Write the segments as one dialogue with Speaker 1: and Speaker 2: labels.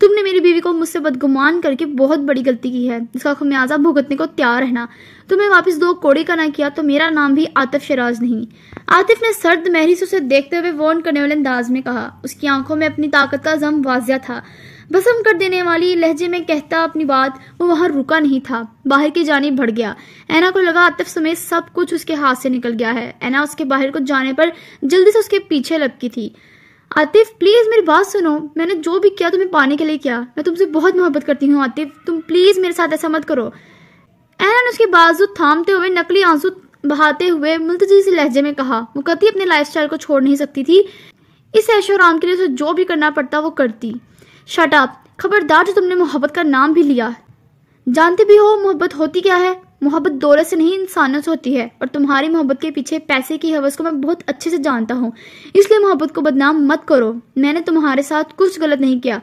Speaker 1: تم نے میری بیوی کو مجھ سے بدگمان کر کے بہت بڑی غلطی کی ہے، جس کا خمیازہ بھگتنے کو تیار رہنا۔ تمہیں واپس 2 کوڑی کا نہ کیا تو میرا نام بھی عاطف شیراز نہیں۔ عاطف نے سرد مہری سے اسے دیکھتے ہوئے وارن کرنے والے انداز میں کہا۔ اس کی آنکھوں میں اپنی طاقت کا عزم واضح تھا۔ بسم کر دینے والی لہجے میں کہتا اپنی بات، وہ وہاں رکا نہیں تھا، باہر کی جانب بڑھ گیا۔ اینا کو لگا عاطف سمیت سب کچھ اس کے ہاتھ سے نکل گیا ہے۔ اینا اس کے باہر کو جانے پر جلدی سے اس کے پیچھے لپکی تھی۔ عاطف پلیز میری بات سنو، میں نے جو بھی کیا تمہیں پانے کے لیے کیا، میں تم سے بہت محبت کرتی ہوں عاطف، تم پلیز میرے ساتھ ایسا مت کرو۔ اینا نے اس کے بازو تھامتے ہوئے نقلی آنسو بہاتے ہوئے ملتجی سے لہجے میں کہا۔ وہ قطعی اپنے لائف سٹائل کو چھوڑ نہیں سکتی تھی، اس عیش و آرام کے لیے اسے جو بھی کرنا پڑتا وہ کرتی۔ شٹ اپ، خبردار جو تم نے محبت کا نام بھی لیا۔ جانتے بھی ہو محبت ہوتی کیا ہے؟ محبت دولت سے نہیں انسانوں سے ہوتی ہے، اور تمہاری محبت کے پیچھے پیسے کی ہوس کو میں بہت اچھے سے جانتا ہوں، اس لیے محبت کو بدنام مت کرو۔ میں نے تمہارے ساتھ کچھ غلط نہیں کیا،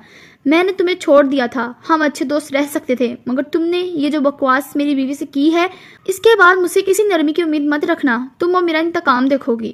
Speaker 1: میں نے تمہیں چھوڑ دیا تھا، ہم اچھے دوست رہ سکتے تھے، مگر تم نے یہ جو بکواس میری بیوی سے کی ہے، اس کے بعد مجھ سے کسی نرمی کی امید مت رکھنا، تم وہ میرا انتقام دیکھو گی۔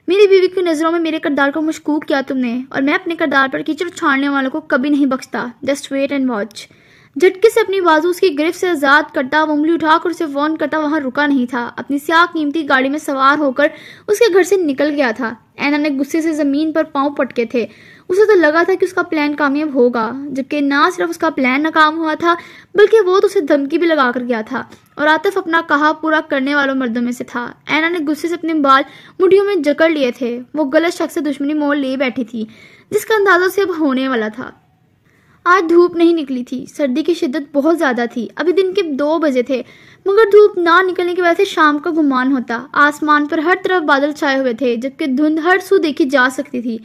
Speaker 1: میری بیوی کی نظروں میں میرے کردار کو مشکوک کیا تم نے، اور میں اپنے کردار پر کیچڑ چھاڑنے والوں کو کبھی نہیں بخشتا۔ Just wait and watch. جھٹکے سے اپنی بازو اس کی گرفت سے آزاد کرتا، وہ انگلی اٹھا کر اسے وارن کرتا وہاں رکا نہیں تھا، اپنی سیاہ قیمتی گاڑی میں سوار ہو کر اس کے گھر سے نکل گیا تھا۔ اینا نے غصے سے زمین پر پاؤں پٹکے تھے، اسے تو لگا تھا کہ اس کا پلان کامیاب ہوگا، جبکہ نہ صرف اس کا پلان ناکام ہوا تھا بلکہ وہ تو اسے دھمکی بھی لگا کر گیا تھا، اور عاطف اپنا کہا پورا کرنے والوں مردوں میں سے تھا۔ اینا نے غصے سے اپنے بال مٹھیوں میں جکڑ لیے تھے، وہ غلط شخص سے دشمنی مول لیے بیٹھی تھی جس کا اندازہ اسے اب ہونے والا تھا۔ آج دھوپ نہیں نکلی تھی، سردی کی شدت بہت زیادہ تھی، ابھی دن کے 2 بجے تھے، مگر دھوپ نہ نکلنے کی وجہ سے شام کا گمان ہوتا۔ آسمان پر ہر طرف بادل چھائے ہوئے تھے، جبکہ دھند ہر سو دیکھی جا سکتی تھی۔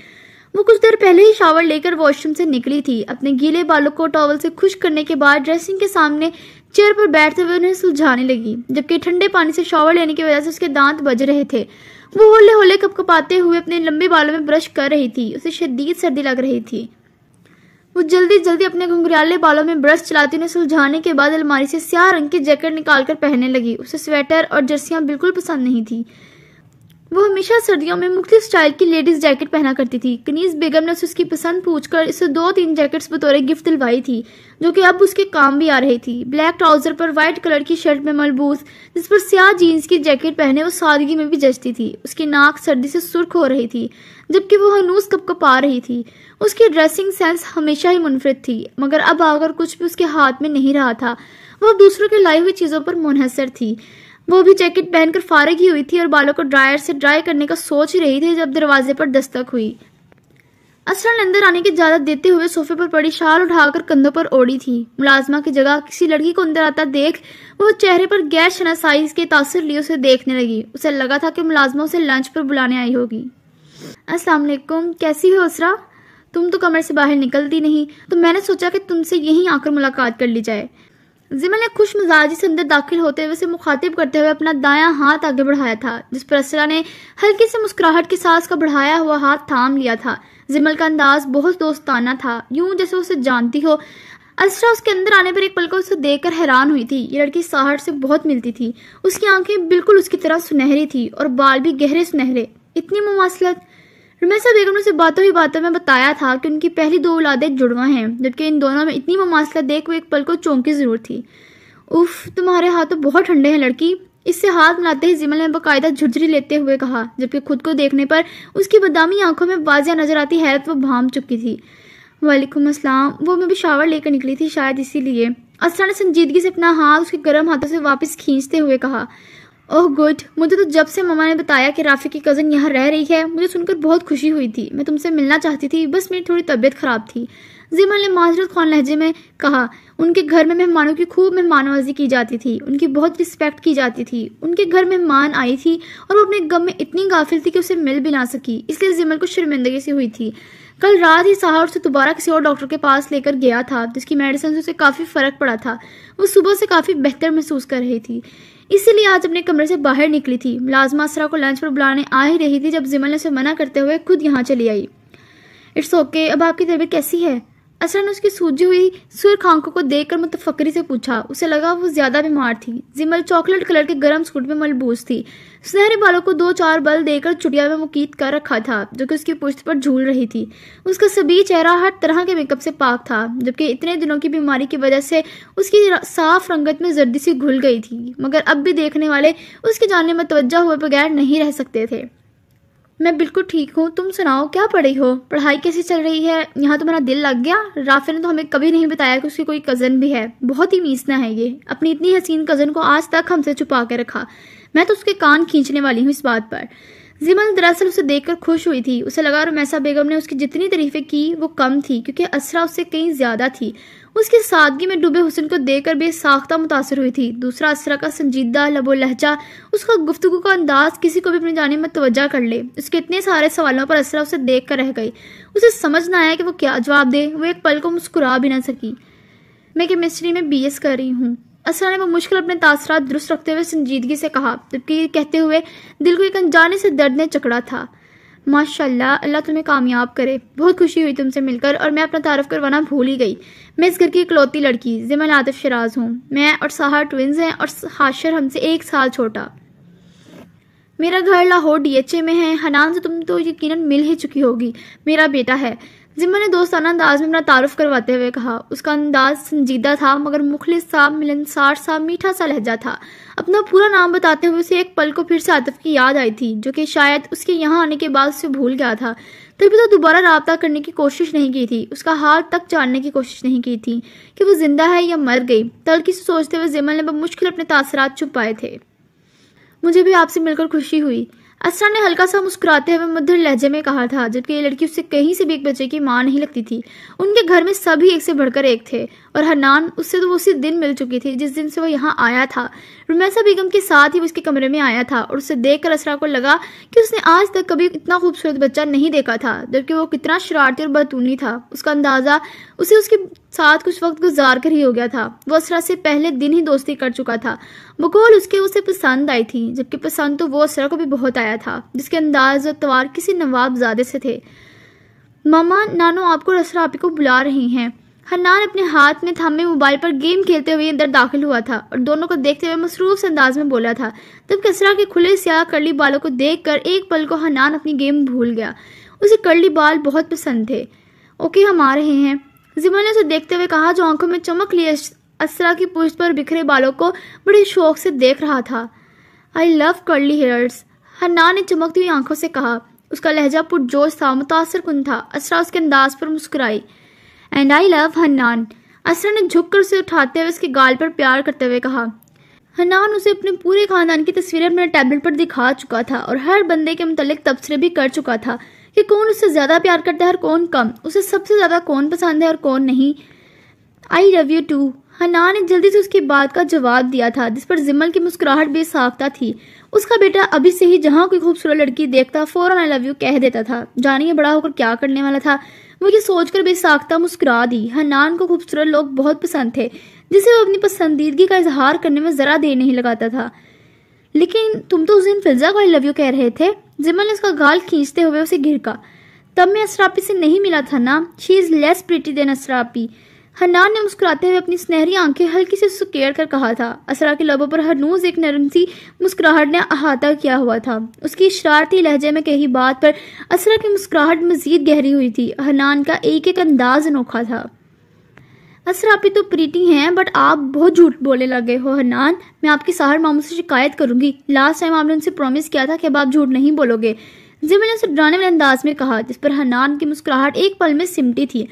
Speaker 1: وہ کچھ دیر پہلے ہی شاور لے کر واش روم سے نکلی تھی، اپنے گیلے بالوں کو ٹاول سے خشک کرنے کے بعد ڈریسنگ کے سامنے چیئر پر بیٹھتے ہوئے انہیں سلجھانے لگی، جبکہ ٹھنڈے پانی سے شاور لینے کی وجہ سے اس کے دانت بج رہے تھے۔ وہ ہولے ہولے کپکپاتے ہوئے اپنے لمبے بالوں میں برش کر رہی تھی، اسے شدید سردی لگ رہی تھی۔ وہ جلدی جلدی اپنے گھنگریالے بالوں میں برش چلاتی انہیں سلجھانے کے بعد الماری سے سیاہ رنگ کی جیکٹ نکال کر پہننے لگی۔ اسے سویٹر اور جرسیاں بالکل پسند نہیں تھی، وہ ہمیشہ سردیوں میں مختلف سٹائل کی لیڈیز جیکٹ پہنا کرتی تھی۔ کنیز بیگم نے اس کی پسند پوچھ کر اسے 2-3 جیکٹس بطور گفٹ دلوائی تھی، جو کہ اب اس کے کام بھی آ رہی تھی۔ بلیک ٹراؤزر پر وائٹ کلر کی شرٹ میں ملبوس، جس پر سیاہ جینز کی جیکٹ پہنے وہ سادگی میں بھی جچتی تھی۔ اس کی ناک سردی سے سرخ ہو رہی تھی، جبکہ وہ ہنوز کپکپا رہی تھی۔ اس کی ڈریسنگ سینس ہمیشہ ہی منفرد تھی، مگر اب آگر کچھ بھی اس کے ہاتھ میں نہیں رہا تھا، وہ دوسروں کے لائی ہوئی چیزوں پر منحصر تھی۔ وہ بھی جیکٹ پہن کر فارغ ہی ہوئی تھی اور بالوں کو ڈرائر سے ڈرائی کرنے کا سوچ ہی رہی تھی جب دروازے پر دستک ہوئی۔ اسرا نے اندر آنے کی اجازت دیتے ہوئے صوفے پر پڑی شال اٹھا کر کندھوں پر اوڑھی تھی۔ ملازمہ کی جگہ کسی لڑکی کو اندر آتا دیکھ وہ چہرے پر غیر شناسائی کے تاثر لیے اسے دیکھنے لگی۔ اسے لگا تھا کہ ملازمہ اسے لنچ پر بلانے آئی ہوگی۔ السلام علیکم، کیسی ہو اسرا؟ تم تو کمرے سے باہر نکلتی نہیں، تو میں نے سوچا کہ تم سے یہیں آ کر ملاقات کر لی جائے۔ زمل نے خوش مزاجی سے اندر داخل ہوتے ہوئے اسے مخاطب کرتے ہوئے اپنا دایاں ہاتھ آگے بڑھایا تھا، جس پر اسرا نے ہلکی سے مسکراہٹ کے ساتھ اس کا بڑھایا ہوا ہاتھ تھام لیا تھا۔ زمل کا انداز بہت دوستانہ تھا، یوں جیسے اسے جانتی ہو۔ اسرا اس کے اندر آنے پر ایک پل کو اسے دیکھ کر حیران ہوئی تھی۔ یہ لڑکی ساحر سے بہت ملتی تھی، اس کی آنکھیں بالکل اس کی طرح سنہری تھی اور بال بھی گہرے سنہرے۔ اتنی مماثلت! رمیسا بیگم نے اسے باتوں ہی باتوں میں بتایا تھا کہ ان کی پہلی 2 اولادیں جڑواں ہیں، جبکہ ان دونوں میں اتنی مماثلت دیکھ وہ ایک پل کو چونکی ضرور تھی۔ اف، تمہارے ہاتھ تو بہت ٹھنڈے ہیں لڑکی، اس سے ہاتھ ملاتے ہی زمل نے باقاعدہ جھرجھری لیتے ہوئے کہا، جبکہ خود کو دیکھنے پر اس کی بادامی آنکھوں میں واضح نظر آتی حیرت وہ بھام چکی تھی۔ وعلیکم السلام، وہ میں بھی شاور لے کر نکلی تھی شاید اسی لیے۔ اسرا نے سنجیدگی سے اپنا ہاتھ اس کے گرم ہاتھوں سے واپس کھینچتے ہوئے کہا۔ اوہ گڈ، مجھے تو جب سے ماما نے بتایا کہ رافی کی کزن یہاں رہ رہی ہے مجھے سن کر بہت خوشی ہوئی تھی، میں تم سے ملنا چاہتی تھی، بس میری تھوڑی طبیعت خراب تھی۔ زمل نے معذرت خواہ لہجے میں کہا۔ ان کے گھر میں مہمانوں کی خوب مہمان نوازی کی جاتی تھی، ان کی بہت رسپیکٹ کی جاتی تھی۔ ان کے گھر مہمان آئی تھی اور وہ اپنے غم میں اتنی غافل تھی کہ اسے مل بھی نہ سکی، اس لیے زمل کو شرمندگی سے ہوئی تھی۔ کل رات ہی ساحر اسے دوبارہ کسی اور ڈاکٹر کے پاس لے کر گیا تھا، جس کی میڈیسن سے اسے کافی فرق پڑا تھا۔ وہ صبح سے کافی بہتر محسوس کر رہی تھی، اسی لیے آج اپنے کمرے سے باہر نکلی تھی۔ ملازمہ اسرا کو لنچ پر بلانے آ ہی رہی تھی جب زمل نے اسے منع کرتے ہوئے خود یہاں چلی آئی۔ اٹس اوکے، اب آپ کی طبیعت کیسی ہے؟ اسرا نے اس کی سوجی ہوئی سرخ آنکھوں کو دیکھ کر متفکری سے پوچھا. اسے لگا وہ زیادہ بیمار تھی. زمل چاکلیٹ کلر کے گرم سوٹ میں ملبوس تھی. سنہرے بالوں کو 2-4 بل دے کر چٹیا میں مقید کر رکھا تھا جو کہ اس کی پشت پر جھول رہی تھی. اس کا سبھی چہرہ ہر طرح کے میک اپ سے پاک تھا جبکہ اتنے دنوں کی بیماری کی وجہ سے اس کی صاف رنگت میں زردی سی گھل گئی تھی، مگر اب بھی دیکھنے والے اس کی جانب متوجہ ہوئے بغیر نہیں رہ سکتے تھے. میں بالکل ٹھیک ہوں، تم سناؤ کیا پڑھی ہو؟ پڑھائی کیسی چل رہی ہے؟ یہاں تمہارا دل لگ گیا؟ رافع نے تو ہمیں کبھی نہیں بتایا کہ اس کی کوئی کزن بھی ہے. بہت ہی میسنا ہے یہ، اپنی اتنی حسین کزن کو آج تک ہم سے چھپا کے رکھا. میں تو اس کے کان کھینچنے والی ہوں اس بات پر. زمل دراصل اسے دیکھ کر خوش ہوئی تھی. اسے لگا رمیسا بیگم نے اس کی جتنی تعریفیں کی وہ کم تھی کیونکہ اسرا اس سے کہیں زیادہ تھی. اس کی سادگی میں ڈوبے حسن کو دیکھ کر بے ساختہ متاثر ہوئی تھی. دوسرا اسرا کا سنجیدہ لب و لہجہ، اس کا گفتگو کا انداز کسی کو بھی اپنی جانب میں توجہ کر لے. اس کے اتنے سارے سوالوں پر اسرا اسے دیکھ کر رہ گئی. اسے سمجھ نہ آیا کہ وہ کیا جواب دے. وہ ایک پل کو مسکرا بھی نہ سکی. میں کیمسٹری میں BS کر رہی ہوں. اسرا نے بمشکل اپنے تاثرات درست رکھتے ہوئے سنجیدگی سے کہا، جبکہ یہ کہتے ہوئے دل کو ایک انجانے سے درد نے چکڑا تھا. ماشاءاللہ، اللہ تمہیں کامیاب کرے. بہت خوشی ہوئی تم سے مل کر، اور میں اپنا تعارف کروانا بھول ہی گئی. میں اس گھر کی اکلوتی لڑکی زمل عاطف شیراز ہوں. میں اور سہار ٹوینز ہیں اور حاشر ہم سے 1 سال چھوٹا. میرا گھر لاہور DHA میں ہے. حنان سے تم تو یقیناً مل ہی چکی ہوگی. میرا بیٹا ہے. زمل نے دوستانہ انداز میں اپنا تعارف کرواتے ہوئے کہا. اس کا انداز سنجیدہ تھا مگر مخلص سا، ملنسار سا، میٹھا سا لہجہ تھا. اپنا پورا نام بتاتے ہوئے اسے ایک پل کو پھر سے عاطف کی یاد آئی تھی جو کہ شاید اس کے یہاں آنے کے بعد اسے بھول گیا تھا. تبھی تو دوبارہ رابطہ کرنے کی کوشش نہیں کی تھی، اس کا حال تک جاننے کی کوشش نہیں کی تھی کہ وہ زندہ ہے یا مر گئی. تلخی سے سوچتے ہوئے زمل نے بمشکل اپنے تاثرات چھپائے تھے. مجھے بھی آپ سے مل کر خوشی ہوئی. اسرا نے ہلکا سا مسکراتے ہوئے مدھر لہجے میں کہا تھا، جبکہ یہ لڑکی اس سے کہیں سے بھی ایک بچے کی ماں نہیں لگتی تھی. ان کے گھر میں سبھی ایک سے بڑھ کر ایک تھے، اور حنان اس سے تو وہ اسی دن مل چکی تھی جس دن سے وہ یہاں آیا تھا. رمیسا بیگم کے ساتھ ہی وہ اس کے کمرے میں آیا تھا، اور اسے دیکھ کر اسرا کو لگا کہ اس نے آج تک کبھی اتنا خوبصورت بچہ نہیں دیکھا تھا، جبکہ وہ کتنا شرارتی اور بتونی تھا. اس کا اندازہ اسے اس کے ساتھ کچھ وقت گزار کر ہی ہو گیا تھا. وہ اسرا سے پہلے دن ہی دوستی کر چکا تھا. بقول اس کے اسے پسند آئی تھی، جبکہ پسند تو وہ اسرا کو بھی بہت آیا تھا، جس کے انداز و توار کسی نواب زادے سے تھے. ماما، نانو آپ کو اسرا آپی کو بلا رہی ہیں. حنان اپنے ہاتھ میں تھامے موبائل پر گیم کھیلتے ہوئے اندر داخل ہوا تھا اور دونوں کو دیکھتے ہوئے مصروف سے انداز میں بولا تھا. تب اسرا کے کھلے سیاہ کرلی بالوں کو دیکھ کر ایک پل کو حنان اپنی گیم بھول گیا. اسے کرلی بال بہت پسند تھے. اوکے، ہم آ رہے ہیں، زمل نے اسے دیکھتے ہوئے کہا، جو آنکھوں میں چمک لیے اسرا کی پشت پر بکھرے بالوں کو بڑے شوق سے دیکھ رہا تھا. آئی لو کرلی ہیئرس، حنان نے چمکتی ہوئی آنکھوں سے کہا. اس کا لہجہ پرجوش تھا، متاثر کن تھا. اسرا اس کے انداز پر مسکرائی. اینڈ آئی لو حنان. اسرا نے جھک کر اسے اٹھاتے ہوئے اس کے گال پر پیار کرتے ہوئے کہا. حنان اسے اپنے پورے خاندان کی تصویریں اپنے ٹیبلٹ پر دکھا چکا تھا اور ہر بندے کے متعلق تبصرے بھی کر چکا تھا کہ کون اس سے زیادہ پیار کرتا ہے اور کون کم، اسے سب سے زیادہ کون پسند ہے اور کون نہیں. آئی لو یو ٹو. حنان نے جلدی سے اس کی بات کا جواب دیا تھا، جس پر زمل کی مسکراہٹ بے ساختہ تھی. اس کا بیٹا ابھی سے ہی جہاں کوئی خوبصورت لڑکی دیکھتا فوراً آئی لو یو کہہ دیتا تھا. جانے یہ بڑا ہو کر کیا کرنے والا تھا، وہ یہ سوچ کر بے ساختہ مسکرا دی. حنان کو خوبصورت لوگ بہت پسند تھے جسے وہ اپنی پسندیدگی کا اظہار کرنے میں ذرا دیر نہیں لگاتا تھا. لیکن تم تو اس دن فضا کو آئی لو یو کہہ رہے تھے. زمل نے اس کا گال کھینچتے ہوئے اسے گھرکا. تب میں اسراپی سے نہیں ملا تھا نا. شی از لیس پریٹی دین اسراپی. حنان نے مسکراتے ہوئے اپنی سنہری آنکھیں ہلکی سے سکیڑ کر کہا تھا. اسرا کے لبوں پر ہرنوز ایک نرم سی مسکراہٹ نے احاطہ کیا ہوا تھا. اس کی شرارتی لہجے میں کہی بات پر اسرا کی مسکراہٹ مزید گہری ہوئی تھی. حنان کا ایک ایک انداز انوکھا تھا. اسراپی تو پریٹی ہیں، بٹ آپ بہت جھوٹ بولنے لگے ہو حنان. میں آپ کی ساحر ماموں سے شکایت کروں گی. لاسٹ ٹائم آپ نے ان سے پرومس کیا تھا کہ اب آپ جھوٹ نہیں بولو گے. زمل نے اسے ڈرانے والے انداز میں کہا، جس پر حنان کی مسکراہٹ ایک پل میں سمٹی تھی.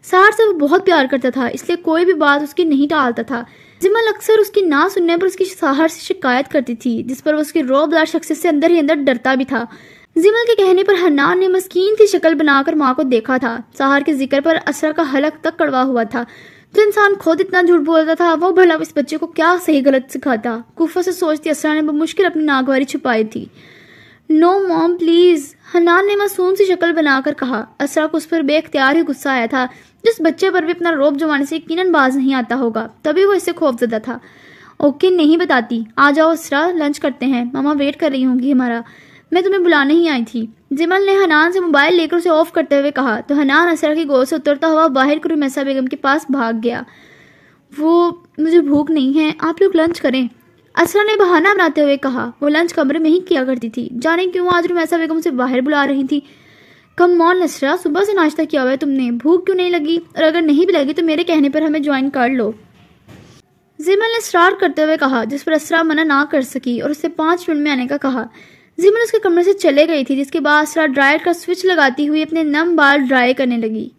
Speaker 1: ساحر سے وہ بہت پیار کرتا تھا، اس لیے کوئی بھی بات اس کی نہیں ٹالتا تھا. زمل اکثر اس کی نہ سننے پر اس کی ساحر سے شکایت کرتی تھی، جس پر وہ اس کی روبدار شخصیت سے اندر ہی اندر ڈرتا بھی تھا. زمل کے کہنے پر حنان نے مسکین سی شکل بنا کر ماں کو دیکھا تھا. ساحر کے ذکر پر اسرا کا حلق تک کڑوا ہوا تھا. جو انسان خود اتنا جھوٹ بولتا تھا، وہ بھلا اس بچے کو کیا صحیح غلط سکھاتا. کوفہ سے سوچتی اسرا نے بمشکل اپنی ناگواری چھپائی تھی. نو موم پلیز، حنان نے معصوم سی شکل بنا کر کہا. اسرا کو اس پر بے اختیار ہی غصہ آیا تھا. جس بچے پر بھی اپنا روب جمانے سے یقیناً باز نہیں آتا ہوگا، تبھی وہ اس سے خوف زدہ تھا. اوکے، نہیں بتاتی. آ جاؤ اسرا، لنچ کرتے ہیں. ماما ویٹ کر رہی ہوں گی ہمارا. میں تمہیں بلانے ہی آئی تھی۔ جمل نے حنان سے موبائل لے کر اسے آف کرتے ہوئے کہا تو حنان اسرا کی گود سے اترتا ہوا باہر رمیسا بیگم کے پاس بھاگ گیا۔ وہ مجھے بھوک نہیں ہے، آپ لوگ لنچ کریں، اسرا نے بہانہ بناتے ہوئے کہا۔ وہ لنچ کمرے میں ہی کیا کرتی تھی، جانے کیوں آج رمیسا بیگم سے باہر بلا رہی تھی۔ کم آن اسرا، صبح سے ناشتہ کیا ہوا ہے تم نے، بھوک کیوں نہیں لگی؟ اور اگر نہیں بھی لگی تو میرے کہنے پر ہمیں جوائن کر لو، زمل نے اصرار کرتے ہوئے کہا، جس پر اسرا منع نہ کر سکی اور اسے 5 منٹ میں آنے کا کہا۔ زمل اس کے کمرے سے چلے گئی تھی، جس کے بعد اسرا ڈرائر کا سوئچ لگاتی ہوئی اپنے نم بال ڈرائی کرنے لگی۔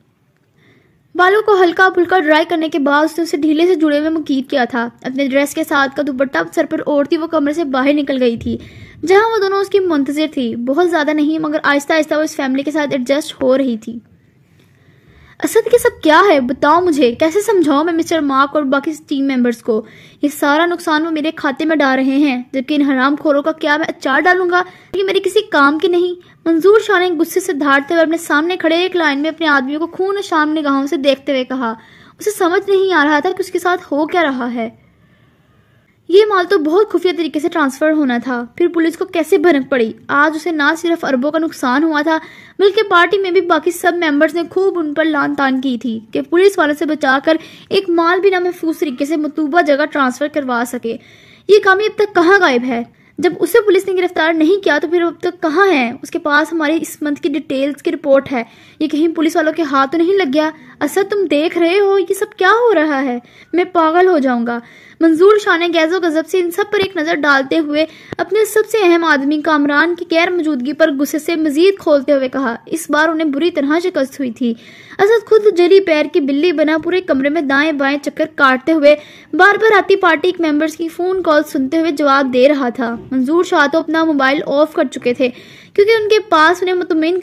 Speaker 1: بالوں کو ہلکا پھلکا ڈرائی کرنے کے بعد اس نے اسے ڈھیلے سے جڑے ہوئے مکیف کیا تھا۔ اپنے ڈریس کے ساتھ کا دوپٹہ سر پر اوڑھتی وہ کمرے سے باہر نکل گئی تھی، جہاں وہ دونوں اس کی منتظر تھی۔ بہت زیادہ نہیں، مگر آہستہ آہستہ وہ اس فیملی کے ساتھ ایڈجسٹ ہو رہی تھی۔ اسد یہ سب کیا ہے؟ بتاؤ مجھے، کیسے سمجھاؤں میں مسٹر مارک اور باقی ٹیم ممبرز کو؟ یہ سارا نقصان وہ میرے کھاتے میں ڈال رہے ہیں، جبکہ ان حرام خوروں کا کیا میں اچار ڈالوں گا؟ یہ میرے کسی کام کی نہیں۔ منظور شاہ نے غصے سے دھاڑتے ہوئے اپنے سامنے کھڑے ایک لائن میں اپنے آدمیوں کو خون شام نگاہوں سے دیکھتے ہوئے کہا۔ اسے سمجھ نہیں آ رہا تھا کہ اس کے ساتھ ہو کیا رہا ہے۔ یہ مال تو بہت خفیہ طریقے سے ٹرانسفر ہونا تھا، پھر پولیس کو کیسے بھنک پڑی؟ آج اسے نہ صرف اربوں کا نقصان ہوا تھا، بلکہ پارٹی میں بھی باقی سب ممبرز نے خوب ان پر لان تان کی تھی کہ پولیس والوں سے بچا کر ایک مال بھی نہ محفوظ طریقے سے مطلوبہ جگہ ٹرانسفر کروا سکے۔ یہ کامی اب تک کہاں غائب ہے؟ جب اسے پولیس نے گرفتار نہیں کیا تو پھر اب تک کہاں ہے؟ اس کے پاس ہماری اس منتھ کی ڈیٹیلز کی رپورٹ ہے، یہ کہیں پولیس والوں کے ہاتھ تو نہیں لگ گیا؟ اسد تم دیکھ رہے ہو یہ سب کیا ہو رہا ہے؟ میں پاگل ہو جاؤں گا۔ منظور شاہ نے غیظ و غضب سے ان سب پر ایک نظر ڈالتے ہوئے اپنے سب سے اہم آدمی کامران کی غیر موجودگی پر غصے سے مزید کھولتے ہوئے کہا۔ اس بار انہیں بری طرح شکست ہوئی تھی۔ اسد خود جلی پیر کی بلی بنا پورے کمرے میں دائیں بائیں چکر کاٹتے ہوئے بار بار آتی پارٹی کے ممبرز کی فون کال سنتے ہوئے جواب دے رہا تھا۔ منظور شاہ تو اپنا موبائل آف کر چکے تھے کیونکہ ان کے پاس انہیں مطمئن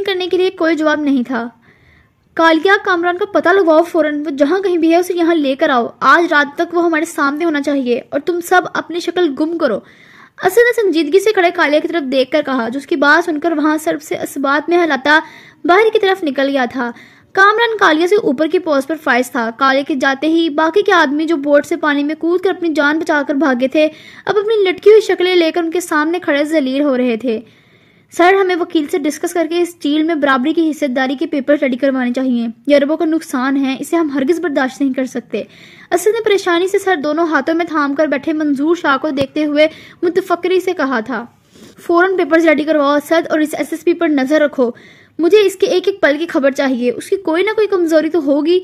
Speaker 1: کرنے کے لیے کوئی جواب نہیں تھا۔ کالیا، کامران کا پتہ لگاؤ فوراً، وہ جہاں کہیں بھی ہے اسے یہاں لے کر آؤ، آج رات تک وہ ہمارے سامنے ہونا چاہیے، اور تم سب اپنی شکل گم کرو۔ اسد نے سنجیدگی سے کھڑے کالیا کی طرف دیکھ کر کہا، جو اس کی بات سن کر وہاں سر سے اسبات میں ہلاتا باہر کی طرف نکل گیا تھا۔ کامران کالیا سے اوپر کی پوسٹ پر فائز تھا۔ کالیا کے جاتے ہی باقی کے آدمی جو بوٹ سے پانی میں کود کر اپنی جان بچا کر بھاگے تھے، اب اپنی لٹکی ہوئی شکلیں لے کر ان کے سامنے کھڑے ذلیل ہو رہے تھے۔ سر، ہمیں وکیل سے ڈسکس کر کے اس ڈیل میں برابری کی حصہ داری کے پیپر ریڈی کروانے چاہیے۔ یہ اربوں کا نقصان ہے، اسے ہم ہرگز برداشت نہیں کر سکتے۔ اسد نے پریشانی سے سر دونوں ہاتھوں میں تھام کر بیٹھے منظور شاہ کو دیکھتے ہوئے متفکری سے کہا تھا۔ فوراً پیپرز ریڈی کرواؤ اسد، اور اس ایس ایس پی پر نظر رکھو۔ مجھے اس کے ایک ایک پل کی خبر چاہیے، اس کی کوئی نہ کوئی کمزوری تو ہوگی،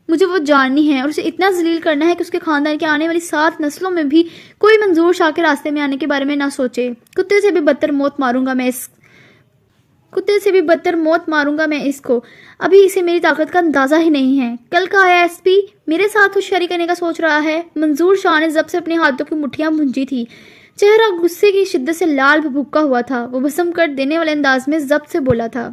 Speaker 1: مجھے وہ جاننی ہے، اور اسے اتنا ذلیل کرنا ہے کہ اس کے خاندان کے آنے والی 7 نسلوں میں بھی کوئی منظور شاہ کے راستے میں آنے کے بارے میں نہ سوچے۔ کتے سے بھی بدتر موت ماروں گا میں اس کو، ابھی اسے میری طاقت کا اندازہ ہی نہیں ہے۔ کل کا آیا ایس پی میرے ساتھ ہوشیاری کرنے کا سوچ رہا ہے۔ منظور شاہ نے ضبط سے اپنے ہاتھوں کی مٹھیاں بھونجی تھی، چہرہ غصے کی شدت سے لال بھبکا ہوا تھا۔ وہ بھسم کر دینے والے انداز میں ضبط سے بولا تھا،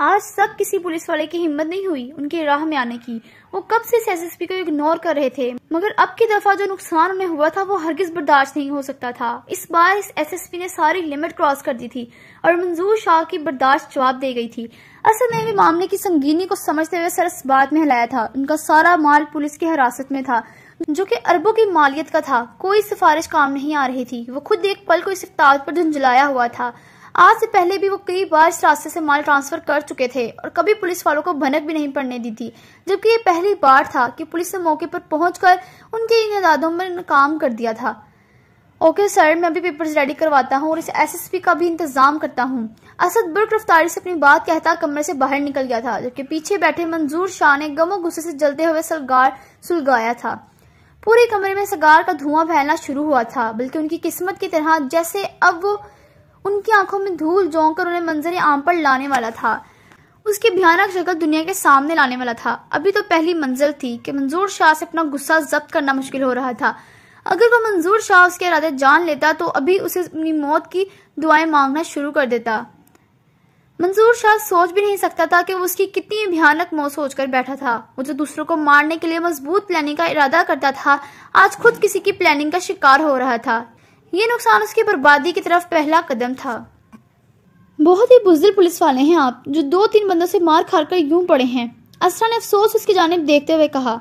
Speaker 1: آج تک کسی پولیس والے کی ہمت نہیں ہوئی ان کے راہ میں آنے کی۔ وہ کب سے اس ایس ایس پی کو اگنور کر رہے تھے، مگر اب کی دفعہ جو نقصان انہیں ہوا تھا وہ ہرگز برداشت نہیں ہو سکتا تھا۔ اس بار اس ایس ایس پی نے ساری لمٹ کراس کر دی تھی اور منظور شاہ کی برداشت جواب دے گئی تھی۔ اسد نے بھی معاملے کی سنگینی کو سمجھتے ہوئے سر اس بات میں ہلایا تھا۔ ان کا سارا مال پولیس کی حراست میں تھا، جو کہ اربوں کی مالیت کا تھا۔ کوئی سفارش کام نہیں آ رہی تھی۔ وہ خود ایک پل کو اس افتاد پر جھنجھلایا ہوا تھا۔ آج سے پہلے بھی وہ کئی بار اس راستے سے مال ٹرانسفر کر چکے تھے اور کبھی پولیس والوں کو بھنک بھی نہیں پڑنے دی تھی، جبکہ یہ پہلی بار تھا کہ پولیس نے موقع پر پہنچ کر ان کے ان ارادوں میں ناکام کر دیا تھا۔ اوکے سر، میں ابھی پیپرز ریڈی کرواتا ہوں اور اس ایس ایس پی کا بھی انتظام کرتا ہوں۔ اسد برق رفتاری سے اپنی بات کہتا کمرے سے باہر نکل گیا تھا، جبکہ پیچھے بیٹھے منظور شاہ نے غم و غصے سے جلتے ہوئے سگار سلگایا تھا۔ پورے کمرے میں سگار کا دھواں پھیلنا شروع ہوا تھا، بلکہ ان کی قسمت کی طرح جیسے اب وہ ان کی آنکھوں میں دھول جھونک کر انہیں منظر عام پر لانے والا تھا، اس کی بھیانک شکل دنیا کے سامنے لانے والا تھا۔ ابھی تو پہلی منزل تھی کہ منظور شاہ سے اپنا غصہ ضبط کرنا مشکل ہو رہا تھا۔ اگر وہ منظور شاہ اس کے ارادے جان لیتا تو ابھی اسے اپنی موت کی دعائیں مانگنا شروع کر دیتا۔ منظور شاہ سوچ بھی نہیں سکتا تھا کہ وہ اس کی کتنی بھیانک موت سوچ کر بیٹھا تھا۔ وہ جو دوسروں کو مارنے کے لیے مضبوط پلاننگ کا ارادہ کرتا تھا، آج خود کسی کی پلاننگ کا شکار ہو رہا تھا۔ یہ نقصان اس کی بربادی کی طرف پہلا قدم تھا۔ بہت ہی بزدل پولیس والے ہیں آپ، جو 2-3 بندوں سے مار کھا کر یوں پڑے ہیں، اسرا نے افسوس اس کی جانب دیکھتے ہوئے کہا۔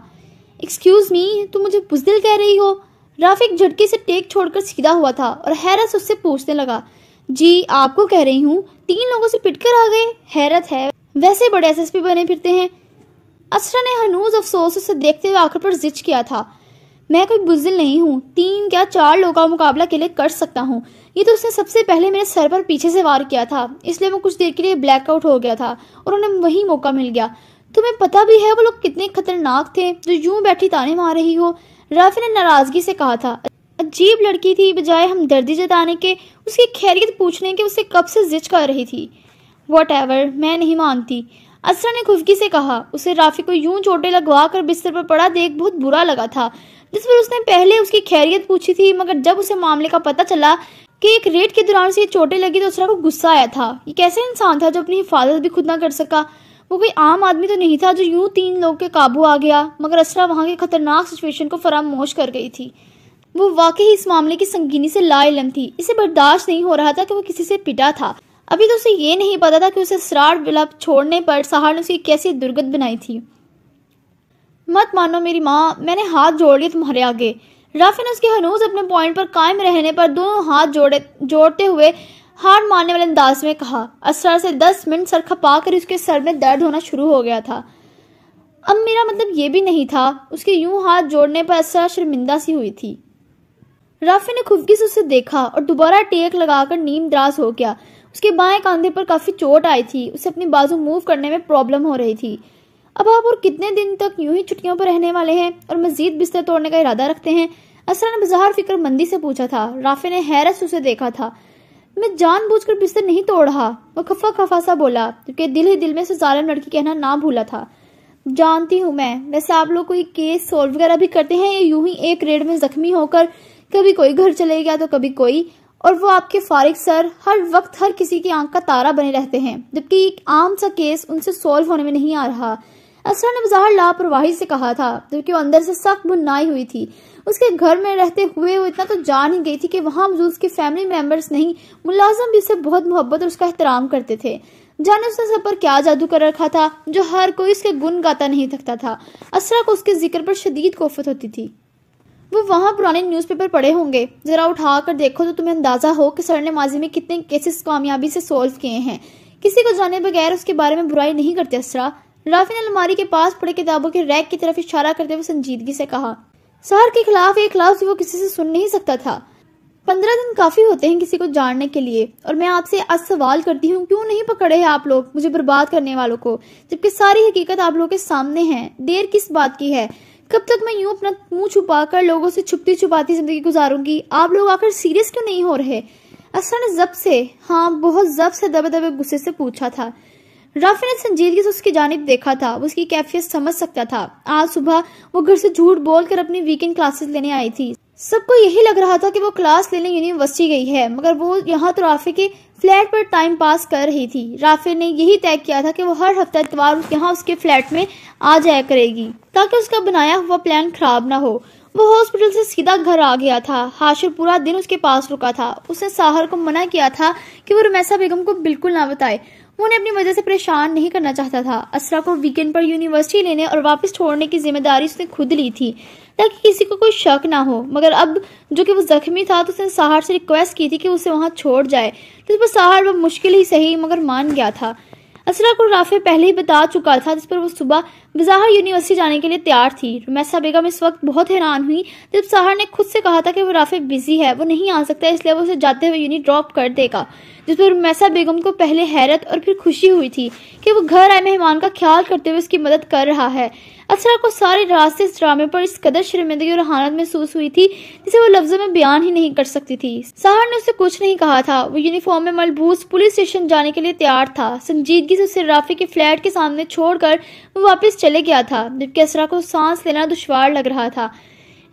Speaker 1: ایکسکیوز می، تم مجھے بزدل کہہ رہی ہو؟ رافق جھٹکے سے ٹیک چھوڑ کر سیدھا ہوا تھا اور حیرت سے اس سے پوچھنے لگا، جی آپ کو کہہ رہی ہوں 3 لوگوں سے پٹ کر آ گئے؟ حیرت ہے، ویسے بڑے SSP بنے پھرتے ہیں۔ اسرا نے ہنوز افسوس اسے دیکھتے ہوئے آخر پر زچ کیا تھا، میں کوئی بزدل نہیں ہوں، 3 کیا 4 لوگوں کا مقابلہ اکیلے کر سکتا ہوں۔ یہ تو اس نے سب سے پہلے میرے سر پر پیچھے سے وار کیا تھا، اس لیے وہ کچھ دیر کے لیے بلیک آؤٹ ہو گیا تھا اور انہیں وہی موقع مل گیا۔ تمہیں پتہ بھی ہے وہ لوگ کتنے خطرناک تھے جو یوں بیٹھی تانے مار رہی ہو؟ رافع نے ناراضگی سے کہا تھا۔ عجیب لڑکی تھی، بجائے ہمدردی جتانے کے اس کی خیریت پوچھنے کے اسے کب سے زچ کر رہی تھی۔ واٹ ایور، میں نہیں مانتی، اسرا نے خفگی سے کہا۔ اسے رافع کو یوں چوٹیں لگوا کر بستر پر پڑا دیکھ بہت برا لگا تھا، جس پر اس نے پہلے اس کی خیریت پوچھی تھی، مگر جب اسے معاملے کا پتہ چلا کہ ایک ریڈ کے دوران سے یہ چوٹیں لگی تو اسرا کو غصہ آیا تھا۔ یہ کیسے انسان تھا جو اپنی حفاظت بھی خود نہ کر سکا؟ وہ کوئی عام آدمی تو نہیں تھا جو یوں 3 لوگ کے قابو آ گیا، مگر اسرا وہاں کی خطرناک سچویشن کو فراموش کر گئی تھی۔ وہ واقعی اس معاملے کی سنگینی سے لا علم تھی، اسے برداشت نہیں ہو رہا تھا کہ وہ کسی سے پٹا تھا۔ ابھی تو اسے یہ نہیں پتا تھا کہ اسے اسرار بلا چھوڑنے پر سہار نے اسے کیسی درگت بنائی تھی۔ مت مانو میری ماں، میں نے ہاتھ جوڑ لیے تمہارے آگے۔ رافع نے اس کے ہنوز اپنے پوائنٹ پر قائم رہنے پر دونوں ہاتھ جوڑتے ہوئے ہار مارنے والے انداز میں کہا۔ اسرار سے 10 منٹ سر کھپا کر اس کے سر میں درد ہونا شروع ہو گیا تھا۔ اب میرا مطلب یہ بھی نہیں تھا۔ اس کے یوں ہاتھ جوڑنے پر اسرار شرمندہ سی ہوئی تھی۔ رافع نے خفگی سے اسے دیکھا اور دوبارہ ٹیک لگا کر نیم دراز ہو گیا۔ اس کے بائیں کاندھے پر کافی چوٹ آئی تھی، اسے اپنی بازو موو کرنے میں پرابلم ہو رہی تھی۔ اب آپ اور کتنے دن تک یوں ہی چھٹیوں پر رہنے والے ہیں اور مزید بستر توڑنے کا ارادہ رکھتے ہیں؟ اسرا نے بظاہر فکر مندی سے پوچھا تھا۔ رافع نے حیرت سے اسے دیکھا تھا۔ میں جان بوجھ کر بستر نہیں توڑ رہا، وہ خفا خفا سا بولا، کیونکہ دل ہی دل میں سے ظالم لڑکی کہنا نہ بھولا تھا۔ جانتی ہوں میں، ویسے آپ لوگ کوئی کیس سولو وغیرہ بھی کرتے ہیں یا یوں ہی ایک ریڈ میں زخمی ہو کر کبھی کوئی گھر چلے گیا تو کبھی کوئی، اور وہ آپ کے فارغ سر ہر وقت ہر کسی کی آنکھ کا تارا بنے رہتے ہیں، جبکہ ایک عام سا کیس ان سے سولو ہونے میں نہیں آ رہا۔ اسرا نے بظاہر لاپرواہی سے کہا تھا، جبکہ وہ اندر سے سخت بنائی ہوئی تھی۔ اس کے گھر میں رہتے ہوئے وہ اتنا تو جان ہی گئی تھی کہ وہاں موجود اس کے فیملی ممبرز نہیں، ملازم بھی اسے بہت محبت اور اس کا احترام کرتے تھے۔ جانے اس نے سب پر کیا جادو کر رکھا تھا جو ہر کوئی اس کے گن گاتا نہیں تھکتا تھا۔ اسرا کو اس کے ذکر پر شدید کوفت ہوتی تھی۔ وہ وہاں پرانے نیوز پیپر پڑھے ہوں گے، ذرا اٹھا کر دیکھو تو تمہیں اندازہ ہو کہ سر نے ماضی میں کتنے کیسز کامیابی سے سولو کیے ہیں۔ کسی کو جانے بغیر اس کے بارے میں برائی نہیں کرتے اسرا۔ رافع نے الماری کے پاس پڑے کتابوں کے ریک کی طرف اشارہ کرتے ہوئے سنجیدگی سے کہا۔ سہر کے خلاف ایک لفظ وہ کسی سے سن نہیں سکتا تھا۔ 15 دن کافی ہوتے ہیں کسی کو جاننے کے لیے، اور میں آپ سے آج سوال کرتی ہوں، کیوں نہیں پکڑے ہیں آپ لوگ مجھے برباد کرنے والوں کو، جبکہ ساری حقیقت آپ لوگوں کے سامنے ہے؟ دیر کس بات کی ہے؟ کب تک میں یوں اپنا منہ چھپا کر لوگوں سے چھپتی چھپاتی زندگی گزاروں گی؟ آپ لوگ آخر سیریس کیوں نہیں ہو رہے؟ اسرا نے ضبط سے، ہاں بہت ضبط سے دبے دبے غصے سے پوچھا تھا۔ رافع نے سنجیدگی سے اس کی جانب دیکھا تھا، وہ اس کی کیفیت سمجھ سکتا تھا۔ آج صبح وہ گھر سے جھوٹ بول کر اپنی ویکینڈ کلاسز لینے آئی تھی۔ سب کو یہی لگ رہا تھا کہ وہ کلاس لینے یونیورسٹی گئی ہے، مگر وہ یہاں تو رافع کے فلیٹ پر ٹائم پاس کر رہی تھی۔ رافع نے یہی طے کیا تھا کہ وہ ہر ہفتہ اتوار یہاں اس کے فلیٹ میں آ جایا کرے گی تاکہ اس کا بنایا ہوا پلان خراب نہ ہو۔ وہ ہاسپٹل سے سیدھا گھر آ گیا تھا۔ حاشر پورا دن اس کے پاس رکا تھا۔ اس نے ساحر کو منع کیا تھا کہ وہ رمیسا بیگم کو بالکل نہ بتائے، وہ انہیں اپنی وجہ سے پریشان نہیں کرنا چاہتا تھا۔ اسرا کو ویکینڈ پر یونیورسٹی لینے اور واپس چھوڑنے کی ذمہ داری اس نے خود لی تھی تاکہ کسی کو کوئی شک نہ ہو، مگر اب جو کہ وہ زخمی تھا تو اس نے ساحر سے ریکویسٹ کی تھی کہ اسے وہاں چھوڑ جائے، جس پر ساحر وہ مشکل ہی صحیح مگر مان گیا تھا۔ اسرا کو رافع پہلے ہی بتا چکا تھا، جس پر وہ صبح بظاہر یونیورسٹی جانے کے لیے تیار تھی۔ رمیسا بیگم اس وقت بہت حیران ہوئی جب ساحر نے خود سے کہا تھا کہ وہ رافع بزی ہے، وہ نہیں آ سکتا، اس لیے وہ اسے جاتے ہوئے یونی ڈراپ کر دے گا، جس پر رمیسا بیگم کو پہلے حیرت اور پھر خوشی ہوئی تھی کہ وہ گھر آئے مہمان کا خیال کرتے ہوئے اس کی مدد کر رہا ہے۔ اسرا کو سارے راستے اس ڈرامے پر اس قدر شرمندگی اور اہانت محسوس ہوئی تھی جسے وہ لفظوں میں بیان ہی نہیں کر سکتی تھی۔ ساحر نے اسے کچھ نہیں کہا تھا، وہ یونیفارم میں ملبوس پولیس اسٹیشن جانے کے لیے تیار تھا۔ سنجیدگی سے اسے رافع کے فلیٹ کے سامنے چھوڑ کر وہ واپس چلے گیا تھا، جبکہ اسرا کو سانس لینا دشوار لگ رہا تھا۔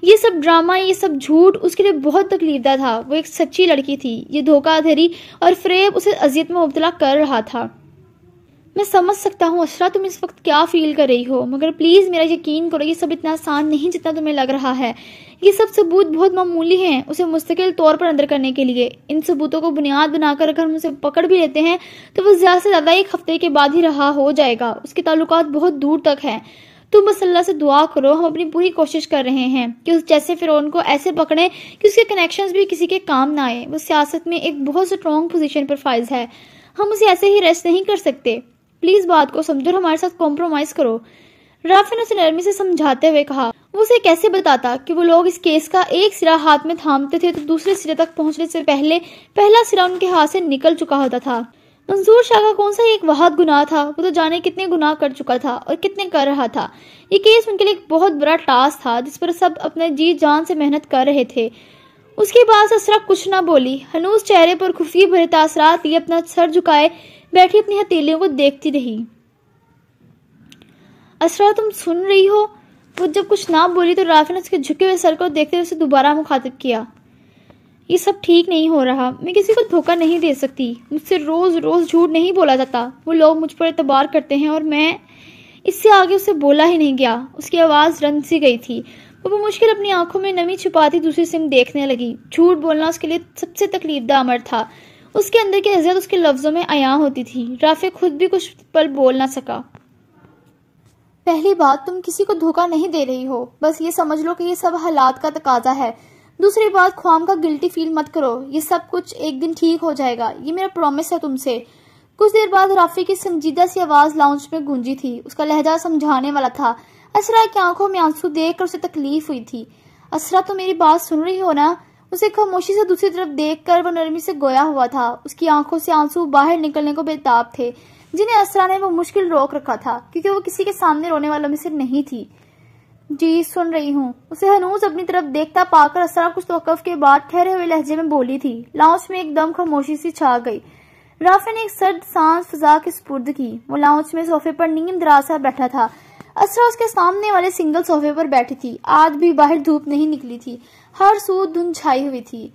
Speaker 1: یہ سب ڈرامہ، یہ سب جھوٹ اس کے لیے بہت تکلیف دہ تھا۔ وہ ایک سچی لڑکی تھی، یہ دھوکہ دھڑی اور فریب اسے اذیت میں مبتلا کر رہا تھا۔ میں سمجھ سکتا ہوں اسرا تم اس وقت کیا فیل کر رہی ہو، مگر پلیز میرا یقین کرو یہ سب اتنا آسان نہیں جتنا تمہیں لگ رہا ہے۔ یہ سب ثبوت بہت معمولی ہیں اسے مستقل طور پر اندر کرنے کے لیے۔ ان ثبوتوں کو بنیاد بنا کر اگر ہم اسے پکڑ بھی لیتے ہیں تو وہ زیادہ سے زیادہ 1 ہفتے کے بعد ہی رہا ہو جائے گا۔ اس کے تعلقات بہت دور تک ہیں۔ تم بس اللہ سے دعا کرو، ہم اپنی پوری کوشش کر رہے ہیں کہ اس جیسے فرعون کو ایسے پکڑیں کہ اس کے کنیکشنز بھی کسی کے کام نہ آئے۔ وہ سیاست میں ایک بہت اسٹرانگ پوزیشن پر فائز ہے، ہم اسے ایسے ہی ریسٹ نہیں کر سکتے، پلیز بات کو سمجھو اور ہمارے ساتھ کمپرومائز کرو۔ رافع نے اسے نرمی سے سمجھاتے ہوئے کہا۔ وہ اسے کیسے بتاتا کہ وہ لوگ اس کیس کا ایک سرا ہاتھ میں تھامتے تھے تو دوسرے سرے تک پہنچنے سے پہلے پہلا سرا ان کے ہاتھ سے نکل چکا ہوتا تھا۔ منظور شاہ کا کون سا ایک واحد گناہ تھا، وہ تو جانے کتنے گناہ کر چکا تھا اور کتنے کر رہا تھا۔ یہ کیس ان کے لیے ایک بہت بڑا ٹاسک تھا جس پر سب اپنے جی جان سے محنت کر رہے تھے۔ اس کے بعد اسرا کچھ نہ بولی، ہنوز چہرے پر خفیہ بھرے تاثرات لیے اپنا سر جھکائے بیٹھی اپنی ہتھیلیوں کو دیکھتی رہی۔ اسرا تم سن رہی ہو؟ وہ جب کچھ نہ بولی تو رافع نے اس کے جھکے ہوئے سر کو دیکھتے ہوئے اسے دوبارہ مخاطب کیا۔ یہ سب ٹھیک نہیں ہو رہا، میں کسی کو دھوکہ نہیں دے سکتی، مجھ سے روز روز جھوٹ نہیں بولا جاتا، وہ لوگ مجھ پر اعتبار کرتے ہیں اور میں اس سے آگے اسے بولا ہی نہیں گیا۔ اس کی آواز رنج سی گئی تھی، وہ بمشکل اپنی آنکھوں میں نمی چھپاتی دوسری سم دیکھنے لگی۔ جھوٹ بولنا اس کے لیے سب سے تکلیف دہ امر تھا، اس کے اندر کی اذیت اس کے لفظوں میں عیاں ہوتی تھی۔ رافع خود بھی کچھ پل بول نہ سکا۔ پہلی بات، تم کسی کو دھوکہ نہیں دے رہی ہو، بس یہ سمجھ لو کہ یہ سب حالات کا تقاضا ہے۔ دوسری بات، خواہاں کا گلٹی فیل مت کرو، یہ سب کچھ ایک دن ٹھیک ہو جائے گا، یہ میرا پرومس ہے تم سے۔ کچھ دیر بعد رافع کی سنجیدہ سی آواز لاؤنج میں گونجی تھی، اس کا لہجہ سمجھانے والا تھا۔ اسرا کی آنکھوں میں آنسو دیکھ کر اسے تکلیف ہوئی تھی۔ اسرا تم میری بات سن رہی ہو نا؟ اسے خاموشی سے دوسری طرف دیکھ کر وہ نرمی سے گویا ہوا تھا، اس کی آنکھوں سے آنسو باہر نکلنے کو بے تاب تھے جنہیں اسرا نے وہ مشکل روک رکھا تھا کیونکہ وہ کسی کے سامنے رونے والوں میں سے نہیں تھی۔ جی سن رہی ہوں، اسے ہنوز اپنی طرف دیکھتا پا کر اسرا کچھ توقف کے بعد ٹھہرے ہوئے لہجے میں بولی تھی۔ لاؤنج میں ایک دم خاموشی سی چھا گئی۔ رافع نے ایک سرد سانس فضا کے سپرد کی۔ وہ لاؤنج میں صوفے پر نیم درازا بیٹھا تھا، اسرا اس کے سامنے والے سنگل صوفے پر بیٹھی تھی۔ آج بھی باہر دھوپ نہیں نکلی تھی، ہر سو دھند چھائی ہوئی تھی۔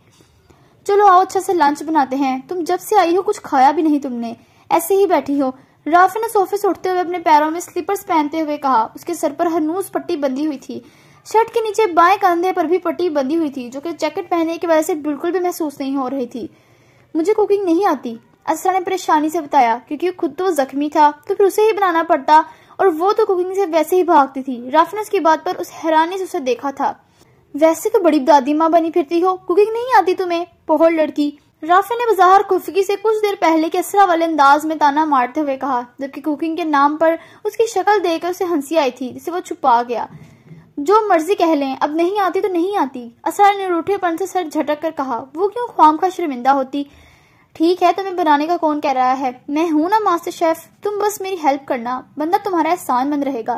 Speaker 1: چلو آؤ اچھا سے لنچ بناتے ہیں، تم جب سے آئی ہو کچھ کھایا بھی نہیں تم نے، ایسے ہی بیٹھی ہو۔ رافع نے صوفے سے اٹھتے ہوئے اپنے پیروں میں سلیپرز پہنتے ہوئے کہا۔ اس کے سر پر ہنوز پٹی بندھی ہوئی تھی، شرٹ کے نیچے بائیں کندھے پر بھی پٹی بندھی ہوئی تھی جو کہ جیکٹ پہننے کی وجہ سے بالکل بھی محسوس نہیں ہو رہی تھی۔ مجھے کوکنگ نہیں آتی، اسرا نے پریشانی سے بتایا، کیونکہ خود تو زخمی تھا تو پھر اسے ہی بنانا پڑتا اور وہ تو کوکنگ سے ویسے ہی بھاگتی تھی۔ رافع نے اس کی بات پر اس حیرانی سے اسے دیکھا تھا۔ ویسے تو بڑی دادی ماں بنی پھرتی ہو، کوکنگ نہیں آتی تمہیں، پہوڑ لڑکی۔ رافع نے بظاہر خفگی سے کچھ دیر پہلے کے اسرا والے انداز میں تانا مارتے ہوئے کہا، جبکہ کوکنگ کے نام پر اس کی شکل دیکھ کر اسے ہنسی آئی تھی جسے وہ چھپا گیا۔ جو مرضی کہہ لیں، اب نہیں آتی تو نہیں آتی، اسرا نے روٹھے پن سے سر جھٹک کر کہا۔ وہ کیوں خواہاں شرمندہ ہوتی؟ ٹھیک ہے، تمہیں بنانے کا کون کہہ رہا ہے، میں ہوں نا ماسٹر شیف، تم بس میری ہیلپ کرنا، بندہ تمہارا احسان مند رہے گا۔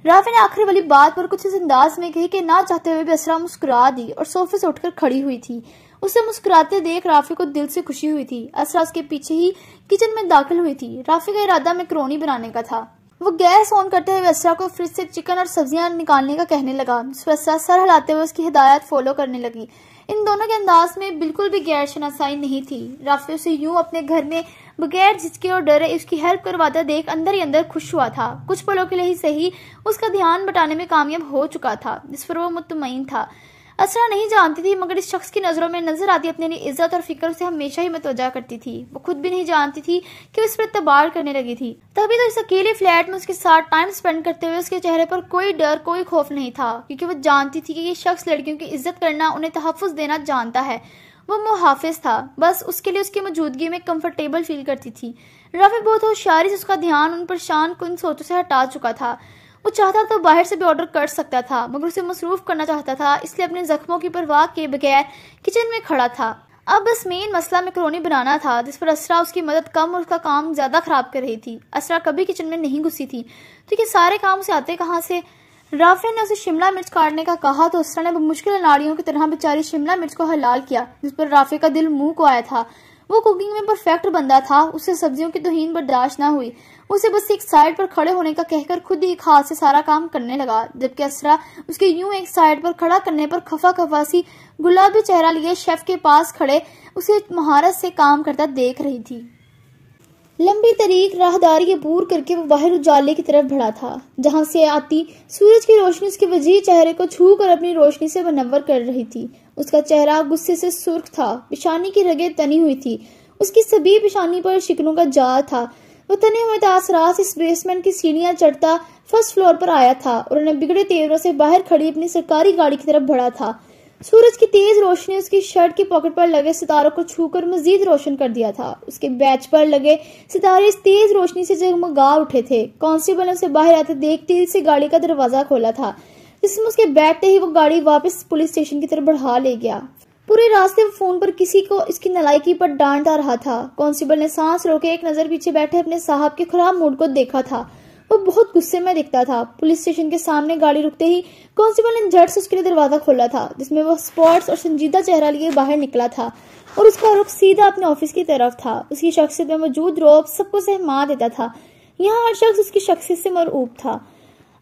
Speaker 1: رافع نے آخری والی بات پر کچھ اس انداز میں کہی کہ نہ چاہتے ہوئے بھی اسرا مسکرا دی اور صوفے سے اٹھ کر کھڑی ہوئی تھی۔ اسے مسکراتے دیکھ رافع کو دل سے خوشی ہوئی تھی۔ اسرا اس کے پیچھے ہی کچن میں داخل ہوئی تھی۔ رافع کا ارادہ میکرونی بنانے کا تھا۔ وہ گیس آن کرتے ہوئے اسرا کو فریج سے چکن اور سبزیاں نکالنے کا کہنے لگا، جس پر اسرا سر ہلاتے ہوئے اس کی ہدایت فالو کرنے لگی۔ ان دونوں کے انداز میں بالکل بھی غیر شناسائی نہیں تھی۔ رافع اسے یوں اپنے گھر میں بغیر جھجکے اور ڈرے اس کی ہیلپ کرواتا دیکھ اندر ہی اندر خوش ہوا تھا۔ کچھ پلوں کے لیے ہی صحیح اس کا دھیان بٹانے میں کامیاب ہو چکا تھا جس پر وہ مطمئن تھا۔ اسرا نہیں جانتی تھی مگر اس شخص کی نظروں میں نظر آتی اپنے لیے عزت اور فکر اسے ہمیشہ ہی متوجہ کرتی تھی۔ وہ خود بھی نہیں جانتی تھی کہ اس پر اعتبار کرنے لگی تھی۔ تبھی تو اس اکیلے فلیٹ میں اس کے ساتھ ٹائم سپینڈ کرتے ہوئے اس کے چہرے پر کوئی ڈر کوئی خوف نہیں تھا، کیونکہ وہ جانتی تھی کہ یہ شخص لڑکیوں کی عزت کرنا انہیں تحفظ دینا جانتا ہے۔ وہ محافظ تھا، بس اس کے لیے اس کی موجودگی میں کمفرٹیبل فیل کرتی تھی۔ رافع بہت ہوشیاری سے اس کا دھیان ان پریشان کن سوچوں سے ہٹا چکا تھا۔ وہ چاہتا تو باہر سے بھی آرڈر کر سکتا تھا مگر اسے مصروف کرنا چاہتا تھا، اس لیے اپنے زخموں کی پرواہ کیے بغیر کچن میں کھڑا تھا۔ اب بس مین مسئلہ میکرونی بنانا تھا جس پر اسرا اس کی مدد کم اور اس کا کام زیادہ خراب کر رہی تھی۔ اسرا کبھی کچن میں نہیں گھسی تھی تو یہ سارے کام اسے آتے کہاں سے؟ رافع نے اسے شملہ مرچ کاٹنے کا کہا تو اسرا نے بمشکل اناڑیوں کی طرح بیچاری شملہ مرچ کو حلال کیا، جس پر رافع کا دل منہ کو آیا تھا۔ وہ کوکنگ میں پرفیکٹ بندہ تھا، اسے سبزیوں کی توہین برداشت نہ ہوئی۔ اسے بس ایک سائیڈ پر کھڑے ہونے کا کہہ کر خود ہی ایک ہاتھ سے سارا کام کرنے لگا، جبکہ اسرا اس کے یوں ایک سائیڈ پر کھڑا کرنے پر خفا خفا سی گلابی چہرہ لیے شیف کے پاس کھڑے اسے مہارت سے کام کرتا دیکھ رہی تھی۔ لمبی طریق راہداری عبور کر کے وہ باہر اجالے کی طرف بڑھا تھا، جہاں سے آتی سورج کی روشنی اس کے وجیح چہرے کو چھو کر اپنی روشنی سے منور کر رہی تھی۔ اس کا چہرہ غصے سے سرخ تھا، پیشانی کی رگیں تنی ہوئی تھی، اس کی سبھی پیشانی پر شکنوں کا جال تھا۔ وہ تنے ہوئے تاثرات اس بیسمنٹ کی سیڑھیاں چڑھتا فرسٹ فلور پر آیا تھا اور انہیں بگڑے تیوروں سے باہر کھڑی اپنی سرکاری گاڑی کی طرف بڑھا تھا۔ سورج کی تیز روشنی اس کی شرٹ کی پاکٹ پر لگے ستاروں کو چھو کر مزید روشن کر دیا تھا۔ اس کے بیچ پر لگے ستارے اس تیز روشنی سے جگمگا اٹھے تھے۔ کانسٹیبل نے اسے باہر آتے دیکھ تیزی سے گاڑی کا دروازہ کھولا تھا، جس میں اس کے بیٹھتے ہی وہ گاڑی واپس پولیس اسٹیشن کی طرف بڑھا لے گیا۔ پورے راستے وہ فون پر کسی کو اس کی نالائکی پر ڈانٹا رہا تھا۔ کانسٹیبل نے سانس روکے ایک نظر پیچھے بیٹھے اپنے صاحب کے خراب موڈ کو دیکھا تھا۔ وہ بہت غصے میں دکھتا تھا۔ پولیس اسٹیشن کے سامنے گاڑی رکتے ہی کانسٹیبل نے جھٹ سے اس کے لیے دروازہ کھولا تھا، جس میں وہ سپورٹس اور سنجیدہ چہرہ لیے باہر نکلا تھا اور اس کا رخ سیدھا اپنے آفس کی طرف تھا۔ اس کی شخصیت میں موجود رعب سب کو سہما دیتا تھا۔ یہاں ہر شخص اس کی شخصیت سے مرعوب تھا۔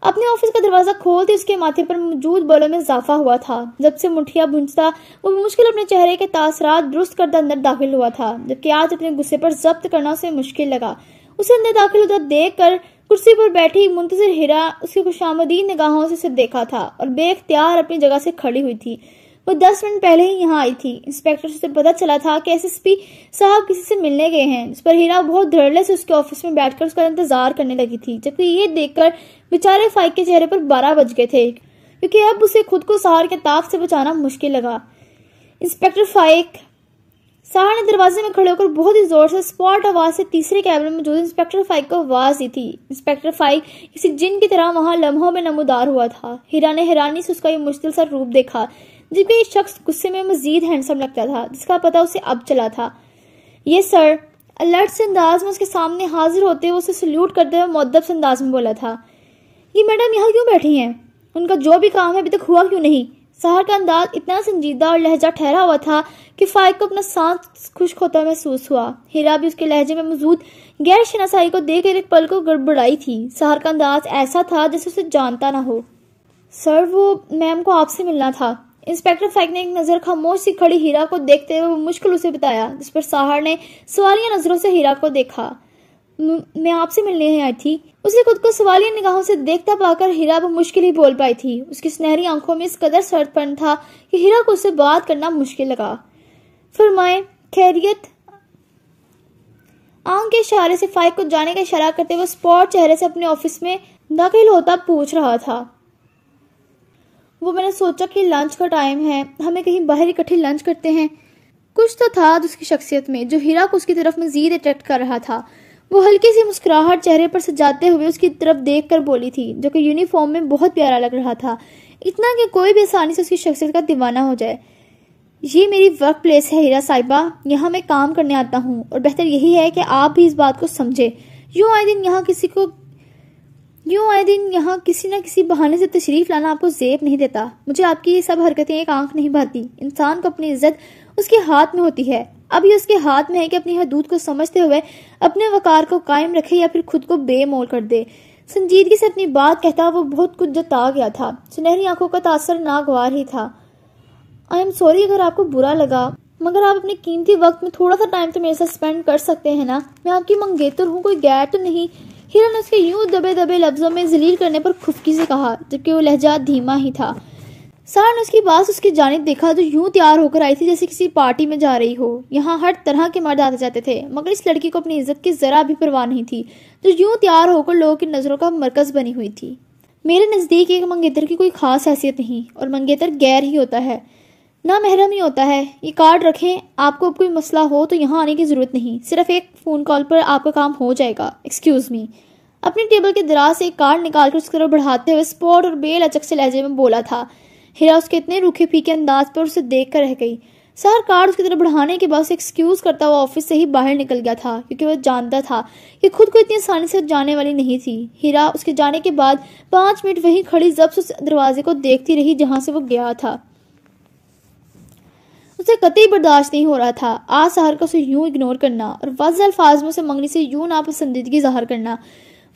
Speaker 1: اپنے آفس کا دروازہ کھولتے اس کے ماتھے پر موجود بالوں میں اضافہ ہوا تھا۔ جب سے مٹھیاں بھونجتا وہ مشکل اپنے چہرے کے تاثرات درست کردہ اندر داخل ہوا تھا، جبکہ آج اپنے غصے پر ضبط کرنا اسے مشکل لگا۔ اسے اندر داخل ہوتا دیکھ کر کرسی پر بیٹھی منتظر ہیرا اس کی خوشامدید نگاہوں سے اسے دیکھا تھا اور بے اختیار اپنی جگہ سے کھڑی ہوئی تھی۔ وہ 10 منٹ پہلے ہی یہاں آئی تھی۔ انسپیکٹر سے پتہ چلا تھا کہ SSP صاحب کسی سے ملنے گئے ہیں، جس پر ہیرا بہت دھڑلے سے اس کے آفس میں بیٹھ کر اس کا انتظار کرنے لگی تھی، جبکہ یہ دیکھ کر بیچارے فائق کے چہرے پر 12 بج گئے تھے، کیونکہ اب اسے خود کو سہار کے تاپ سے بچانا مشکل لگا۔ انسپیکٹر فائق سہار نے دروازے میں کھڑے ہو کر بہت ہی زور سے اسپاٹ آواز سے تیسرے کیبن میں موجود انسپیکٹر فائق کو آواز دی تھی۔ انسپیکٹر فائق کسی جن کی طرح وہاں لمحوں میں نمودار ہوا تھا۔ ہیرا نے حیرانی سے اس کا یہ مشتعل سا روپ دیکھا، جبکہ یہ شخص غصے میں مزید ہینڈسم لگتا تھا، جس کا پتہ اسے اب چلا تھا۔ یہ سر، الرٹ سے انداز میں اس کے سامنے حاضر ہوتے ہوئے اسے سلیوٹ کرتے ہوئے مؤدب سے انداز میں بولا تھا۔ یہ میڈم یہاں کیوں بیٹھی ہیں؟ ان کا جو بھی کام ہے ابھی تک ہوا کیوں نہیں؟ سہار کا انداز اتنا سنجیدہ اور لہجہ ٹھہرا ہوا تھا کہ فائق کو اپنا سانس خشک ہوتا محسوس ہوا۔ ہیرا بھی اس کے لہجے میں موجود غیر شناسائی کو دیکھ کر ایک پل کو گڑبڑائی تھی۔ سہار کا انداز ایسا تھا جیسے اسے جانتا نہ ہو۔ سر، وہ میم کو آپ سے ملنا تھا۔ انسپیکٹر فائق نے ایک نظر خاموش سی کھڑی ہیرا کو دیکھتے ہوئے وہ مشکل اسے بتایا، جس پر سہار نے سوالیہ نظروں سے ہیرا کو دیکھا۔ میں آپ سے ملنے ہی آئی تھی۔ اسے خود کو سوالیہ نگاہوں سے دیکھتا پا کر ہیرا بمشکل ہی بول پائی تھی۔ اس کی سنہری آنکھوں میں اس قدر سرد پن تھا کہ ہیرا کو اس سے بات کرنا مشکل لگا۔ فرمائیں، خیریت؟ آنکھ کے اشارے سے فائق کو جانے کا اشارہ کرتے ہوئے اسپاٹ چہرے سے اپنے آفس میں داخل ہوتا پوچھ رہا تھا۔ وہ میں نے سوچا کہ لنچ کا ٹائم ہے، ہمیں کہیں باہر اکٹھے لنچ کرتے ہیں۔ کچھ تو تھا اس کی شخصیت میں جو ہیرا کو اس کی طرف مزید اٹریکٹ کر رہا تھا۔ وہ ہلکی سی مسکراہٹ چہرے پر سجاتے ہوئے اس کی طرف دیکھ کر بولی تھی، جو کہ یونیفارم میں بہت پیارا لگ رہا تھا، اتنا کہ کوئی بھی آسانی سے اس کی شخصیت کا دیوانہ ہو جائے۔ یہ میری ورک پلیس ہے ہیرا صاحبہ، یہاں میں کام کرنے آتا ہوں، اور بہتر یہی ہے کہ آپ بھی اس بات کو سمجھے۔ یوں آئے دن یہاں کسی نہ کسی بہانے سے تشریف لانا آپ کو زیب نہیں دیتا۔ مجھے آپ کی یہ سب حرکتیں ایک آنکھ نہیں بھاتی۔ انسان کو اپنی عزت اس کے ہاتھ میں ہوتی ہے، اب یہ اس کے ہاتھ میں ہے کہ اپنی حدود کو سمجھتے ہوئے اپنے وقار کو قائم رکھے یا پھر خود کو بے مول کر دے۔ سنجیدگی سے اپنی بات کہتا وہ بہت کچھ جتا گیا تھا۔ سنہری آنکھوں کا تاثر ناگوار ہی تھا۔ آئی ایم سوری اگر آپ کو برا لگا، مگر آپ اپنے قیمتی وقت میں تھوڑا سا ٹائم تو میرے ساتھ سپینڈ کر سکتے ہیں نا؟ میں آپ کی منگیتر ہوں، کوئی غیر تو نہیں؟ ہیرا نے اس کے یوں دبے دبے لفظوں میں ذلیل کرنے پر خفگی سے کہا، جبکہ وہ لہجہ دھیما ہی تھا۔ سہار نے اس کی بات اس کی جانب دیکھا جو یوں تیار ہو کر آئی تھی جیسے کسی پارٹی میں جا رہی ہو۔ یہاں ہر طرح کے مرد آتے جاتے تھے، مگر اس لڑکی کو اپنی عزت کی ذرا بھی پرواہ نہیں تھی، جو یوں تیار ہو کر لوگوں کی نظروں کا مرکز بنی ہوئی تھی۔ میرے نزدیک ایک منگیتر کی کوئی خاص حیثیت نہیں، اور منگیتر غیر ہی ہوتا ہے، نہ محرم ہی ہوتا ہے۔ یہ کارڈ رکھیں، آپ کو اب کوئی مسئلہ ہو تو یہاں آنے کی ضرورت نہیں، صرف ایک فون کال پر آپ کا کام ہو جائے گا۔ Excuse me. اپنی ٹیبل کے دراز سے ایک کارڈ نکال کر اس کی طرف بڑھاتے ہوئے اسپورٹ اور بے لچک سے لہجے میں بولا تھا۔ ہیرا اس کے اتنے روکھے پھیکے انداز پر اسے دیکھ کر رہ گئی۔ سہار کارڈ اس کی طرف بڑھانے کے بعد اسے ایکسکیوز کرتا ہوا آفس سے ہی باہر نکل گیا تھا، کیونکہ وہ جانتا تھا کہ خود کو اتنی آسانی سے جانے والی نہیں تھی۔ ہیرا اس کے جانے کے بعد 5 منٹ وہیں کھڑی ضبط سے اس دروازے کو دیکھتی رہی جہاں سے وہ گیا تھا۔ اسے قطعی برداشت نہیں ہو رہا تھا آج سہار کو اسے یوں اگنور کرنا اور واضح الفاظ میں اسے منگنی سے یوں ناپسندیدگی ظاہر کرنا۔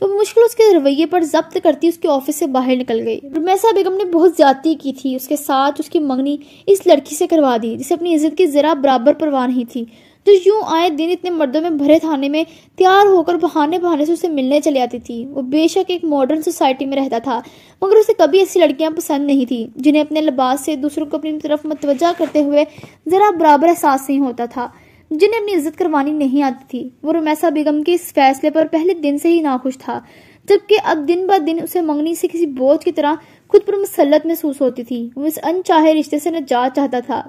Speaker 1: وہ مشکل اس کے رویے پر ضبط کرتی اس کے آفس سے باہر نکل گئی۔ رمیسا بیگم نے بہت زیادتی کی تھی اس کے ساتھ، اس کی منگنی اس لڑکی سے کروا دی جسے اپنی عزت کی ذرا برابر پرواہ نہیں تھی، جو یوں آئے دن اتنے مردوں میں بھرے تھانے میں تیار ہو کر بہانے سے اسے ملنے چلی آتی تھی۔ وہ بے شک ایک ماڈرن سوسائٹی میں رہتا تھا، مگر اسے کبھی ایسی لڑکیاں پسند نہیں تھی جنہیں اپنے لباس سے دوسروں کو اپنی طرف متوجہ کرتے ہوئے ذرا برابر احساس نہیں ہوتا تھا۔ جنہیں اپنی عزت کروانی نہیں آتی تھی۔ وہ رمیسا بیگم کے اس فیصلے پر پہلے دن سے ہی ناخوش تھا، جبکہ اب دن بہ دن اسے منگنی سے کسی بوجھ کی طرح خود پر مسلط محسوس ہوتی تھی۔ وہ اس انچاہے رشتے سے نجات چاہتا تھا۔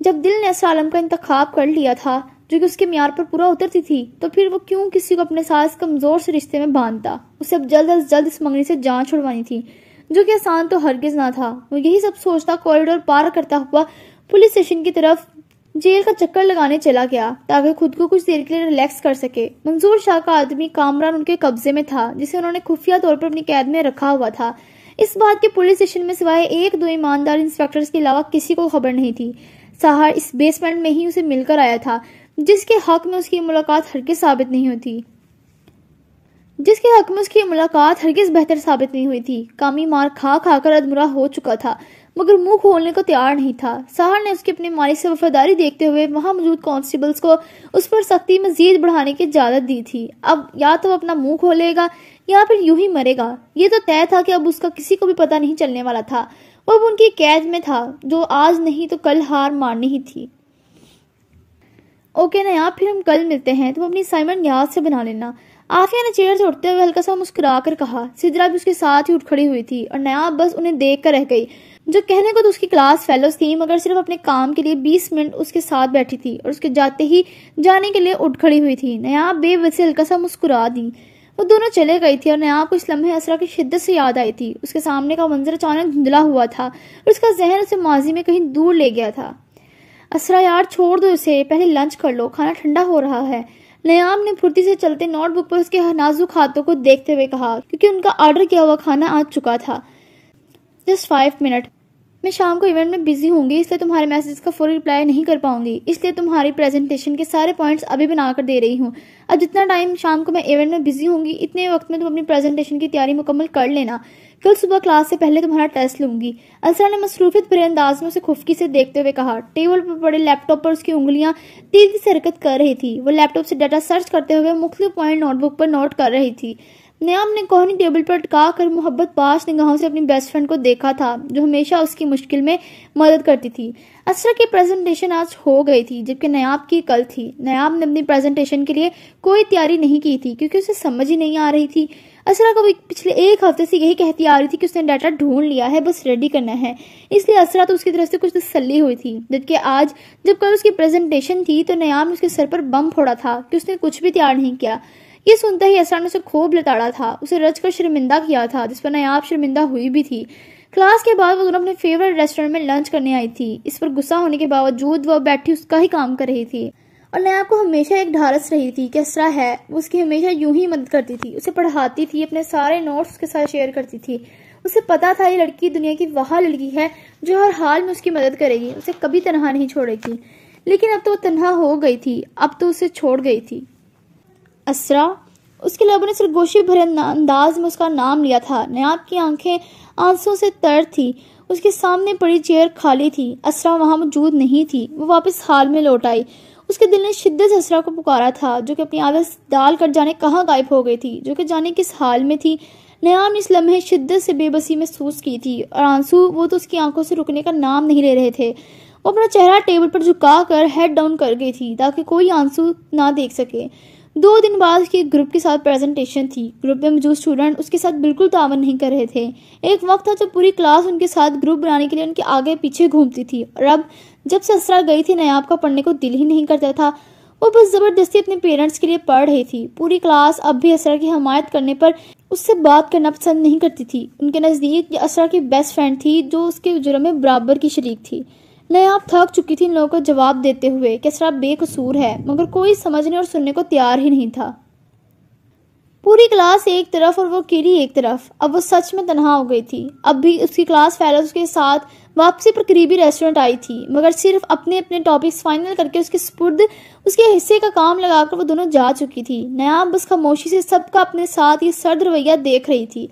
Speaker 1: جب دل نے اسرا عالم کا انتخاب کر لیا تھا جو کہ اس کے معیار پر پورا اترتی تھی، تو پھر وہ کیوں کسی کو اپنے ساتھ اس کمزور سے رشتے میں باندھتا۔ اسے اب جلد از جلد اس منگنی سے جان چھڑوانی تھی، جو کہ آسان تو ہرگز نہ تھا۔ وہ یہی سب سوچتا کوریڈور پار کرتا ہوا پولیس اسٹیشن کی طرف جیل کا چکر لگانے چلا گیا تاکہ خود کو کچھ دیر کے لیے ریلیکس کر سکے۔ منظور شاہ کا آدمی کامران ان کے قبضے میں تھا، جسے انہوں نے خفیہ طور پر اپنی قید میں رکھا ہوا تھا۔ اس بات کے پولیس اسٹیشن میں سوائے ایک دو ایماندار انسپیکٹرز کے علاوہ کسی کو خبر نہیں تھی۔ سہار اس بیسمنٹ میں ہی اسے مل کر آیا تھا، جس کے حق میں اس کی ملاقات ہرگز بہتر ثابت نہیں ہوئی تھی۔ کامی مار کھا کھا کر ادمرا ہو چکا تھا، مگر منہ کھولنے کو تیار نہیں تھا۔ سہار نے اس کی اپنے مالک سے وفاداری دیکھتے ہوئے وہاں موجود کانسٹیبلز کو اس پر سختی مزید بڑھانے کی اجازت دی تھی۔ اب یا تو وہ اپنا منہ کھولے گا یا پھر یوں ہی مرے گا۔ یہ تو طے تھا کہ اب اس کا کسی کو بھی پتہ نہیں چلنے والا تھا۔ وہ اب ان کی قید میں تھا، جو آج نہیں تو کل ہار مارنی ہی تھی۔ اوکے نیاب، پھر ہم کل ملتے ہیں، تم اپنی اسائنمنٹ یاد سے بنا لینا۔ عافیہ نے چیئر سے اٹھتے ہوئے ہلکا سا مسکرا کر کہا۔ سدرا بھی اس کے ساتھ ہی اٹھ کھڑی ہوئی تھی اور نیاب بس انہیں دیکھ کر رہ گئی، جو کہنے کو تو اس کی کلاس فیلوز تھی، مگر صرف اپنے کام کے لیے 20 منٹ اس کے ساتھ بیٹھی تھی اور اس کے جاتے ہی جانے کے لیے اٹھ کھڑی ہوئی تھی۔ نیاب بے وجہ سے ہلکا سا مسکرا دی۔ وہ دونوں چلے گئی تھی اور نیاب کو اس لمحے اسرا کی شدت سے یاد آئی تھی۔ اس کے سامنے کا منظر اچانک دھندلا ہوا تھا اور اس کا ذہن اسے ماضی میں کہیں دور لے گیا تھا۔ اسرا یار چھوڑ دو اسے، پہلے لنچ کر لو، کھانا ٹھنڈا ہو رہا ہے، نیاب نے پھرتی سے چلتے نوٹ بک پر اس کے نازک ہاتھوں کو دیکھتے ہوئے کہا، کیونکہ ان کا آرڈر کیا ہوا کھانا آ چکا تھا۔ جسٹ 5 منٹ، میں شام کو ایونٹ میں بزی ہوں گی، اس لیے تمہارے میسج کا فوری رپلائی نہیں کر پاؤں گی، اس لیے تمہاری پریزنٹیشن کے سارے پوائنٹس ابھی بنا کر دے رہی ہوں۔ اب جتنا ٹائم شام کو میں ایونٹ میں بزی ہوں گی، اتنے وقت میں تم اپنی پریزنٹیشن کی تیاری مکمل کر لینا، کل صبح کلاس سے پہلے تمہارا ٹیسٹ لوں گی۔ اسرا نے مصروفیت بھرے انداز میں اسے خفکی سے دیکھتے ہوئے کہا۔ ٹیبل پر پڑے لیپ ٹاپ پر اس کی انگلیاں تیزی سے حرکت کر رہی تھی۔ وہ لیپ ٹاپ سے ڈیٹا سرچ کرتے ہوئے مختلف پوائنٹ نوٹ بک پر نوٹ کر رہی تھی۔ نیام نے کوہنی ٹیبل پر ٹکا کر محبت باش نگاہوں سے اپنی بیسٹ فرینڈ کو دیکھا تھا، جو ہمیشہ اس کی مشکل میں مدد کرتی تھی۔ اسرا کی پریزنٹیشن آج ہو گئی تھی، جبکہ نیاب کی کل تھی۔ نیاب نے اپنی پریزنٹیشن کے لیے کوئی تیاری نہیں کی تھی، کیونکہ اسے سمجھ ہی نہیں آ رہی تھی۔ اسرا کو پچھلے ایک ہفتے سے یہی کہتی آ رہی تھی کہ اس نے ڈیٹا ڈھونڈ لیا ہے، بس ریڈی کرنا ہے، اس لیے اسرا تو اس کی طرف سے کچھ تسلی ہوئی تھی۔ جبکہ آج جب کل اس کی پریزنٹیشن تھی تو نیاب نے اس کے سر پر بم پھوڑا تھا کہ اس نے کچھ بھی تیار نہیں کیا۔ یہ سنتا ہی اسرا نے اسے خوب لتاڑا تھا، اسے رچ کر شرمندہ کیا تھا، جس پر نیاب شرمندہ ہوئی بھی تھی۔ کلاس کے بعد وہ دونوں اپنے فیورٹ ریسٹورینٹ میں لنچ کرنے آئی تھی۔ اس پر غصہ ہونے کے باوجود وہ بیٹھی اس کا ہی کام کر رہی تھی اور نیاب کو ہمیشہ ایک ڈھارس رہی تھی کہ اسرا ہے، وہ اس کی ہمیشہ یوں ہی مدد کرتی تھی، اسے پڑھاتی تھی، اپنے سارے نوٹس اس کے ساتھ شیئر کرتی تھی۔ اسے پتا تھا یہ لڑکی دنیا کی وہ لڑکی ہے جو ہر حال میں اس کی مدد کرے گی، اسے کبھی تنہا نہیں چھوڑے گی۔ لیکن اب تو وہ تنہا ہو گئی تھی، اب تو اسے چھوڑ گئی تھی۔ اسرا، اس کے لبوں نے سرگوشی بھرے انداز میں اس کا نام لیا تھا۔ نیاب کی آنکھیں آنسوں سے تر تھی، اس کے سامنے پڑی چیئر خالی تھی، اسرا وہاں موجود نہیں تھی۔ وہ واپس حال میں لوٹ آئی۔ اس کے دل نے شدت سے اسرا کو پکارا تھا، جو کہ اپنی عادت ڈال کر جانے کہاں غائب ہو گئی تھی، جو کہ جانے کس حال میں تھی۔ نیاب نے اس لمحے شدت سے بے بسی محسوس کی تھی اور آنسو وہ تو اس کی آنکھوں سے رکنے کا نام نہیں لے رہے تھے۔ وہ اپنا چہرہ ٹیبل پر جھکا کر ہیڈ ڈاؤن کر گئی تھی تاکہ کوئی آنسو نہ دیکھ سکے۔ 2 دن بعد اس کی گروپ کے ساتھ پریزنٹیشن تھی۔ گروپ میں موجود اسٹوڈنٹ اس کے ساتھ بالکل تعاون نہیں کر رہے تھے۔ ایک وقت تھا جب پوری کلاس ان کے ساتھ گروپ بنانے کے لیے ان کے آگے پیچھے گھومتی تھی، اور اب جب سے اسرا گئی تھی نیاب کا پڑھنے کو دل ہی نہیں کرتا تھا۔ وہ بس زبردستی اپنے پیرنٹس کے لیے پڑھ رہی تھی۔ پوری کلاس اب بھی اسرا کی حمایت کرنے پر اس سے بات کرنا پسند نہیں کرتی تھی۔ ان کے نزدیک یہ اسرا کی بیسٹ فرینڈ تھی، جو اس کے جرم میں برابر کی شریک تھی۔ نیاب تھک چکی تھی ان لوگوں کو جواب دیتے ہوئے کہ اسرا بے قصور ہے، مگر کوئی سمجھنے اور سننے کو تیار ہی نہیں تھا۔ پوری کلاس ایک طرف اور وہ اکیلی ایک طرف۔ اب وہ سچ میں تنہا ہو گئی تھی۔ اب بھی اس کی کلاس فیلوز کے ساتھ واپسی پر قریبی ریسٹورنٹ آئی تھی، مگر صرف اپنے ٹاپکس فائنل کر کے اس کے سپرد اس کے حصے کا کام لگا کر وہ دونوں جا چکی تھی۔ نیاب بس خاموشی سے سب کا اپنے ساتھ یہ سرد رویہ دیکھ رہی تھی۔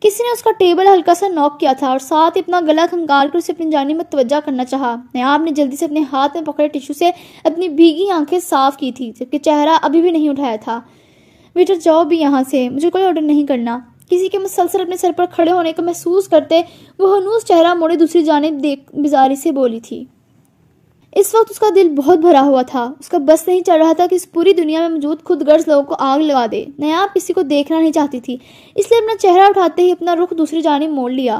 Speaker 1: کسی نے اس کا ٹیبل ہلکا سا نوک کیا تھا اور ساتھ اپنا گلا کھنگال کر اسے اپنی جانب متوجہ کرنا چاہا۔ نیاب نے جلدی سے اپنے ہاتھ میں پکڑے ٹشو سے اپنی بھیگی آنکھیں صاف کی تھی، جبکہ چہرہ ابھی بھی نہیں اٹھایا تھا۔ ویٹر جاؤ بھی یہاں سے، مجھے کوئی آرڈر نہیں کرنا۔ کسی کے مسلسل اپنے سر پر کھڑے ہونے کو محسوس کرتے وہ ہنوز چہرہ موڑے دوسری جانب بیزاری سے بولی تھی۔ اس وقت اس کا دل بہت بھرا ہوا تھا. اس کا بس نہیں چل رہا تھا کہ اس پوری دنیا میں موجود خود غرض لوگوں کو آگ لگا دے. نیاب کسی کو دیکھنا نہیں چاہتی تھی، اس لیے اپنا چہرہ اٹھاتے ہی اپنا رخ دوسری جانب موڑ لیا.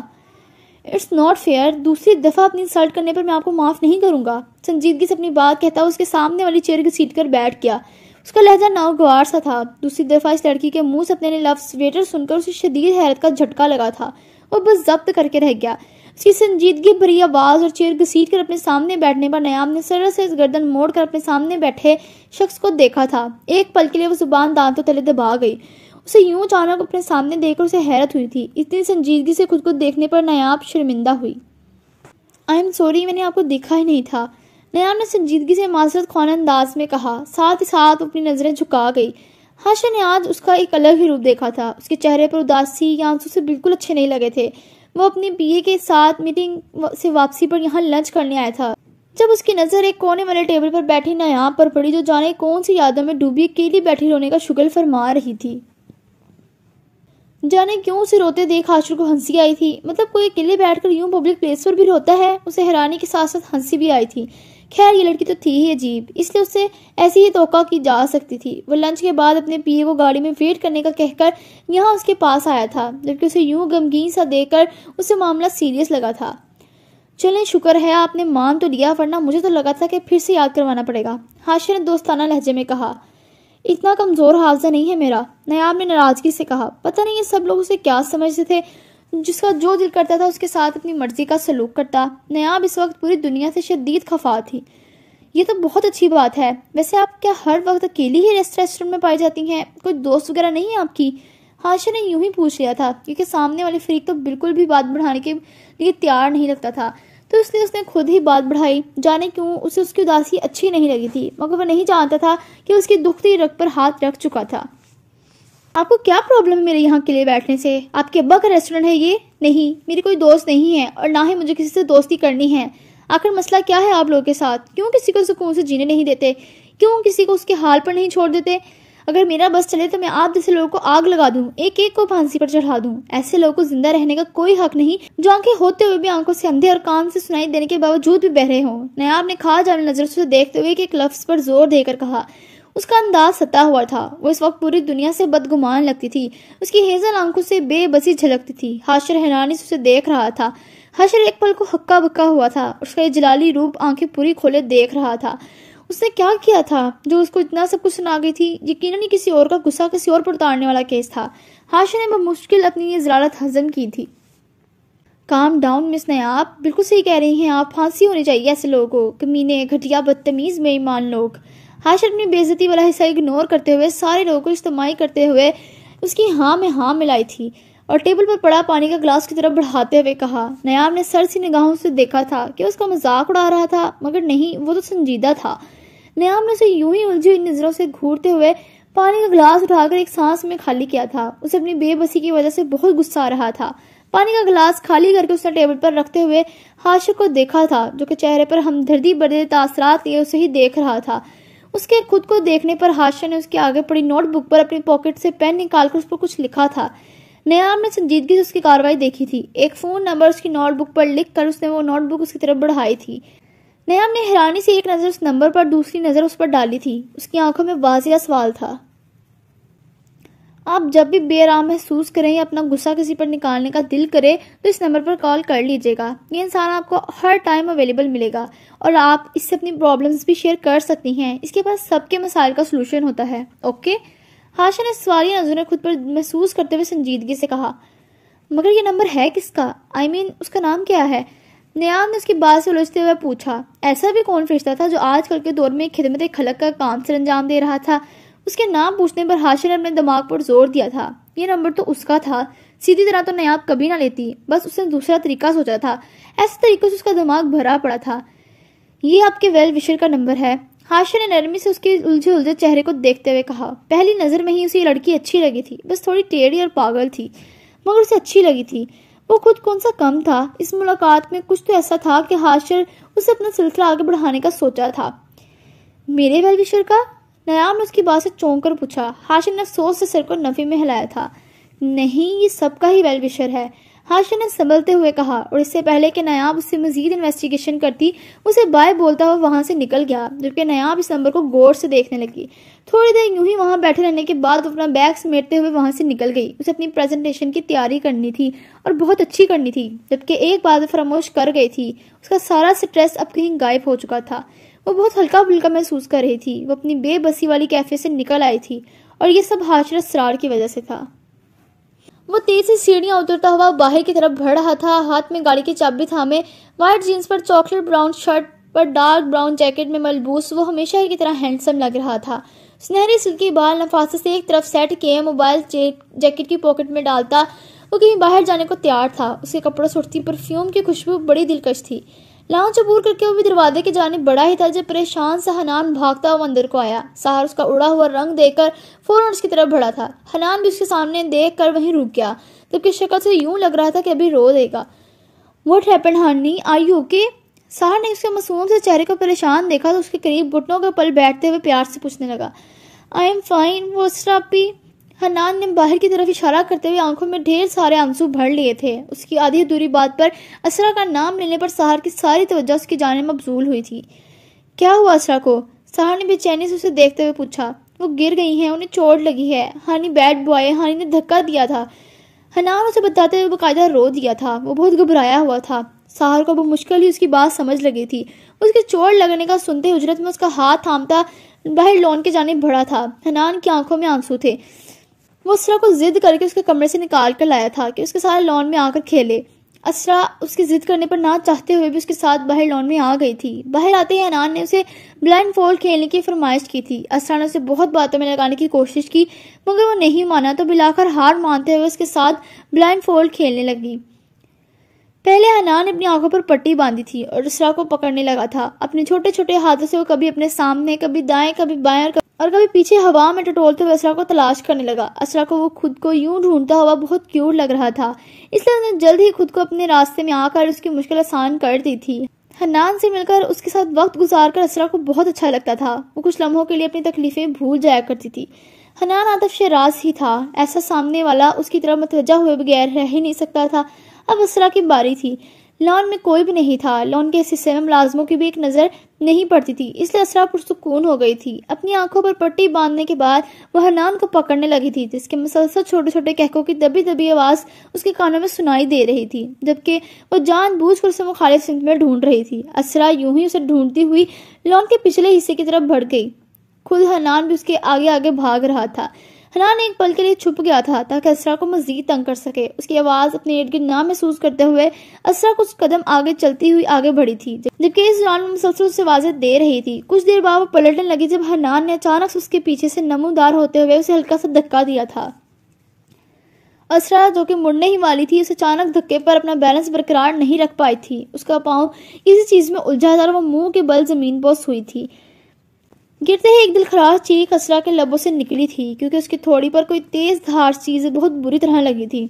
Speaker 1: اٹس ناٹ فیئر، دوسری دفعہ اپنی انسلٹ کرنے پر میں آپ کو معاف نہیں کروں گا. سنجیدگی سے اپنی بات کہتا اس کے سامنے والی چیئر گھسیٹ کر بیٹھ گیا. اس کا لہجہ ناگوار سا تھا. دوسری دفعہ اس لڑکی کے منہ سے اپنے لفظ ویٹر سن کر اسے شدید حیرت کا جھٹکا لگا تھا. وہ بس ضبط کر کے رہ گیا. اس کی سنجیدگی بھری آواز اور چیئر گھسیٹ کر اپنے سامنے بیٹھنے پر نیاب نے سر سے گردن موڑ کر اپنے سامنے بیٹھے شخص کو دیکھا تھا. ایک پل کے لیے وہ زبان دانتوں تلے دبا گئی. اسے یوں اچانک اپنے سامنے دیکھ کر اسے حیرت ہوئی تھی. اتنی سنجیدگی سے خود کو دیکھنے پر نیاب شرمندہ ہوئی. آئی ایم سوری، میں نے آپ کو دیکھا ہی نہیں تھا، نیاب نے سنجیدگی سے معذرت خواہ انداز میں کہا. ساتھ ہی ساتھ اپنی نظریں جھکا گئی. ہاشا نے آج اس کا ایک الگ ہی روپ دیکھا تھا. اس کے چہرے پر اداسی یا آنسو سے بالکل اچھے نہیں لگے تھے. وہ اپنی پی اے کے ساتھ میٹنگ سے واپسی پر یہاں لنچ کرنے آیا تھا جب اس کی نظر ایک کونے والے ٹیبل پر بیٹھی نیاب پر پڑی، جو جانے کون سی یادوں میں ڈوبی اکیلی بیٹھی رونے کا شغل فرما رہی تھی. جانے کیوں اسے روتے دیکھ ہاشر کو ہنسی آئی تھی. مطلب کوئی اکیلے بیٹھ کر یوں پبلک پلیس پر بھی روتا ہے؟ اسے حیرانی کے ساتھ ساتھ ہنسی بھی آئی تھی. خیر یہ لڑکی تو تھی ہی عجیب، اس لیے اسے ایسی ہی توقع کی جا سکتی تھی. وہ لنچ کے بعد اپنے پی اے کو گاڑی میں ویٹ کرنے کا کہہ کر یہاں اس کے پاس آیا تھا، جبکہ اسے یوں غمگین سا دیکھ کر اسے معاملہ سیریس لگا تھا. چلیں شکر ہے آپ نے مان تو لیا، ورنہ مجھے تو لگا تھا کہ پھر سے یاد کروانا پڑے گا، ہاشر نے دوستانہ لہجے میں کہا. اتنا کمزور حافظہ نہیں ہے میرا، نیاب نے ناراضگی سے کہا. پتہ نہیں یہ سب لوگ اسے کیا سمجھتے تھے، جس کا جو دل کرتا تھا اس کے ساتھ اپنی مرضی کا سلوک کرتا. نیاب اس وقت پوری دنیا سے شدید خفا تھی. یہ تو بہت اچھی بات ہے. ویسے آپ کیا ہر وقت اکیلی ہی ریسٹورینٹ میں پائی جاتی ہیں؟ کوئی دوست وغیرہ نہیں ہے آپ کی؟ ہاشر نے یوں ہی پوچھ لیا تھا کیونکہ سامنے والے فریق تو بالکل بھی بات بڑھانے کے لیے تیار نہیں لگتا تھا، تو اس لیے اس نے خود ہی بات بڑھائی. جانے کیوں اسے اس کی اداسی اچھی نہیں لگی تھی، مگر وہ نہیں جانتا تھا کہ اس کی دکھتی رگ پر ہاتھ رکھ چکا تھا. آپ کو کیا پرابلم ہے میرے یہاں اکیلے بیٹھنے سے؟ آپ کے ابا کا ریسٹورینٹ ہے یہ؟ نہیں، میری کوئی دوست نہیں ہے اور نہ ہی مجھے کسی سے دوستی کرنی ہے. آخر مسئلہ کیا ہے آپ لوگوں کے ساتھ؟ کیوں کسی کو سکون سے جینے نہیں دیتے؟ کیوں کسی کو اس کے حال پر نہیں چھوڑ دیتے؟ اگر میرا بس چلے تو میں آپ جیسے لوگوں کو آگ لگا دوں، ایک ایک کو پھانسی پر چڑھا دوں. ایسے لوگوں کو زندہ رہنے کا کوئی حق نہیں جو آنکھیں ہوتے ہوئے بھی آنکھوں سے اندھے اور کان سے سنائی دینے کے باوجود بھی بہرے ہوں. نیاب نے کھا جانے نظر سے دیکھتے ہوئے ایک لفظ پر زور دے کر کہا. اس کا انداز ستا ہوا تھا. وہ اس وقت پوری دنیا سے بدگمان لگتی تھی. اس کی ہیزل آنکھوں سے بے بسی جھلکتی تھی. ہاشر حیرانی سے اسے دیکھ رہا تھا. ہاشر ایک پل کو ہکا بکا ہوا تھا. اس کا یہ جلالی روپ آنکھیں پوری کھولے دیکھ رہا تھا. اس نے کیا کیا تھا جو اس کو اتنا سب کچھ سنا گئی تھی؟ یقیناً کسی اور کا غصہ کسی اور پر اتارنے والا کیس تھا. ہاشر نے بمشکل اپنی یہ ضرارت ہضم کی تھی. کام ڈاؤن مس نیاب، بالکل صحیح کہہ رہی ہیں آپ. پھانسی ہونی چاہیے ایسے لوگوں کو، کمینے، گھٹیا، بدتمیز، بے ایمان لوگ. ہاشر اپنی بے عزتی والا حصہ اگنور کرتے ہوئے سارے لوگوں کو اجتماعی کرتے ہوئے اس کی ہاں میں ہاں ملائی تھی اور ٹیبل پر پڑا پانی کا گلاس کی طرف بڑھاتے ہوئے کہا. نیاب نے سر سی نگاہوں سے دیکھا تھا کہ اس کا مذاق اڑا رہا تھا، مگر نہیں، وہ تو سنجیدہ تھا. نیاب نے اسے یوں ہی الجھی ہوئی نظروں سے گھورتے ہوئے پانی کا گلاس اٹھا کر ایک سانس میں خالی کیا تھا. اسے اپنی بے بسی کی وجہ سے بہت غصہ آ رہا تھا. پانی کا گلاس خالی کر کے اس نے ٹیبل پر رکھتے ہوئے ہاشر کو دیکھا تھا، جو کہ چہرے پر ہمدردی بھرے تاثرات لیے اسے ہی دیکھ رہا تھا. اس کے خود کو دیکھنے پر ہاشر نے اس کے آگے پڑی نوٹ بک پر اپنی پاکٹ سے پین نکال کر اس پر کچھ لکھا تھا. نیاب نے سنجیدگی سے اس کی کارروائی دیکھی تھی. ایک فون نمبر اس کی نوٹ بک پر لکھ کر اس نے وہ نوٹ بک اس کی طرف بڑھائی تھی. نیاب نے حیرانی سے ایک نظر اس نمبر پر دوسری نظر اس پر ڈالی تھی. اس کی آنکھوں میں واضح سوال تھا. آپ جب بھی بے آرام محسوس کریں یا اپنا غصہ کسی پر نکالنے کا دل کرے تو اس نمبر پر کال کر لیجیے گا. یہ انسان آپ کو ہر ٹائم اویلیبل ملے گا اور آپ اس سے اپنی پرابلمز بھی شیئر کر سکتی ہیں. اس کے پاس سب کے مسائل کا سلوشن ہوتا ہے. اوکے؟ ہاشا نے سوالی نظریں خود پر محسوس کرتے ہوئے سنجیدگی سے کہا. مگر یہ نمبر ہے کس کا؟ اس کا نام کیا ہے؟ نیاب نے اس کی بات سے الجھتے ہوئے پوچھا. ایسا بھی کون فرشتہ تھا جو آج کل کے دور میں خدمت خلق کا کام سر انجام دے رہا تھا؟ اس کے نام پوچھنے پر ہاشر نے اپنے دماغ پر زور دیا تھا. یہ نمبر تو اس کا تھا. سیدھی طرح تو نیاب کبھی نہ لیتی، بس اس نے دوسرا طریقہ سوچا تھا. ایسے طریقے سے اس کا دماغ بھرا پڑا تھا. یہ آپ کے ویل وشر کا نمبر ہے. ہاشر نے نرمی سے اس کے الجھے چہرے کو دیکھتے ہوئے کہا. پہلی نظر میں ہی اسے یہ لڑکی اچھی لگی تھی. بس تھوڑی ٹیڑھی اور پاگل تھی، مگر اسے اچھی لگی تھی. وہ خود کون سا کم تھا. اس ملاقات میں کچھ تو ایسا تھا کہ ہاشر اسے اپنا سلسلہ آگے بڑھانے کا سوچا تھا. میرے ویل وشر کا؟ نیاب نے اس کی بات سے چونک کر پوچھا. ہاشر نے افسوس سے سر کو نفی میں ہلایا تھا. نہیں، یہ سب کا ہی ویل وشر ہے. حاشا نے سنبھلتے ہوئے کہا، اور اس سے پہلے کہ نیاب اس سے مزید انویسٹیگیشن کرتی اسے بائے بولتا ہوا وہاں سے نکل گیا، جبکہ نیاب اس نمبر کو غور سے دیکھنے لگی۔ تھوڑی دیر یوں ہی وہاں بیٹھے رہنے کے بعد وہ اپنا بیگ سمیٹتے ہوئے وہاں سے نکل گئی۔ اسے اپنی پریزنٹیشن کی تیاری کرنی تھی اور بہت اچھی کرنی تھی، جبکہ ایک بات فراموش کر گئی تھی، اس کا سارا سٹریس اب کہیں غائب ہو چکا تھا۔ وہ بہت ہلکا پھلکا محسوس کر رہی تھی۔ وہ اپنی بے بسی والی کیفیت سے نکل آئی تھی اور یہ سب حاشر اسرار کی وجہ سے تھا۔ وہ تیز سے سیڑھیاں اترتا ہوا باہر کی طرف بڑھ رہا تھا، ہاتھ میں گاڑی کی چابی تھامے، وائٹ جینس پر چاکلیٹ براؤن شرٹ پر ڈارک براؤن جیکٹ میں ملبوس وہ ہمیشہ کی طرح ہینڈسم لگ رہا تھا۔ سنہری سلکی بال نفاست سے ایک طرف سیٹ کیے موبائل جیکٹ کی پاکٹ میں ڈالتا وہ کہیں باہر جانے کو تیار تھا۔ اس کے کپڑوں سے اٹھتی پرفیوم کی خوشبو بڑی دلکش تھی۔ لاؤنج عبور کر کے وہ بھی دروازے کی جانب بڑھا ہی تھا جب پریشان سا حنان بھاگتا ہوا اندر کو آیا۔ سحر اس کا اڑا ہوا رنگ دیکھ کر فوراً اس کی طرف بڑھا تھا۔ حنان بھی اس کے سامنے دیکھ کر وہیں رک گیا، جبکہ شکل سے یوں لگ رہا تھا کہ ابھی رو دے گا۔ What happened, honey? Are you okay? سحر نے اس کے معصوم سے چہرے کو پریشان دیکھا تو اس کے قریب گھٹنوں کے پل بیٹھتے ہوئے پیار سے پوچھنے لگا، I am fine, what's up? Hanan نے باہر کی طرف اشارہ کرتے ہوئے آنکھوں میں ڈھیر سارے آنسو بھر لیے تھے۔ اس کی آدھی ادھوری بات پر اسرا کا نام لینے پر سحر کی ساری توجہ اس کی جانب مبذول ہوئی تھی۔ کیا ہوا اسرا کو؟ سحر نے بے چینی سے اسے دیکھتے ہوئے پوچھا۔ وہ گر گئی ہیں، انہیں چوٹ لگی ہے، ہانی بیڈ بوائے، ہانی نے دھکا دیا تھا۔ حنان اسے بتاتے ہوئے باقاعدہ رو دیا تھا۔ وہ بہت گھبرایا ہوا تھا۔ سحر کو بمشکل ہی اس کی بات سمجھ لگی تھی۔ اس کی چوٹ لگنے کا سنتے اجرت میں اس کا ہاتھ تھامتا باہر لون کی جانب بڑھا تھا۔ حنان کی آنکھوں میں آنسو تھے۔ وہ اسرا کو ضد کر کے اس کے کمرے سے نکال کر لایا تھا کہ اس کے ساتھ لون میں آ کر کھیلے۔ اسرا اس کی ضد کرنے پر نہ چاہتے ہوئے بھی اس کے ساتھ باہر لون میں آ گئی تھی۔ باہر آتے ہی حنان نے اسے بلائنڈ فولڈ کھیلنے کی فرمائش کی تھی۔ اسرا نے اسے بہت باتوں میں لگانے کی کوشش کی مگر وہ نہیں مانا تو بلا کر ہار مانتے ہوئے اس کے ساتھ بلائنڈ فولڈ کھیلنے لگی۔ پہلے حنان نے اپنی آنکھوں پر پٹی باندھی تھی اور اسرا کو پکڑنے لگا تھا۔ اپنے چھوٹے چھوٹے ہاتھوں سے وہ کبھی اپنے سامنے، کبھی دائیں، کبھی بائیں اور کبھی پیچھے ہوا میں ٹٹولتے ہوئے اسرا کو تلاش کرنے لگا۔ اسرا کو وہ خود کو یوں ڈھونڈتا ہوا بہت کیوٹ لگ رہا تھا، اس لیے انہوں نے جلد ہی خود کو اپنے راستے میں آ کر اس کی مشکل آسان کر دی تھی۔ حنان سے مل کر اس کے ساتھ وقت گزار کر اسرا کو بہت اچھا لگتا تھا۔ وہ کچھ لمحوں کے لیے اپنی تکلیفیں بھول جایا کرتی تھی۔ حنان عاطف شیراز ہی تھا، ایسا سامنے والا اس کی طرف متوجہ ہوئے بغیر رہ ہی نہیں سکتا تھا۔ اب اسرا کی باری تھی۔ لان میں کوئی بھی نہیں تھا، لان کے اس حصے میں ملازموں کی بھی ایک نظر نہیں پڑتی تھی، اس لیے اسرا پرسکون ہو گئی تھی۔ اپنی آنکھوں پر پٹی باندھنے کے بعد وہ حنان کو پکڑنے لگی تھی، جس کے مسلسل چھوٹے چھوٹے کہکوں کی دبی دبی آواز اس کے کانوں میں سنائی دے رہی تھی، جبکہ وہ جان بوجھ کر اسے مخالف سمت میں ڈھونڈ رہی تھی۔ اسرا یوں ہی اسے ڈھونڈتی ہوئی لان کے پچھلے حصے کی طرف بڑھ گئی۔ خود حنان بھی اس کے آگے آگے بھاگ رہا تھا۔ حنان ایک پل کے لیے چھپ گیا تھا تاکہ اسرا کو مزید تنگ کر سکے۔ اس کی آواز اپنے ارد گرد نہ محسوس کرتے ہوئے اسرا کچھ قدم آگے چلتی ہوئی آگے بڑھی تھی، جبکہ اس دوران میں مسلسل اسے آوازیں دے رہی تھی۔ کچھ دیر بعد وہ پلٹنے لگی جب حنان نے اچانک اس کے پیچھے سے نمودار ہوتے ہوئے اسے ہلکا سا دھکا دیا تھا۔ اسرا جو کہ مڑنے ہی والی تھی، اس اچانک دھکے پر اپنا بیلنس برقرار نہیں رکھ پائی تھی۔ اس کا پاؤں کسی چیز میں الجھا تھا اور وہ منہ کے بل زمین بوس ہوئی تھی۔ گرتے ہی ایک دلخراش چیخ اسرا کے لبوں سے نکلی تھی، کیونکہ اس کی تھوڑی پر کوئی تیز دھار چیز بہت بری طرح لگی تھی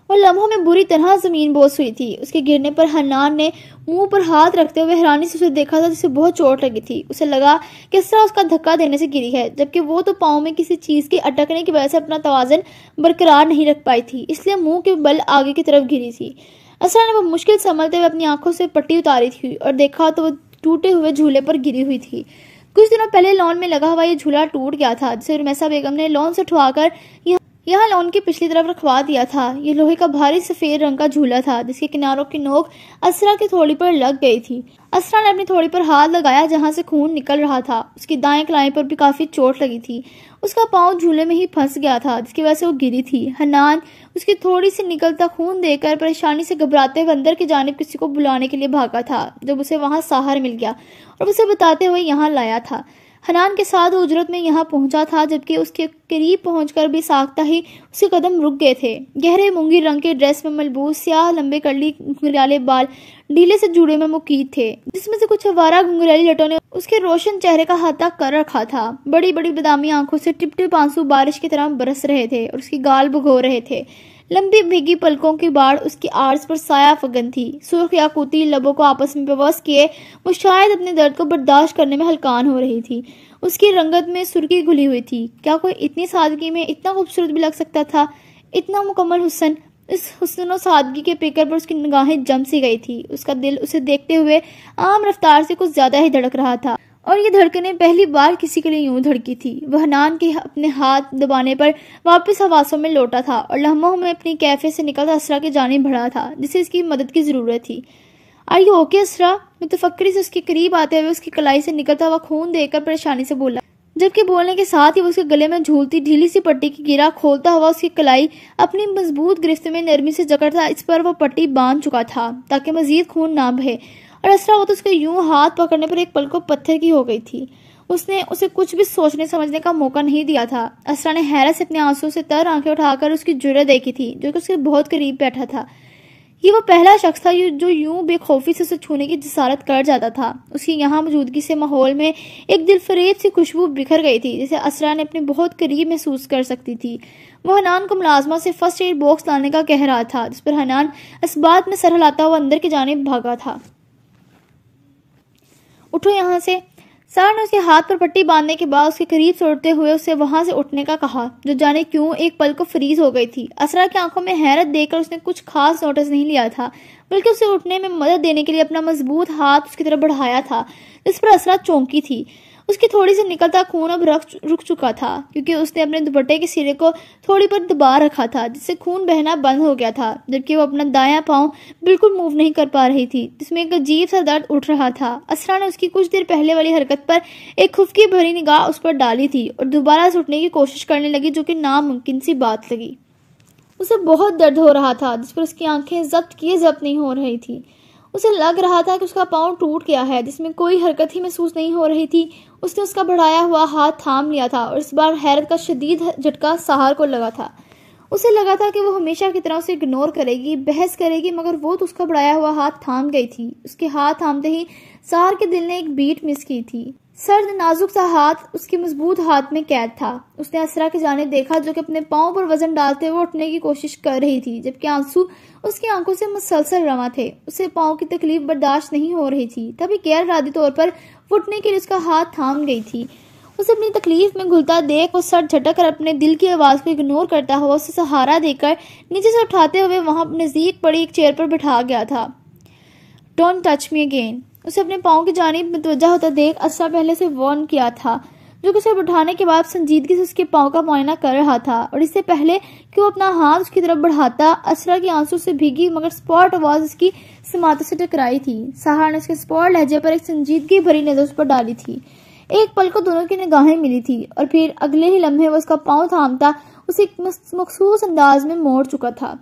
Speaker 1: اور لمحوں میں بری طرح زمین بوس ہوئی تھی۔ اس کے گرنے پر حنان نے منہ پر ہاتھ رکھتے ہوئے حیرانی سے اسے دیکھا تھا، جسے بہت چوٹ لگی تھی۔ اسے لگا کہ اسرا اس کا دھکا دینے سے گری ہے، جبکہ وہ تو پاؤں میں کسی چیز کے اٹکنے کی وجہ سے اپنا توازن برقرار نہیں رکھ پائی تھی، اس لیے منہ کے بل آگے کی طرف گری تھی۔ اسرا نے وہ مشکل سنبھلتے ہوئے اپنی آنکھوں سے پٹی اتاری تھی اور دیکھا تو وہ ٹوٹے ہوئے جھولے پر گری ہوئی تھی۔ کچھ دنوں پہلے لان میں لگا ہوا یہ جھولا ٹوٹ گیا تھا، جسے رمیسا بیگم نے لان سے اٹھوا کر یہاں لان کی پچھلی طرف رکھوا دیا تھا۔ یہ لوہے کا بھاری سفید رنگ کا جھولا تھا، جس کے کناروں کی نوک اسرا کی تھوڑی پر لگ گئی تھی۔ اسرا نے اپنی تھوڑی پر ہاتھ لگایا جہاں سے خون نکل رہا تھا۔ اس کی دائیں کلائی پر بھی کافی چوٹ لگی تھی۔ اس کا پاؤں جھولے میں ہی پھنس گیا تھا، جس کی وجہ سے وہ گری تھی۔ حنان اس کی تھوڑی سی نکلتا خون دیکھ کر پریشانی سے گھبراتے ہوئے اندر کی جانب کسی کو بلانے کے لیے بھاگا تھا، جب اسے وہاں ساحر مل گیا اور اسے بتاتے ہوئے یہاں لایا تھا۔ حنان کے ساتھ وہ اجرت میں یہاں پہنچا تھا، جبکہ اس کے قریب پہنچ کر بھی ساختہ ہی اس کے قدم رک گئے تھے۔ گہرے مونگی رنگ کے ڈریس میں ملبوس سیاہ لمبے کرلی گھنگریالے بال ڈھیلے سے جوڑے میں مقید تھے، جس میں سے کچھ ہوارہ گھنگریالی لٹوں نے اس کے روشن چہرے کا احاطہ کر رکھا تھا۔ بڑی بڑی بادامی آنکھوں سے ٹپ ٹپ آنسو بارش کی طرح برس رہے تھے اور اس کی گال بھگو رہے تھے۔ لمبی بھیگی پلکوں کی باڑ اس کی آرز پر سایہ فگن تھی۔ سرخ یاقوتی لبوں کو آپس میں پیوست کیے وہ شاید اپنے درد کو برداشت کرنے میں ہلکان ہو رہی تھی۔ اس کی رنگت میں سرخی گھلی ہوئی تھی۔ کیا کوئی اتنی سادگی میں اتنا خوبصورت بھی لگ سکتا تھا؟ اتنا مکمل حسن اس حسن و سادگی کے پیکر پر اس کی نگاہیں جم سی گئی تھی. اس کا دل اسے دیکھتے ہوئے عام رفتار سے کچھ زیادہ ہی دھڑک رہا تھا، اور یہ دھڑکنیں پہلی بار کسی کے لیے یوں دھڑکی تھی. وہ حنان کے اپنے ہاتھ دبانے پر واپس حواسوں میں لوٹا تھا اور لمحوں میں اپنی کیفے سے نکلتا اسرا کی جانب بڑھا تھا جسے اس کی مدد کی ضرورت تھی. آر یو اوکے اسرا؟ متفکری سے اس کے قریب آتے ہوئے اس کی کلائی سے نکلتا ہوا خون دیکھ کر پریشانی سے بولا، جبکہ بولنے کے ساتھ ہی وہ اس کے گلے میں جھولتی ڈھیلی سی پٹی کی گرا کھولتا ہوا اس کی کلائی اپنی مضبوط گرفت میں نرمی سے جکڑ تھا. اس پر وہ پٹی باندھ چکا تھا تاکہ مزید خون نہ بہے، اور اسرا وہ تو اس کے یوں ہاتھ پکڑنے پر ایک پل کو پتھر کی ہو گئی تھی. اس نے اسے کچھ بھی سوچنے سمجھنے کا موقع نہیں دیا تھا. اسرا نے حیرت سے اپنے آنسوں سے تر آنکھیں اٹھا کر اس کی جرأت دیکھی تھی جو کہ اس کے بہت قریب بیٹھا تھا. یہ وہ پہلا شخص تھا جو یوں بے خوفی سے اسے چھونے کی جسارت کر جاتا تھا. اس کی یہاں موجودگی سے ماحول میں ایک دل فریب سی خوشبو بکھر گئی تھی جسے اسرا نے اپنے بہت قریب محسوس کر سکتی تھی. وہ حنان کو ملازمہ سے فرسٹ ایڈ باکس لانے کا کہہ رہا تھا جس پر حنان اسبات میں سر ہلاتا ہوا اندر کی جانب بھاگا تھا. اٹھو یہاں سے. سار نے اس کے ہاتھ پر پٹی باندھنے کے بعد اس کے قریب سوڑتے ہوئے اسے وہاں سے اٹھنے کا کہا جو جانے کیوں ایک پل کو فریز ہو گئی تھی. اسرا کی آنکھوں میں حیرت دیکھ کر اس نے کچھ خاص نوٹس نہیں لیا تھا بلکہ اسے اٹھنے میں مدد دینے کے لیے اپنا مضبوط ہاتھ اس کی طرف بڑھایا تھا جس پر اسرا چونکی تھی. اس کی تھوڑی سے نکلتا خون اب رک چکا تھا کیونکہ اس نے اپنے دوپٹے کے سرے کو تھوڑی پر دبا رکھا تھا جس سے خون بہنا بند ہو گیا تھا، جبکہ وہ اپنا دایاں پاؤں بالکل موو نہیں کر پا رہی تھی جس میں ایک عجیب سا درد اٹھ رہا تھا. اسرا نے اس کی کچھ دیر پہلے والی حرکت پر ایک خفکی بھری نگاہ اس پر ڈالی تھی اور دوبارہ سے اٹھنے کی کوشش کرنے لگی جو کہ ناممکن سی بات لگی. اسے بہت درد ہو رہا تھا جس پر اس کی آنکھیں ضبط نہیں ہو رہی تھی. اسے لگ رہا تھا کہ اس کا پاؤں ٹوٹ گیا ہے جس میں کوئی حرکت ہی محسوس نہیں ہو رہی تھی. اس نے اس کا بڑھایا ہوا ہاتھ تھام لیا تھا اور اس بار حیرت کا شدید جھٹکا سہار کو لگا تھا. اسے لگا تھا کہ وہ ہمیشہ کی طرح اسے اگنور کرے گی، بحث کرے گی، مگر وہ تو اس کا بڑھایا ہوا ہاتھ تھام گئی تھی. اس کے ہاتھ تھامتے ہی سہار کے دل نے ایک بیٹ مس کی تھی. سرد نازک سا ہاتھ اس کے مضبوط ہاتھ میں قید تھا. اس نے اسرا کی جانب دیکھا جو کہ اپنے پاؤں پر وزن ڈالتے ہوئے اٹھنے کی کوشش کر رہی تھی جبکہ آنسو اس کی آنکھوں سے مسلسل رواں تھے. اسے پاؤں کی تکلیف برداشت نہیں ہو رہی تھی تبھی غیر ارادی طور پر اٹھنے کے لیے اس کا ہاتھ تھام گئی تھی. اسے اپنی تکلیف میں گھلتا دیکھ وہ سر جھٹک کر اپنے دل کی آواز کو اگنور کرتا ہوا اسے سہارا دے کر نیچے سے اٹھاتے ہوئے وہاں نزدیک پڑی ایک چیئر پر بٹھا گیا تھا. Don't touch me again. اسے اپنے پاؤں کی جانب متوجہ ہوتا دیکھ اسرا پہلے سے وارن کیا تھا جو کہ اسے بٹھانے کے بعد سنجیدگی سے اس کے پاؤں کا معائنہ کر رہا تھا، اور اس سے پہلے کہ وہ اپنا ہاتھ اس کی طرف بڑھاتا اسرا کی آنسو سے بھیگی مگر سپاٹ آواز اس کی سماعتوں سے ٹکرائی تھی. سہار نے اس کے سپاٹ لہجے پر ایک سنجیدگی بھری نظر اس پر ڈالی تھی. ایک پل کو دونوں کی نگاہیں ملی تھی اور پھر اگلے ہی لمحے وہ اس کا پاؤں تھامتا اسے ایک مخصوص انداز میں موڑ چکا تھا.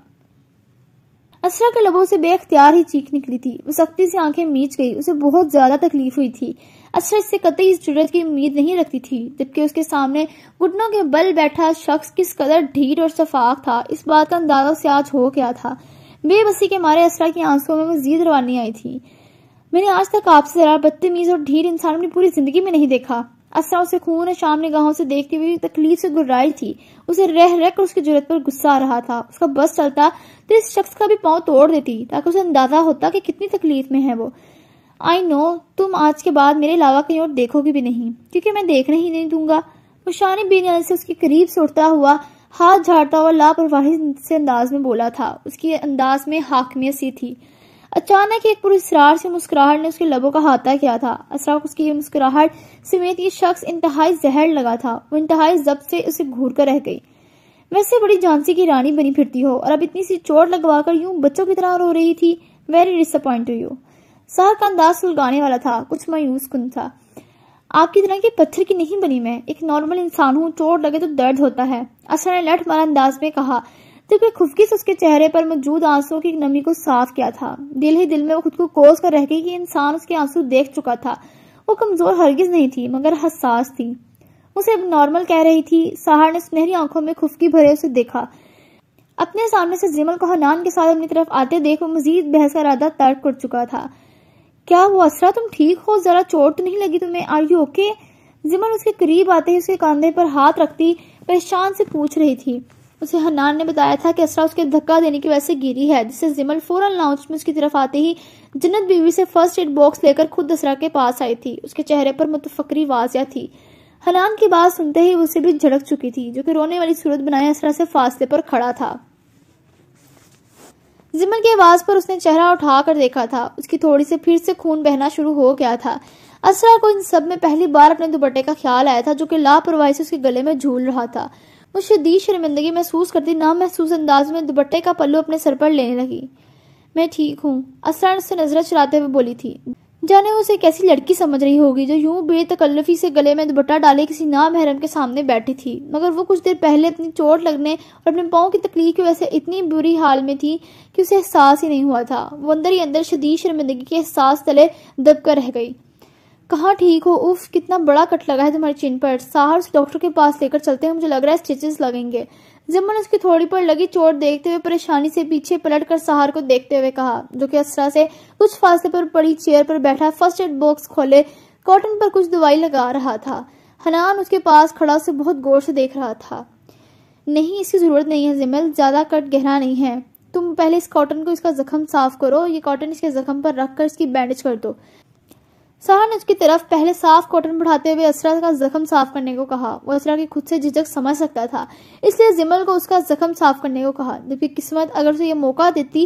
Speaker 1: اسرا کے لبوں سے بے اختیار ہی چیخ نکلی تھی. وہ سختی سے آنکھیں میچ گئی. اسے بہت زیادہ تکلیف ہوئی تھی. اسرا اس سے قطعی اس جرأت کی امید نہیں رکھتی تھی جبکہ اس کے سامنے گھٹنوں کے بل بیٹھا شخص کس قدر ڈھیٹ اور شفاف تھا اس بات کا اندازہ اسے آج ہو گیا تھا. بے بسی کے مارے اسرا کی آنسوں میں مزید روانی آئی تھی. میں نے آج تک آپ سے ذرا بدتمیز اور ڈھیٹ انسان اپنی پوری زندگی میں نہیں دیکھا. اسرا اسے خون شام نگاہوں سے دیکھتی ہوئی تکلیف سے گھبرائی تھی. اسے رہ کر اس کی جرأت پر غصہ آ رہا تھا. اس کا بس چلتا تو اس شخص کا بھی پاؤں توڑ دیتی تاکہ اسے اندازہ ہوتا کہ کتنی تکلیف میں ہے وہ. آئی نو تم آج کے بعد میرے علاوہ کہیں اور دیکھو گی بھی نہیں کیونکہ میں دیکھنے ہی نہیں دوں گا. وہ شان بے نیازی سے اس کے قریب سے اٹھتا ہوا ہاتھ جھاڑتا ہوا لاپرواہی سے انداز میں بولا تھا. اس کے انداز میں حاکمیت سی تھی. اچانک ایک پراسرار سے مسکراہٹ نے اس کے لبوں کا احاطہ کیا تھا. اسرا کو اس کی مسکراہٹ سمیت یہ شخص انتہائی زہر لگا تھا. وہ انتہائی ضبط سے اسے گھور کر رہ گئی. ویسے بڑی جھانسی کی رانی بنی پھرتی ہو اور اب اتنی سی چوٹ لگوا کر یوں بچوں کی طرح رو رہی تھی. Very disappoint to you. Sahar کا انداز سلگانے والا تھا، کچھ مایوس کن تھا. آپ کی طرح کے پتھر کی نہیں بنی میں، ایک نارمل انسان ہوں. چوٹ لگے تو درد ہوتا ہے، اسرا نے لٹ مارا انداز میں کہا جبکہ خفگی سے اس کے چہرے پر موجود آنسو کی نمی کو صاف کیا تھا. دل ہی دل میں وہ خود کو کوس کر رہ گئی کہ انسان اس کے آنسو دیکھ چکا تھا. وہ کمزور ہرگز نہیں تھی مگر حساس تھی. اسے اب نارمل کہہ رہی تھی. سہار نے سنہری آنکھوں میں خفگی بھرے اسے دیکھا. اپنے سامنے سے زمل کو حنان کے ساتھ اپنی طرف آتے دیکھ وہ مزید بحث کا ارادہ ترک کر چکا تھا. کیا وہ اسرا تم ٹھیک ہو؟ ذرا چوٹ تو نہیں لگی تمہیں؟ Are you okay? زمل اس کے قریب آتے ہی اس کے کاندھے پر ہاتھ رکھتی پریشان سے پوچھ رہی تھی. اسے حنان نے بتایا تھا کہ اسرا اس کے دھکا دینے کی وجہ سے گری ہے، جس سے زمل فوراً لاؤنج میں اس کی طرف آتے ہی جنت بیوی سے فرسٹ ایڈ باکس لے کر خود اسرا کے پاس آئی تھی. اس کے چہرے پر متفکری واضح تھی. حنان کی بات سنتے ہی اسے بھی جھڑک چکی تھی جو کہ رونے والی صورت بنائے اسرا سے فاصلے پر کھڑا تھا. زمل کی آواز پر اس نے چہرہ اٹھا کر دیکھا تھا. اس کی تھوڑی سے پھر سے خون بہنا شروع ہو گیا تھا. اسرا کو ان سب میں پہلی بار اپنے دوپٹے کا خیال آیا تھا جو کہ لاپرواہی سے اس کے گلے میں جھول رہا تھا. وہ شدید شرمندگی محسوس کرتی نامحسوس انداز میں دوپٹے کا پلو اپنے سر پر لینے لگی. میں ٹھیک ہوں، اسرا نے اس سے نظریں چراتے ہوئے بولی تھی. جانے وہ اسے کیسی لڑکی سمجھ رہی ہوگی جو یوں بے تکلفی سے گلے میں دوپٹہ ڈالے کسی نامحرم کے سامنے بیٹھی تھی. مگر وہ کچھ دیر پہلے اپنی چوٹ لگنے اور اپنے پاؤں کی تکلیف کی وجہ سے اتنی بری حال میں تھی کہ اسے احساس ہی نہیں ہوا تھا. وہ اندر ہی اندر شدید شرمندگی کے احساس تلے دب کر رہ گئی. کہاں ٹھیک ہو؟ اف کتنا بڑا کٹ لگا ہے تمہاری چین پر. ساحر اس ڈاکٹر کے پاس لے کر چلتے ہیں، مجھے لگ رہا ہے اسٹیچز لگیں گے. زمن اس کی تھوڑی پر لگی چوٹ دیکھتے ہوئے پریشانی سے پیچھے پلٹ کر ساحر کو دیکھتے ہوئے کہا، جو کہ اسرا سے کچھ فاصلے پر پڑی چیئر پر بیٹھا فرسٹ ایڈ باکس کھولے کاٹن پر کچھ دوائی لگا رہا تھا. حنان اس کے پاس کھڑا اسے بہت غور سے دیکھ رہا تھا. نہیں، اس کی ضرورت نہیں ہے زمل، زیادہ کٹ گہرا نہیں ہے. تم پہلے اس کاٹن کو اس کا زخم صاف کرو. یہ کاٹن اس کے زخم پر رکھ کر اس کی بینڈیج کر دو. ساحر نے اس کی طرف پہلے صاف کاٹن بڑھاتے ہوئے اسرا کا زخم صاف کرنے کو کہا. وہ اسرا کی خود سے جھجک سمجھ سکتا تھا، اس لیے زمل کو اس کا زخم صاف کرنے کو کہا. جبکہ قسمت اگر اسے یہ موقع دیتی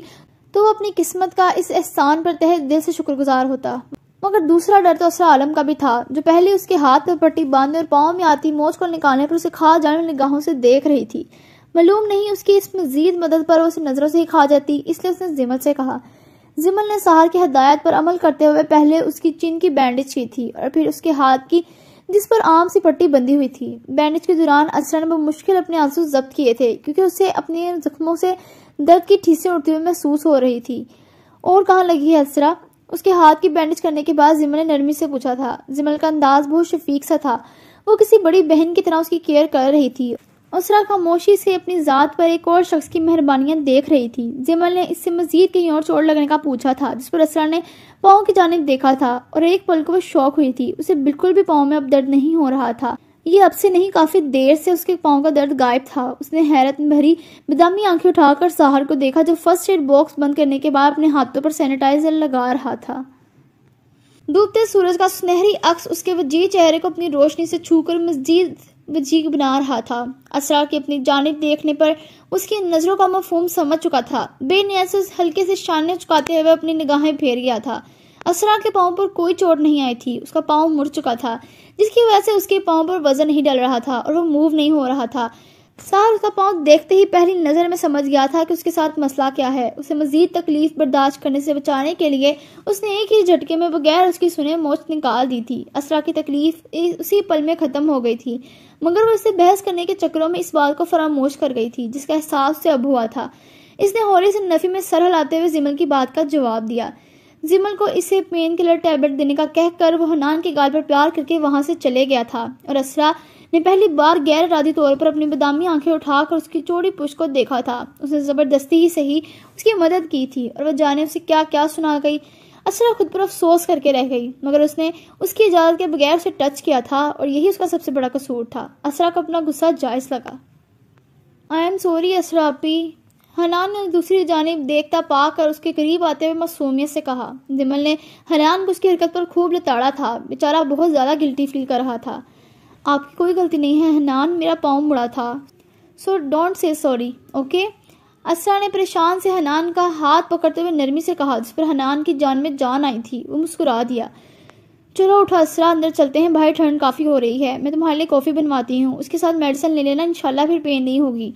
Speaker 1: تو وہ اپنی قسمت کا اس احسان پر تہہ دل سے شکر گزار ہوتا. مگر دوسرا ڈر تو اسرا عالم کا بھی تھا، جو پہلے اس کے ہاتھ پر پٹی باندھنے اور پاؤں میں آتی موچ کو نکالنے پر اسے کھا جانے والی نگاہوں سے دیکھ رہی تھی. معلوم نہیں اس کی اس مزید مدد پر وہ اسے نظروں سے ہی کھا جاتی، اس لیے اس نے زمل سے کہا. زمل نے ساحر کی ہدایت پر عمل کرتے ہوئے پہلے اس کی چین کی بینڈیج کی تھی اور پھر اس کے ہاتھ کی جس پر عام سی پٹی بندھی ہوئی تھی. بینڈیج کے دوران اسرا نے بمشکل اپنے آنسو ضبط کیے تھے کیونکہ اسے اپنے زخموں سے درد کی ٹھیسیں اٹھتی ہوئی محسوس ہو رہی تھی. اور کہاں لگی ہے اسرا؟ اس کے ہاتھ کی بینڈیج کرنے کے بعد زمل نے نرمی سے پوچھا تھا. زمل کا انداز بہت شفیق سا تھا، وہ کسی بڑی بہن کی طرح اس کی کیئر کر رہی تھی. اسرا خاموشی سے اپنی ذات پر ایک اور شخص کی مہربانیاں دیکھ رہی تھی. زمل نے اس سے مزید کہیں اور چوٹ لگنے کا پوچھا تھا، جس پر اسرا نے پاؤں کی جانب دیکھا تھا اور ایک پل کو وہ شوق ہوئی تھی. اسے بالکل بھی پاؤں میں اب درد نہیں ہو رہا تھا. یہ اب سے نہیں، کافی دیر سے اس کے پاؤں کا درد غائب تھا. اس نے حیرت بھری بادامی آنکھیں اٹھا کر ساحر کو دیکھا جو فرسٹ ایڈ باکس بند کرنے کے بعد اپنے ہاتھوں پر سینیٹائزر لگا رہا تھا. ڈوبتے سورج کا سنہری عکس اس کے وجیح چہرے کو اپنی روشنی سے چھو کر مزید وجیح بنا رہا تھا. اسرا کی اپنی جانب دیکھنے پر اس کی نظروں کا مفہوم سمجھ چکا تھا. بے نیاز سے ہلکے سے شانے چکاتے ہوئے اپنی نگاہیں پھیر گیا تھا. اسرا کے پاؤں پر کوئی چوٹ نہیں آئی تھی. اس کا پاؤں مڑ چکا تھا جس کی وجہ سے اس کے پاؤں پر وزن نہیں ڈل رہا تھا اور وہ موو نہیں ہو رہا تھا. ساحر اس کا پاؤں دیکھتے ہی پہلی نظر میں سمجھ گیا تھا کہ اس کے ساتھ مسئلہ کیا ہے. اسے مزید تکلیف برداشت کرنے سے بچانے کے لیے اس نے ایک ہی جھٹکے میں بغیر اس کی سنے موچ نکال دی تھی. اسرا کی تکلیف اسی پل میں ختم ہو گئی تھی، مگر وہ اس سے بحث کرنے کے چکروں میں اس بات کو فراموش کر گئی تھی جس کا احساس اسے اب ہوا تھا. اس نے ہولی سے نفی میں سر ہلاتے ہوئے زمل کی بات کا جواب دیا. زمل کو اسے پین کلر ٹیبلٹ دینے کا کہہ کر وہ حنان کے گال پر پیار کر کے وہاں سے چلے گیا تھا اور اسرا نے پہلی بار غیر ارادی طور پر اپنی بادامی آنکھیں اٹھا کر اس کی چوڑی پشت کو دیکھا تھا. اس نے زبردستی ہی صحیح اس کی مدد کی تھی اور وہ جانے اسے کیا کیا سنا گئی. اسرا خود پر افسوس کر کے رہ گئی، مگر اس نے اس کی اجازت کے بغیر اسے ٹچ کیا تھا اور یہی اس کا سب سے بڑا قصور تھا. اسرا کو اپنا غصہ جائز لگا. آئی ایم سوری اسرا اپی، حنان نے دوسری جانب دیکھتا پا کر اس کے قریب آتے ہوئے معصومیت سے کہا. زمل نے حنان کو اس کی حرکت پر خوب لتاڑا تھا. بیچارہ بہت زیادہ گلٹی فیل کر رہا تھا. آپ کی کوئی غلطی نہیں ہے حنان، میرا پاؤں مڑا تھا، so don't say sorry, okay? Isra نے پریشان سے حنان کا ہاتھ پکڑتے ہوئے نرمی سے کہا، جس پر حنان کی جان میں جان آئی تھی. وہ مسکرا دیا. چلو اٹھو اسرا، اندر چلتے ہیں، باہر ٹھنڈ کافی ہو رہی ہے. میں تمہارے لیے کافی بنواتی ہوں، اس کے ساتھ میڈیسن لے لینا، انشاءاللہ پھر پین نہیں ہوگی.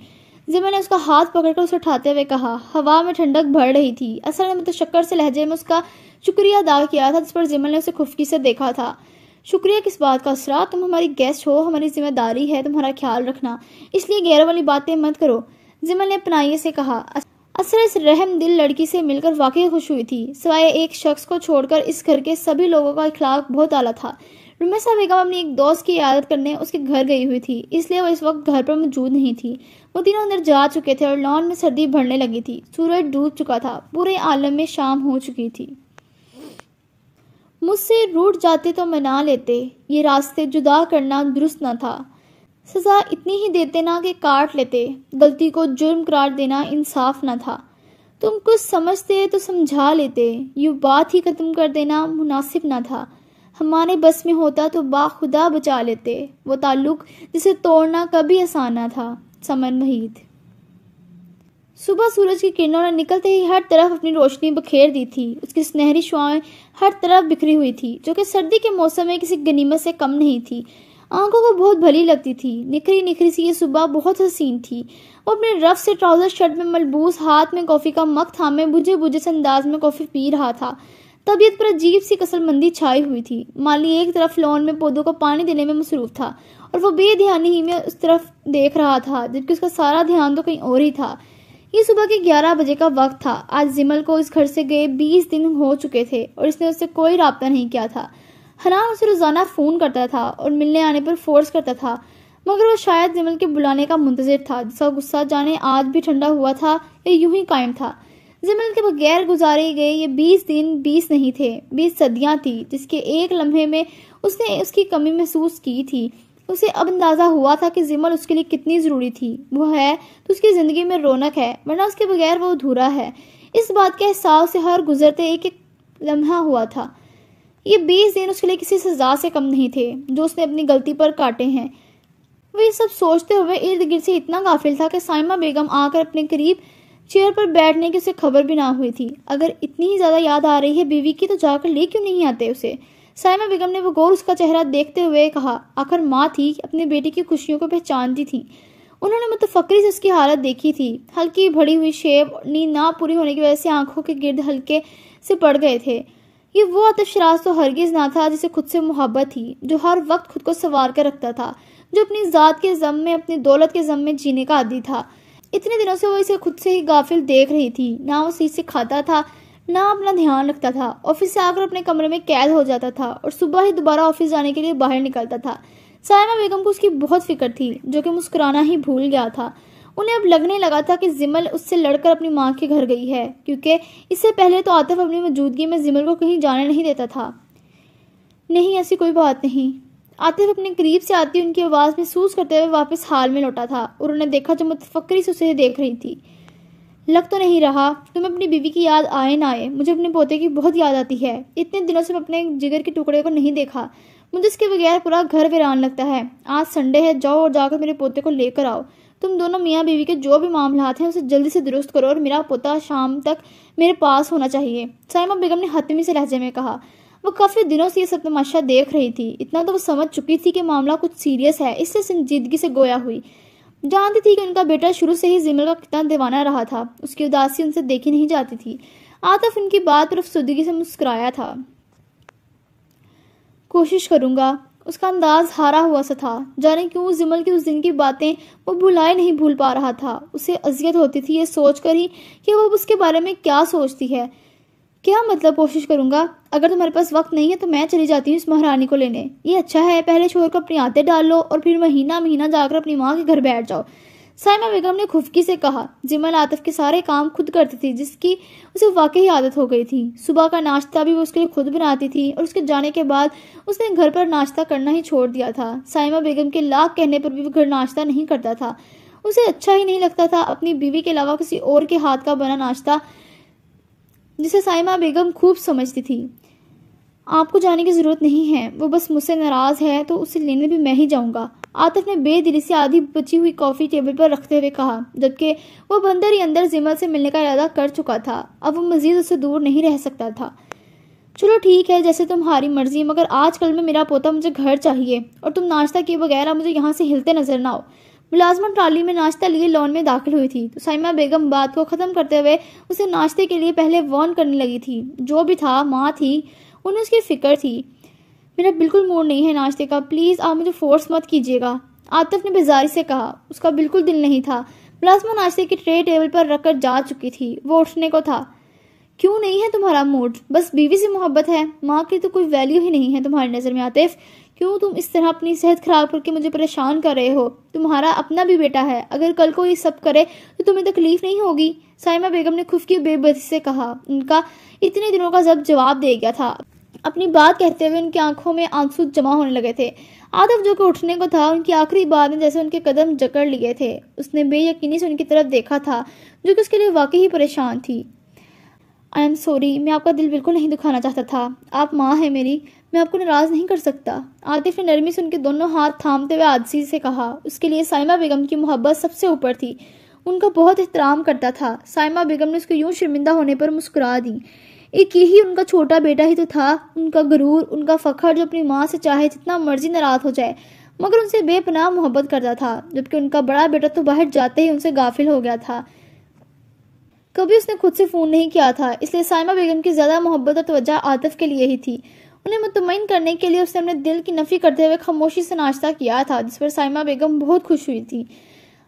Speaker 1: زمل نے اس کا ہاتھ پکڑ کر اسے اٹھاتے ہوئے کہا. ہوا میں ٹھنڈک بڑھ رہی تھی. اسرا نے متشکر سے لہجے میں اس کا شکریہ ادا کیا تھا، جس پر زمل نے اسے خفگی سے دیکھا تھا. شکریہ کس بات کا اسرا؟ تم ہماری گیسٹ ہو، ہماری ذمہ داری ہے تمہارا خیال رکھنا، اس لیے غیر والی باتیں مت کرو. زمل نے اپنائیے سے کہا. اسرا اس رحم دل لڑکی سے مل کر واقعی خوش ہوئی تھی. سوائے ایک شخص کو چھوڑ کر اس گھر کے سبھی لوگوں کا اخلاق بہت اعلیٰ تھا. رمیسا بیگم اپنی ایک دوست کی عیادت کرنے اس کے گھر گئی ہوئی تھی، اس لیے وہ اس وقت گھر پر موجود نہیں تھی. وہ تینوں اندر جا چکے تھے اور لان میں سردی بڑھنے لگی تھی. سورج ڈوب چکا تھا. پورے عالم میں شام ہو چکی تھی. مجھ سے روٹ جاتے تو منا لیتے، یہ راستے جدا کرنا درست نہ تھا. سزا اتنی ہی دیتے نہ کہ کاٹ لیتے، غلطی کو جرم قرار دینا انصاف نہ تھا. تم کچھ سمجھتے تو سمجھا لیتے، یوں بات ہی ختم کر دینا مناسب نہ تھا. ہمارے بس میں ہوتا تو باخدا بچا لیتے، وہ تعلق جسے توڑنا کبھی آسان نہ تھا. سمن محیط. صبح سورج کی کرنوں نے نکلتے ہی ہر طرف اپنی روشنی بکھیر دی تھی. اس کی سنہری شعاعیں ہر طرف بکھری ہوئی تھی جو کہ سردی کے موسم میں کسی غنیمت سے کم نہیں تھی. آنکھوں کو بہت بھلی لگتی تھی. نکھری نکھری سی یہ صبح بہت حسین تھی. وہ اپنے رف سے ٹراؤزر شرٹ میں ملبوس ہاتھ میں کافی کا مگ تھامے بجھے بجھے سے انداز میں کافی پی رہا تھا. طبیعت پر عجیب سی کسل مندی چھائی ہوئی تھی. مالی ایک طرف لون میں پودوں کو پانی دینے میں مصروف تھا اور وہ بے دھیانی ہی میں اس طرف دیکھ رہا تھا جبکہ اس کا سارا دھیان تو کہیں اور ہی تھا. یہ صبح کے 11 بجے کا وقت تھا. آج زمل کو اس گھر سے گئے 20 دن ہو چکے تھے اور اس نے اس سے کوئی رابطہ نہیں کیا تھا. حنان اسے روزانہ فون کرتا تھا اور ملنے آنے پر فورس کرتا تھا مگر وہ شاید زمل کے بلانے کا منتظر تھا جس کا غصہ جانے آج بھی ٹھنڈا ہوا تھا یا یوں ہی قائم تھا. زمل کے بغیر گزارے گئے یہ 20 دن 20 نہیں تھے، 20 صدیاں تھی جس کے ایک لمحے میں اس نے اس کی کمی محسوس کی تھی. اسے اب اندازہ ہوا تھا کہ زمل اس کے لیے کتنی ضروری تھی. وہ ہے تو اس کی زندگی میں رونق ہے ورنہ اس کے بغیر وہ ادھورا ہے. اس بات کے احساس سے ہر گزرتے ایک ایک لمحہ ہوا تھا. یہ 20 دن اس کے لیے کسی سزا سے کم نہیں تھے جو اس نے اپنی غلطی پر کاٹے ہیں. وہ یہ سب سوچتے ہوئے ارد گرد سے اتنا غافل تھا کہ سائمہ بیگم آ کر اپنے قریب چیئر پر بیٹھنے کی اسے خبر بھی نہ ہوئی تھی. اگر اتنی ہی زیادہ یاد آ رہی ہے بیوی کی تو جا کر لے کیوں نہیں آتے اسے؟ سائمہ بیگم نے وہ غور اس کا چہرہ دیکھتے ہوئے کہا. آخر ماں تھی، اپنے بیٹی کی خوشیوں کو پہچانتی تھی. انہوں نے متفکری سے اس کی حالت دیکھی تھی. ہلکی بڑی ہوئی شیب، نیند نہ پوری ہونے کی وجہ سے آنکھوں کے گرد ہلکے سے پڑ گئے تھے. یہ وہ آتش راز تو ہرگز نہ تھا جسے خود سے محبت تھی، جو ہر وقت خود کو سنوار کر رکھتا تھا، جو اپنی ذات کے ضم میں اپنی دولت کے ضم میں جینے کا عادی تھا. اتنے دنوں سے وہ اسے خود سے ہی غافل دیکھ رہی تھی. نہ وہ صحیح سے کھاتا تھا، نہ اپنا دھیان رکھتا تھا. آفس سے آ کر اپنے کمرے میں قید ہو جاتا تھا اور صبح ہی دوبارہ آفس جانے کے لیے باہر نکلتا تھا. سائمہ بیگم کو اس کی بہت فکر تھی جو کہ مسکرانا ہی بھول گیا تھا. انہیں اب لگنے لگا تھا کہ زمل اس سے لڑ کر اپنی ماں کے گھر گئی ہے کیونکہ اس سے پہلے تو عاطف اپنی موجودگی میں زمل کو کہیں جانے نہیں دیتا تھا. نہیں، ایسی کوئی بات نہیں. عاطف اپنے قریب سے آتی ان کی آواز محسوس کرتے ہوئے واپس حال میں لوٹا تھا اور انہیں دیکھا جو متفکری سے اسے دیکھ رہی تھی. لگ تو نہیں رہا تمہیں اپنی بیوی کی یاد آئے نہ آئے مجھے اپنے پوتے کی بہت یاد آتی ہے. اتنے دنوں سے میں اپنے جگر کے ٹکڑے کو نہیں دیکھا. مجھے اس کے بغیر پورا گھر ویران لگتا ہے. آج سنڈے ہے، جاؤ اور جا کر میرے پوتے کو لے کر آؤ. تم دونوں میاں بیوی کے جو بھی معاملات ہیں اسے جلدی سے درست کرو اور میرا پوتا شام تک میرے پاس ہونا چاہیے. سائمہ بیگم نے حتمی سے لہجے میں کہا. وہ کافی دنوں سے یہ سب تماشا دیکھ رہی تھی. اتنا تو وہ سمجھ چکی تھی کہ معاملہ کچھ سیریس ہے، اس سے سنجیدگی سے گویا ہوئی. جانتی تھی کہ ان کا بیٹا شروع سے ہی زمل کا کتنا دیوانہ رہا تھا. اس کی اداسی ان سے دیکھی نہیں جاتی تھی. عاطف ان کی بات پر افسردگی سے مسکرایا تھا. کوشش کروں گا. اس کا انداز ہارا ہوا سا تھا. جانے کیوں زمل کی اس دن کی باتیں وہ بھلائے نہیں بھول پا رہا تھا. اسے اذیت ہوتی تھی یہ سوچ کر ہی کہ وہ اس کے بارے میں کیا سوچتی ہے. کیا مطلب کوشش کروں گا؟ اگر تمہارے پاس وقت نہیں ہے تو میں چلی جاتی ہوں اس مہارانی کو لینے. یہ اچھا ہے، پہلے شوہر کو اپنی عادت ڈال لو اور پھر مہینہ مہینہ جا کر اپنی ماں کے گھر بیٹھ جاؤ. سائمہ بیگم نے خفگی سے کہا. زمل عاطف کے سارے کام خود کرتی تھی جس کی اسے واقعی عادت ہو گئی تھی. صبح کا ناشتہ بھی وہ اس کے لیے خود بناتی تھی اور اس کے جانے کے بعد اس نے گھر پر ناشتہ کرنا ہی چھوڑ دیا تھا. سائمہ بیگم کے لاکھ کہنے پر بھی وہ گھر ناشتہ نہیں کرتا تھا. اسے اچھا ہی نہیں لگتا تھا اپنی بیوی کے علاوہ کسی اور کے ہاتھ کا بنا ناشتہ جسے سائمہ بیگم خوب سمجھتی تھی. آپ کو جانے کی ضرورت نہیں ہے، وہ بس مجھ سے ناراض ہے تو اسے لینے بھی میں ہی جاؤں گا. عاطف نے بے دلی سے آدھی بچی ہوئی کافی ٹیبل پر رکھتے ہوئے کہا جبکہ وہ بندر ہی اندر زمل سے ملنے کا ارادہ کر چکا تھا. اب وہ مزید اس سے دور نہیں رہ سکتا تھا. چلو ٹھیک ہے، جیسے تمہاری مرضی، مگر آج کل میں میرا پوتا مجھے گھر چاہیے اور تم ناشتہ کیے بغیر مجھے یہاں سے ہلتے نظر نہ ہو. ملازمہ ٹرالی میں ناشتہ لیے لون میں داخل ہوئی تھی تو سائمہ بیگم بات کو ختم کرتے ہوئے اسے ناشتے کے لیے پہلے وارن کرنے لگی تھی. جو بھی تھا ماں تھی، انہیں اس کی فکر تھی. میرا بالکل موڈ نہیں ہے ناشتے کا، پلیز آپ مجھے فورس مت کیجیے گا. عاطف نے بیزاری سے کہا. اس کا بالکل دل نہیں تھا. ملازمہ ناشتے کی ٹرے ٹیبل پر رکھ کر جا چکی تھی. وہ اٹھنے کو تھا. کیوں نہیں ہے تمہارا موڈ؟ بس بیوی سے محبت ہے، ماں کی تو کوئی ویلیو ہی نہیں ہے تمہاری نظر میں. عاطف، کیوں تم اس طرح اپنی صحت خراب کر کے مجھے پریشان کر رہے ہو؟ تمہارا اپنا بھی بیٹا ہے، اگر کل کو یہ سب کرے تو تمہیں تکلیف نہیں ہوگی؟ سائمہ بیگم نے خفگی بے بسی سے کہا. ان کا اتنے دنوں کا ضبط جواب دے گیا تھا. اپنی بات کہتے ہوئے ان کی آنکھوں میں آنسو جمع ہونے لگے تھے. عاطف جو کہ اٹھنے کو تھا، ان کی آخری بات نے جیسے ان کے قدم جکڑ لیے تھے. اس نے بے یقینی سے ان کی طرف دیکھا تھا جو کہ اس کے لیے واقعی پریشان تھی. آئی ایم سوری، میں آپ کا دل بالکل نہیں دکھانا چاہتا تھا. آپ ماں ہیں میری، میں آپ کو ناراض نہیں کر سکتا. عاطف نے نرمی سے ان کے دونوں ہاتھ تھامتے ہوئے عاجزی سے کہا. اس کے لیے سائمہ بیگم کی محبت سب سے اوپر تھی. ان کا بہت احترام کرتا تھا۔ سائمہ بیگم نے اس کو یوں شرمندہ ہونے پر مسکرا دی۔ ایک یہی ان کا چھوٹا بیٹا ہی تو تھا، ان کا غرور، ان کا فخر، جو اپنی ماں سے چاہے جتنا مرضی ناراض ہو جائے مگر ان سے بے پناہ محبت کرتا تھا، جبکہ ان کا بڑا بیٹا تو باہر جاتے ہی ان سے غافل ہو گیا تھا۔ کبھی اس نے خود سے فون نہیں کیا تھا، اس لیے سائمہ بیگم کی زیادہ محبت اور توجہ عاطف کے لیے ہی تھی۔ انہیں مطمئن کرنے کے لیے اس نے اپنے دل کی نفی کرتے ہوئے خاموشی سے ناشتہ کیا تھا، جس پر سائمہ بیگم بہت خوش ہوئی تھی۔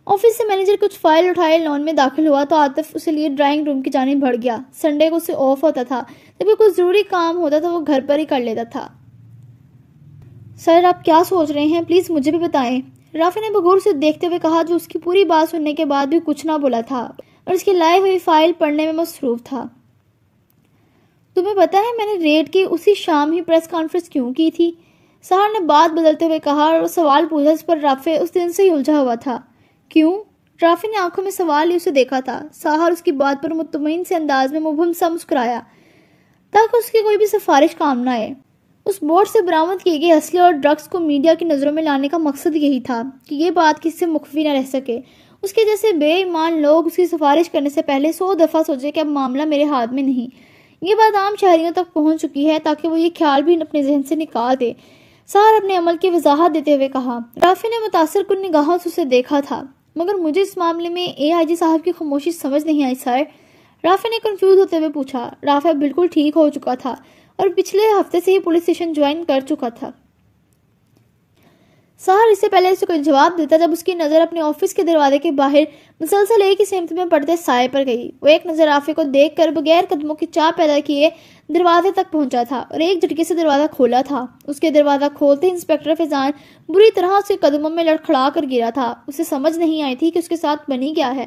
Speaker 1: آفس سے مینیجر کچھ فائل اٹھائے لان میں داخل ہوا تو عاطف اسے لیے ڈرائنگ روم کی جانب بڑھ گیا۔ سنڈے کو اسے آف ہوتا تھا، جب بھی کوئی ضروری کام ہوتا تو وہ گھر پر ہی کر لیتا تھا۔ سر، آپ کیا سوچ رہے ہیں؟ پلیز مجھے بھی بتائیں، رافع نے بغور سے دیکھتے ہوئے کہا، جو اس کی پوری بات سننے کے بعد بھی کچھ نہ بولا تھا اور اس کی لائی ہوئی فائل پڑھنے میں مصروف تھا۔ تمہیں پتا ہے میں نے ریڈ کی اسی شام ہی پریس کانفرنس کیوں کی تھی؟ سہار نے بات بدلتے ہوئے کہا اور سوال پوچھا جس پر رافع اس دن سے ہی الجھا ہوا تھا۔ کیوں؟ رافع نے آنکھوں میں سوال ہی اسے دیکھا تھا۔ سہار اس کی بات پر مطمئن سے انداز میں مبہم سا مسکرایا تاکہ اس کی کوئی بھی سفارش کام نہ آئے۔ اس بورڈ سے برآمد کیے گئے اسلحے اور ڈرگس کو میڈیا کی نظروں میں لانے کا مقصد یہی تھا کہ یہ بات کسی سے مخفی نہ رہ سکے۔ اس کے جیسے بے ایمان لوگ اس کی سفارش کرنے سے پہلے 100 دفعہ سوچے کہ اب معاملہ میرے ہاتھ میں نہیں۔ یہ بات عام شہریوں تک پہنچ چکی ہے تاکہ وہ یہ خیال بھی اپنے ذہن سے نکال دے۔ سہار اپنے عمل کی وضاحت دیتے ہوئے کہا۔ رافع نے متاثر کن نگاہوں سے اسے دیکھا تھا، مگر مجھے اس معاملے میں AIG صاحب کی خاموشی سمجھ نہیں آئی سر۔ رافع نے کنفیوز ہوتے ہوئے پوچھا۔ رافع بالکل ٹھیک ہو چکا تھا اور پچھلے ہفتے سے ہی پولیس اسٹیشن جوائن کر چکا تھا۔ سہار اس سے پہلے اسے کوئی جواب دیتا جب اس کی نظر اپنے آفس کے دروازے کے باہر مسلسل ایک ہی سمت میں پڑتے سائے پر گئی۔ وہ ایک نظر رافع کو دیکھ کر بغیر قدموں کی چاہ پیدا کیے دروازے تک پہنچا تھا اور ایک جھٹکے سے دروازہ کھولا تھا۔ اس کے دروازہ کھولتے ہی انسپکٹر فیضان بری طرح اس کے قدموں میں لڑکھڑا کر گرا تھا۔ اسے سمجھ نہیں آئی تھی کہ اس کے ساتھ بنی کیا ہے۔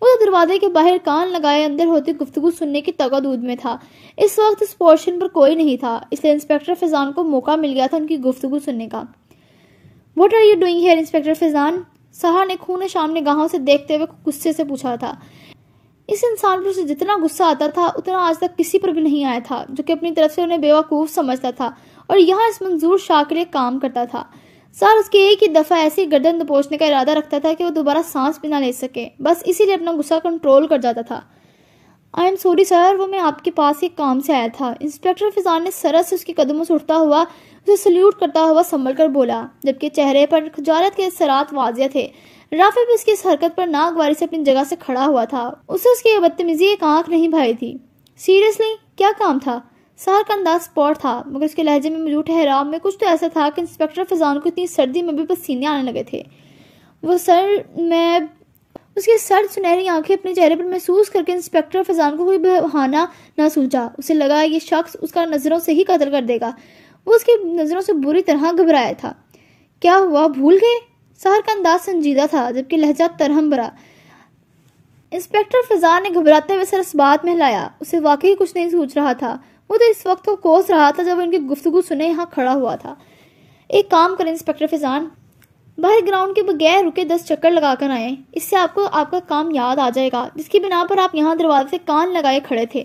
Speaker 1: وہ تو دروازے کے باہر کان لگائے اندر ہوتی گفتگو سننے کی تگادود میں تھا۔ اس وقت اس پورشن پر کوئی نہیں تھا، اس لیے انسپکٹر فیضان کو موقع مل گیا تھا ان کی گفتگو سننے کا۔ What are you doing here, inspector Faizan? Sahar نے خون شام نگاہوں سے دیکھتے ہوئے غصے سے پوچھا تھا۔ اس انسان پر اسے جتنا غصہ آتا تھا اتنا آج تک کسی پر بھی نہیں آیا تھا، جو کہ اپنی طرف سے انہیں بیوقوف سمجھتا تھا اور یہاں اس منظور شاہ کے لیے کام کرتا تھا۔ سہار اس کی ایک ہی دفعہ ایسی گردن دبوچنے کا ارادہ رکھتا تھا کہ وہ دوبارہ سانس بھی نہ لے سکے، بس اسی لیے اپنا غصہ کنٹرول کر جاتا تھا۔ آئی ایم سوری سر، وہ میں آپ کے پاس ایک کام سے آیا تھا۔ انسپکٹر فیضان نے سرعت سے اس کے قدموں سے اٹھتا ہوا اسے سلیوٹ کرتا ہوا سنبھل کر بولا، جبکہ چہرے پر خجالت کے اثرات واضح تھے۔ رافع بھی اس کی اس حرکت پر ناگواری سے اپنی جگہ سے کھڑا ہوا تھا۔ اسے اس کی بدتمیزی ایک آنکھ نہیں بھائی تھی۔ سیریسلی کیا کام تھا؟ سہار کا انداز سپورٹ تھا، مگر اس کے لہجے میں موجود ٹھہراؤ میں کچھ تو ایسا تھا کہ انسپکٹر فیضان کو اتنی سردی میں بھی پسینے آنے لگے تھے۔ وہ سر میں اس کی سرد سنہری آنکھیں اپنے چہرے پر محسوس کر کے انسپکٹر فیضان کو کوئی بہانہ نہ سوچا۔ اسے لگا یہ شخص اس کا نظروں سے ہی قتل کر دے گا۔ وہ اس کی نظروں سے بری طرح گھبرایا تھا۔ کیا ہوا، بھول گئے؟ سہار کا انداز سنجیدہ تھا جبکہ لہجہ ترہم بھرا۔ انسپکٹر فیضان نے گھبراتے ہوئے سر اس بات میں ہلایا۔ اسے واقعی کچھ نہیں سوچ رہا تھا، وہ تو اس وقت کو کوس رہا تھا جب ان کی گفتگو سنے یہاں کھڑا ہوا تھا۔ ایک کام کریں انسپکٹر فیضان، باہر گراؤنڈ کے بغیر رکے 10 چکر لگا کر آئیں، اس سے آپ کو آپ کا کام یاد آ جائے گا جس کی بنا پر آپ یہاں دروازے سے کان لگائے کھڑے تھے۔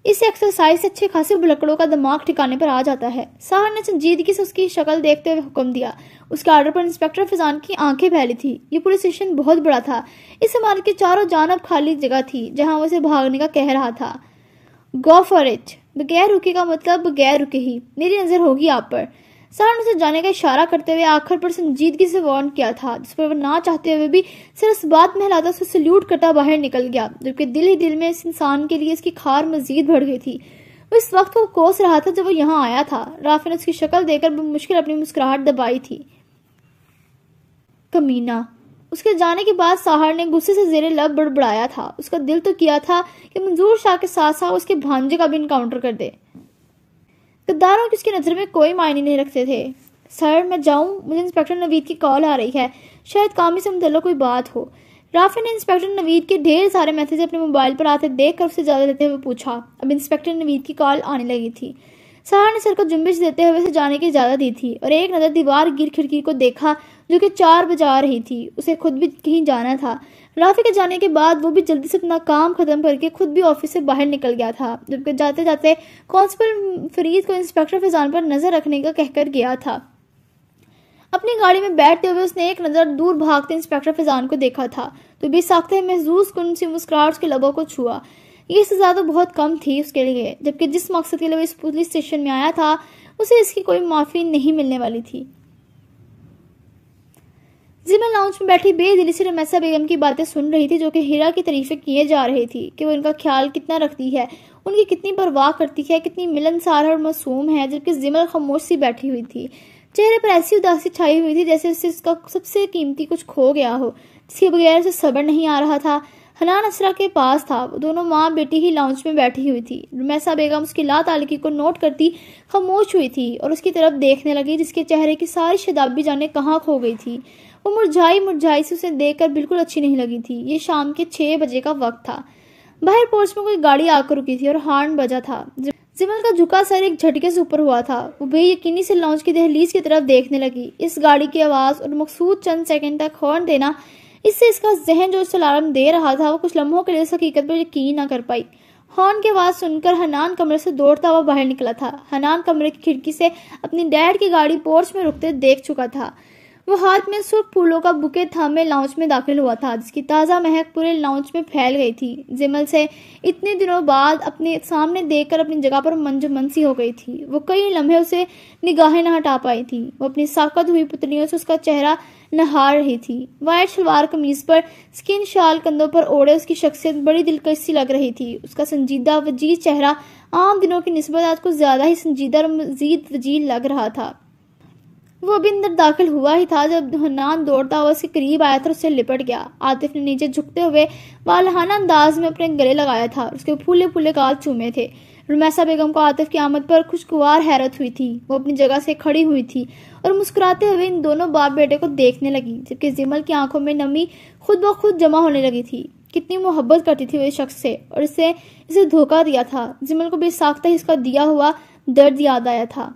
Speaker 1: اس ایکسرسائز سے اچھے خاصے بلکڑوں کا دماغ ٹھکانے پر آ جاتا ہے۔ سہار نے سنجیدگی سے اس کی شکل دیکھتے ہوئے حکم دیا۔ اس کے آرڈر پر انسپکٹر فیضان کی آنکھیں پھیلی تھی۔ یہ پولیس اسٹیشن بہت بڑا تھا، اس عمارت کے چاروں جانب خالی جگہ تھی جہاں وہ اسے بھاگنے کا کہہ رہا تھا۔ گو فار اٹ، بغیر رکے کا مطلب بغیر رکے ہی، میری نظر ہوگی آپ پر۔ سہار نے اسے جانے کا اشارہ کرتے ہوئے آخر پر سنجیدگی سے وارن کیا تھا، جس پر وہ نہ چاہتے ہوئے بھی صرف اس بات میں ہلاتا اسے سلیوٹ کرتا باہر نکل گیا، جبکہ دل ہی دل میں اس انسان کے لیے اس کی کھار مزید بڑھ گئی تھی۔ وہ اس وقت کو کوس رہا تھا جب وہ یہاں آیا تھا۔ رافع نے اس کی شکل دیکھ کر بمشکل اپنی مسکراہٹ دبائی تھی۔ کمینہ، اس کے جانے کے بعد سہار نے غصے سے زیر لب بڑبڑایا تھا۔ اس کا دل تو کیا تھا کہ منظور شاہ کے ساتھ ساتھ اس کے بھانجے کا بھی انکاؤنٹر کر دے۔ غداروں کی اس کی نظر میں کوئی معنی نہیں رکھتے تھے۔ سر میں جاؤں؟ مجھے انسپکٹر نوید کی کال آ رہی ہے، شاید کام سے متعلق کوئی بات ہو۔ رافع نے انسپکٹر نوید کے ڈھیر سارے میسج اپنے موبائل پر آتے دیکھ کر اسے اجازت دیتے ہوئے پوچھا۔ اب انسپکٹر نوید کی کال آنے لگی تھی۔ سہار نے سر کو جنبش دیتے ہوئے اسے جانے کی اجازت دی تھی اور ایک نظر دیوار گیر کھڑکی کو دیکھا جو کہ 4 بجا رہی تھی۔ اسے خود بھی کہیں جانا تھا۔ رافع کے جانے کے بعد وہ بھی جلدی سے اپنا کام ختم کر کے خود بھی آفس سے باہر نکل گیا تھا، جبکہ جاتے جاتے کانسٹیبل فرید کو انسپکٹر فیضان پر نظر رکھنے کا کہہ کر گیا تھا۔ اپنی گاڑی میں بیٹھتے ہوئے اس نے ایک نظر دور بھاگتے انسپیکٹر فیضان کو دیکھا تھا تو بے ساختہ محظوظ کن سی مسکراہٹ اس کے لبوں کو چھوا۔ یہ سزا تو بہت کم تھی اس کے لیے، جبکہ جس مقصد کے لیے وہ اس پولیس اسٹیشن میں آیا تھا اسے اس کی کوئی معافی نہیں ملنے والی تھی۔ زمل لاؤنج میں بیٹھی بے دلی سے رمیسا بیگم کی باتیں سن رہی تھی، جو کہ ہیرا کی تعریفیں کیے جا رہی تھی کہ وہ ان کا خیال کتنا رکھتی ہے، ان کی کتنی پرواہ کرتی ہے، کتنی ملنسار اور معصوم ہے، جبکہ زمل خاموش سی بیٹھی ہوئی تھی۔ چہرے پر ایسی اداسی چھائی ہوئی تھی جیسے اسے اس کا سب سے قیمتی کچھ کھو گیا ہو، جس کے بغیر اسے صبر نہیں آ رہا تھا۔ حنان اسرا کے پاس تھا، وہ دونوں ماں بیٹی ہی لاؤنج میں بیٹھی ہوئی تھی۔ رمیسا بیگم اس کی لا تعلقی کو نوٹ کرتی خاموش ہوئی تھی اور اس کی طرف دیکھنے لگی، جس کے چہرے کی ساری شادابی جانے کہاں کھو گئی تھی۔ وہ مرجھائی سے اسے دیکھ کر بالکل اچھی نہیں لگی تھی۔ یہ شام کے 6 بجے کا وقت تھا۔ باہر پورچ میں کوئی گاڑی آ کر رکی تھی اور ہارن بجا تھا۔ زمل کا جھکا سر ایک جھٹکے سے اوپر ہوا تھا۔ وہ بے یقینی سے لاؤنج کی دہلیز کی طرف دیکھنے لگی۔ اس گاڑی کی آواز اور مقصود چند سیکنڈ تک ہارن دینا، اس سے اس کا ذہن جو اسے الارم دے رہا تھا، وہ کچھ لمحوں کے لیے اس حقیقت پر یقین نہ کر پائی۔ ہارن کی آواز سن کر حنان کمرے سے دوڑتا ہوا باہر نکلا تھا۔ حنان کمرے کی کھڑکی سے اپنی ڈیڈ کی گاڑی پورچ میں رکتے دیکھ چکا تھا۔ وہ ہاتھ میں سرخ پھولوں کا بوکے تھامے لاؤنج میں داخل ہوا تھا، جس کی تازہ مہک پورے لاؤنج میں پھیل گئی تھی۔ زمل سے اتنے دنوں بعد اپنے سامنے دیکھ کر اپنی جگہ پر منسی ہو گئی تھی۔ وہ کئی لمحے اسے نگاہیں نہ ہٹا پائی تھی۔ وہ اپنی ساقط ہوئی پتلیوں سے اس کا چہرہ نہار رہی تھی۔ وائٹ شلوار قمیض پر سکن شال کندھوں پر اوڑے اس کی شخصیت بڑی دلکش سی لگ رہی تھی۔ اس کا سنجیدہ وجیح چہرہ عام دنوں کی نسبت آج کچھ زیادہ ہی سنجیدہ اور مزید وجیح لگ رہا تھا۔ وہ ابھی اندر داخل ہوا ہی تھا جب حنان دوڑتا ہوا اس کے قریب آیا تھا اور اسے لپٹ گیا۔ عاطف نے نیچے جھکتے ہوئے والہانہ انداز میں اپنے گلے لگایا تھا اور اس کے پھولے پھولے گال چومے تھے۔ رمیسا بیگم کو عاطف کی آمد پر خوشگوار حیرت ہوئی تھی۔ وہ اپنی جگہ سے کھڑی ہوئی تھی اور مسکراتے ہوئے ان دونوں باپ بیٹے کو دیکھنے لگی، جبکہ زمل کی آنکھوں میں نمی خود بخود جمع ہونے لگی تھی۔ کتنی محبت کرتی تھی وہ اس شخص سے، اور اسے دھوکہ دیا تھا۔ زمل کو بے ساختہ ہی اس کا دیا ہوا درد یاد آیا تھا۔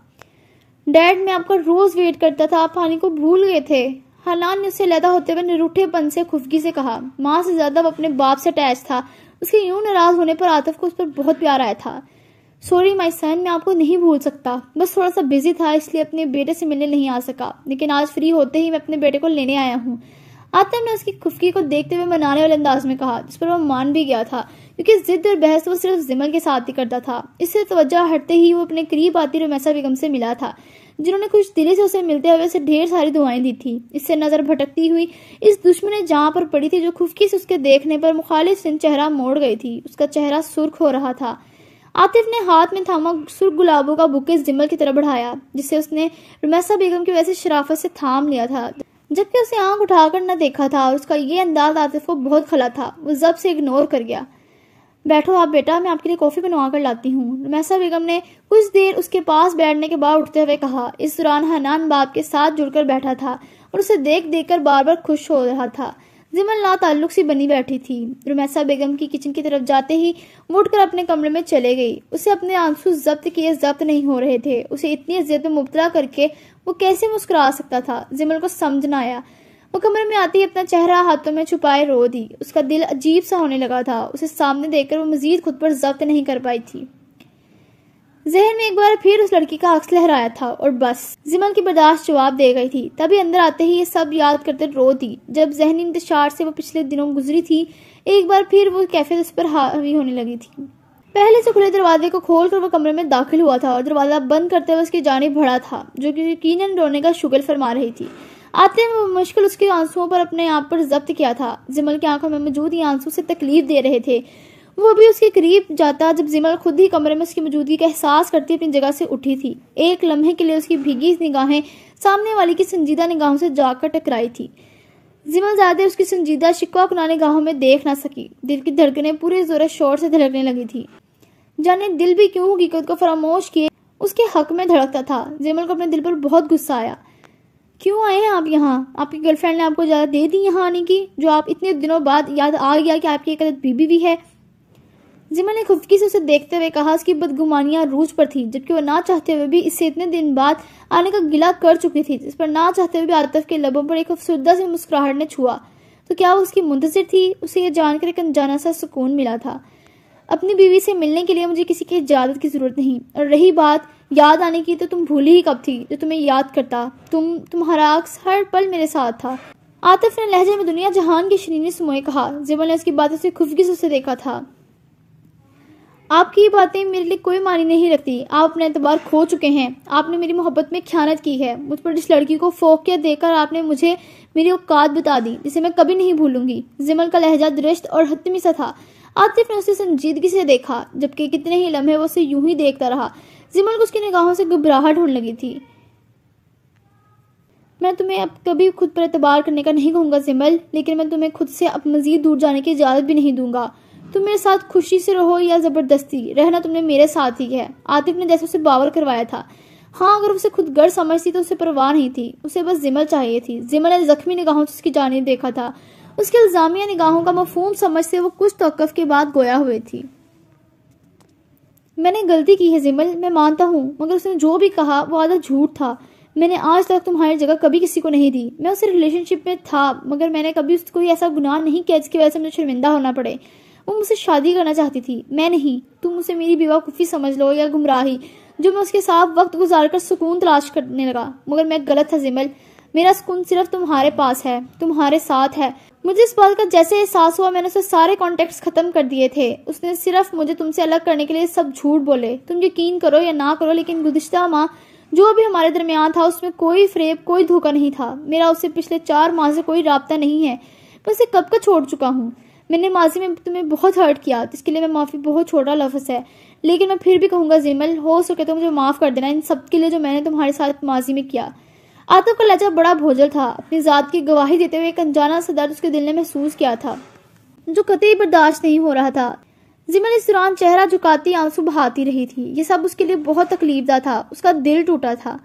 Speaker 1: ڈیڈ، میں آپ کا روز ویٹ کرتا تھا، آپ پانی کو بھول گئے تھے، حنان نے اسے علیحدہ ہوتے ہوئے نروٹھے پن سے خفگی سے کہا۔ ماں سے زیادہ وہ اپنے باپ سے اٹیچ تھا۔ اس کے یوں ناراض ہونے پر عاطف کو اس پر بہت پیار آیا تھا۔ سوری مائی سن، میں آپ کو نہیں بھول سکتا، بس تھوڑا سا بزی تھا اس لیے اپنے بیٹے سے ملنے نہیں آ سکا، لیکن آج فری ہوتے ہی میں اپنے بیٹے کو لینے آیا ہوں۔ عاطف نے اس کی خفگی کو دیکھتے ہوئے منانے والے انداز میں کہا، جس پر وہ مان بھی گیا تھا، کیونکہ ضد اور بحث وہ صرف زمل کے ساتھ ہی کرتا تھا۔ اس سے توجہ ہٹتے ہی وہ اپنے قریب آتی رمیسا بیگم سے ملا تھا، جنہوں نے کچھ دلی سے اسے ملتے ہوئے اسے ڈھیر ساری دعائیں دی تھی۔ اس سے نظر بھٹکتی ہوئی اس دشمن جہاں پر پڑی تھی، جو خفکی سے اس کے دیکھنے پر مخالف سن چہرہ موڑ گئی تھی۔ اس کا چہرہ سرخ ہو رہا تھا۔ عاطف نے ہاتھ میں تھاما سرخ گلابوں کا بوکے زمل کی طرف بڑھایا، جسے اس نے رمیسا بیگم کی ویسے شرافت سے تھام لیا تھا، جبکہ اسے آنکھ اٹھا کر نہ دیکھا تھا، اور اس کا یہ انداز عاطف کو بہت کھلا تھا۔ وہ ضبط سے اگنور کر گیا۔ بیٹھو آپ بیٹا، میں آپ کے لیے کافی بنوا کر لاتی ہوں، رمیسا بیگم نے کچھ دیر اس کے پاس بیٹھنے کے بعد اٹھتے ہوئے کہا۔ اس دوران حنان باپ کے ساتھ جڑ کر بیٹھا تھا اور اسے دیکھ دیکھ کر بار بار خوش ہو رہا تھا۔ زمل لا تعلق سی بنی بیٹھی تھی۔ رمیسا بیگم کی کچن کی طرف جاتے ہی مڑ کر اپنے کمرے میں چلے گئی۔ اسے اپنے آنسو ضبط کیے ضبط نہیں ہو رہے تھے۔ اسے اتنی اذیت میں مبتلا کر کے وہ کیسے مسکرا سکتا تھا؟ زمل کو سمجھ نہ آیا۔ وہ کمرے میں آتی ہی اپنا چہرہ ہاتھوں میں چھپائے رو دی۔ اس کا دل عجیب سا ہونے لگا تھا۔ اسے سامنے دیکھ کر وہ مزید خود پر ضبط نہیں کر پائی تھی۔ ذہن میں ایک بار پھر اس لڑکی کا عکس لہرایا تھا اور بس زمل کی برداشت جواب دے گئی تھی۔ تبھی اندر آتے ہی یہ سب یاد کرتے رو دی۔ جب ذہنی انتشار سے وہ پچھلے دنوں گزری تھی، ایک بار پھر وہ کیفیت اس پر حاوی ہونے لگی تھی۔ پہلے سے کھلے دروازے کو کھول کر وہ کمرے میں داخل ہوا تھا اور دروازہ بند کرتے ہوئے اس کی جانب بڑھا تھا، جو کہ یقیناً رونے کا شغل فرما رہی تھی۔ آتے میں مشکل اس کے آنسوؤں پر اپنے آپ پر ضبط کیا تھا۔ زمل کی آنکھوں میں موجود یہ آنسو سے تکلیف دے رہے تھے۔ وہ بھی اس کے قریب جاتا جب زمل خود ہی کمرے میں اس کی موجودگی کا احساس کرتی اپنی جگہ سے اٹھی تھی۔ ایک لمحے کے لیے اس کی بھیگی نگاہیں سامنے والی کی سنجیدہ نگاہوں سے جا کر ٹکرائی تھی۔ زمل زیادہ اس کی سنجیدہ شکوہ کنانے نگاہوں میں دیکھ نہ سکی۔ دل کی دھڑکنیں پورے زور شور سے دھڑکنے لگی تھی۔ جانے دل بھی کیوں حقیقت کو فراموش کیے اس کے حق میں دھڑکتا تھا۔ زمل کو اپنے دل پر بہت غصہ آیا۔ کیوں آئے ہیں آپ یہاں؟ آپ کی گرل فرینڈ نے آپ کو اجازت دے دی یہاں آنے کی، جو آپ اتنے دنوں بعد یاد آ گیا کہ آپ کی ایک عدد بیوی بھی ہے؟ زمل نے خفگی سے اسے دیکھتے ہوئے کہا۔ اس کی بدگمانیاں عروج پر تھی، جبکہ وہ نہ چاہتے ہوئے بھی اس سے اتنے دن بعد آنے کا گلہ کر چکی تھی، جس پر نہ چاہتے ہوئے بھی عاطف کے لبوں پر ایک افسردہ سی مسکراہٹ نے چھوا۔ تو کیا وہ اس کی منتظر تھی؟ اسے یہ جان کر ایک انجانا سا سکون ملا تھا۔ اپنی بیوی سے ملنے کے لیے مجھے کسی کی اجازت کی ضرورت نہیں، اور رہی بات یاد آنے کی تو تم بھولی ہی کب تھی جو تمہیں یاد کرتا. تمہارا عکس ہر پل میرے ساتھ تھا. عاطف نے لہجے میں دنیا جہان کی شرینی سموئے کہا. زمل نے اس کی باتوں سے خفگی سے اسے دیکھا تھا. آپ کی یہ باتیں میرے لیے کوئی معنی نہیں رکھتی. آپ اپنا اعتبار کھو چکے ہیں. آپ نے میری محبت میں خیانت کی ہے. مجھ پر جس لڑکی کو فوقیت دے کر آپ نے مجھے میری اوقات بتا دی جسے میں کبھی نہیں بھولوں گی. زمل کا لہجہ درشت اور حتمی سا تھا. عاطف نے اسے سنجیدگی سے دیکھا جبکہ کتنے ہی لمحے وہ اسے یوں ہی دیکھتا رہا. زمل کو اس کی نگاہوں سے گھبراہٹ ہونے لگی تھی. میں تمہیں اب کبھی خود پر اعتبار کرنے کا نہیں کہوں گا زمل، لیکن میں تمہیں خود سے اب مزید دور جانے کی اجازت بھی نہیں دوں گا. تم میرے ساتھ خوشی سے رہو یا زبردستی رہنا تم نے میرے ساتھ ہی ہے. عاطف نے جیسے اسے باور کروایا تھا. ہاں اگر اسے خود غرض سمجھتی تو اسے پرواہ نہیں تھی. اسے بس زمل چاہیے تھی. زمل نے زخمی نگاہوں سے اس کی جانب دیکھا تھا. اس کے الزامیہ نگاہوں کا مفہوم سمجھ سے وہ کچھ توقف کے بعد گویا ہوئے تھی. میں نے غلطی کی ہے زمل، میں مانتا ہوں، مگر اس نے جو بھی کہا وہ آدھا جھوٹ تھا. میں نے آج تک تمہاری جگہ کبھی کسی کو نہیں دی. میں اسے ریلیشن شپ میں تھا مگر میں نے کبھی اس کو ایسا گناہ نہیں کیا جس کی وجہ سے مجھے شرمندہ ہونا پڑے. وہ مجھ سے شادی کرنا چاہتی تھی، میں نہیں. تم اسے میری بیوقوفی سمجھ لو یا گمراہی جو میں اس کے ساتھ وقت گزار کر سکون تلاش کرنے لگا. مگر میں غلط تھا زمل. میرا سکون صرف تمہارے پاس ہے، تمہارے ساتھ ہے. مجھے اس بات کا جیسے احساس ہوا میں نے اسے سارے کانٹیکٹس ختم کر دیے تھے. اس نے صرف مجھے تم سے الگ کرنے کے لیے سب جھوٹ بولے. تم یقین کرو یا نہ کرو لیکن گزشتہ ماہ جو بھی ہمارے درمیان تھا اس میں کوئی فریب، کوئی دھوکہ نہیں تھا. میرا اسے پچھلے 4 ماہ سے کوئی رابطہ نہیں ہے. میں اسے کب کا چھوڑ چکا ہوں. میں نے ماضی میں تمہیں بہت ہرٹ کیا، اس کے لیے میں معافی بہت چھوٹا لفظ ہے، لیکن میں پھر بھی کہوں گا زمل، ہو سکے تو مجھے معاف کر دینا ان سب کے لیے جو میں نے تمہارے ساتھ ماضی میں کیا. عاطف کا لہجہ بڑا بھوجل تھا. اپنی ذات کی گواہی دیتے ہوئے ایک انجانا سا درد اس کے دل نے محسوس کیا تھا جو قطعی برداشت نہیں ہو رہا تھا. زمل اس دوران چہرہ جھکاتی آنسو بہاتی رہی تھی. یہ سب اس کے لیے بہت تکلیف دہ تھا. اس کا دل ٹوٹا تھا.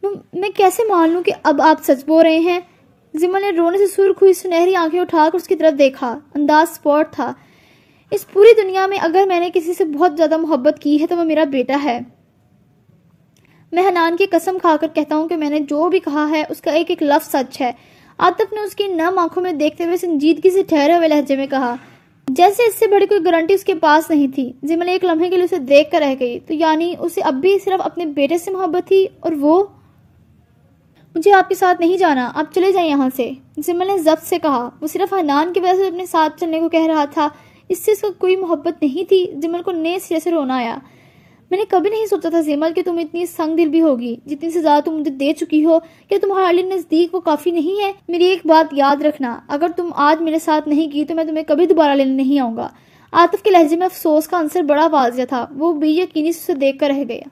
Speaker 1: میں کیسے مان لوں کہ اب آپ سچ بول رہے ہیں؟ زمل نے رونے سے سرخ ہوئی سنہری آنکھیں اٹھا کر اس کی طرف دیکھا. انداز سپورٹ تھا. اس پوری دنیا میں اگر میں نے کسی سے بہت زیادہ محبت کی ہے تو وہ میرا بیٹا ہے. میں حنان کی قسم کھا کر کہتا ہوں کہ میں نے جو بھی کہا ہے اس کا ایک ایک لفظ سچ ہے. عاطف نے اس کی نم آنکھوں میں دیکھتے ہوئے سنجیدگی سے ٹھہرے ہوئے لہجے میں کہا جیسے اس سے بڑی کوئی گارنٹی اس کے پاس نہیں تھی. زمل ایک لمحے کے لیے اسے دیکھ کر رہ گئی. تو یعنی اسے اب بھی صرف اپنے بیٹے سے محبت تھی اور وہ مجھے آپ کے ساتھ نہیں جانا، آپ چلے جائیں یہاں سے. زمل نے ضبط سے کہا. وہ صرف حنان کی وجہ سے اپنے ساتھ چلنے کو کہہ رہا تھا، اس سے اس کا کوئی محبت نہیں تھی. زمل کو نئے سرے سے رونا آیا. میں نے کبھی نہیں سوچا تھا زمل کہ تم اتنی سنگ دل بھی ہوگی. جتنی سزا تم مجھے دے چکی ہو کہ تمہارے لیے نزدیک وہ کافی نہیں ہے. میری ایک بات یاد رکھنا، اگر تم آج میرے ساتھ نہیں کی تو میں تمہیں کبھی دوبارہ لینے نہیں آؤں گا. عاطف کے لہجے میں افسوس کا عنصر بڑا واضح تھا. وہ بے یقینی سے اسے دیکھ کر رہ گیا.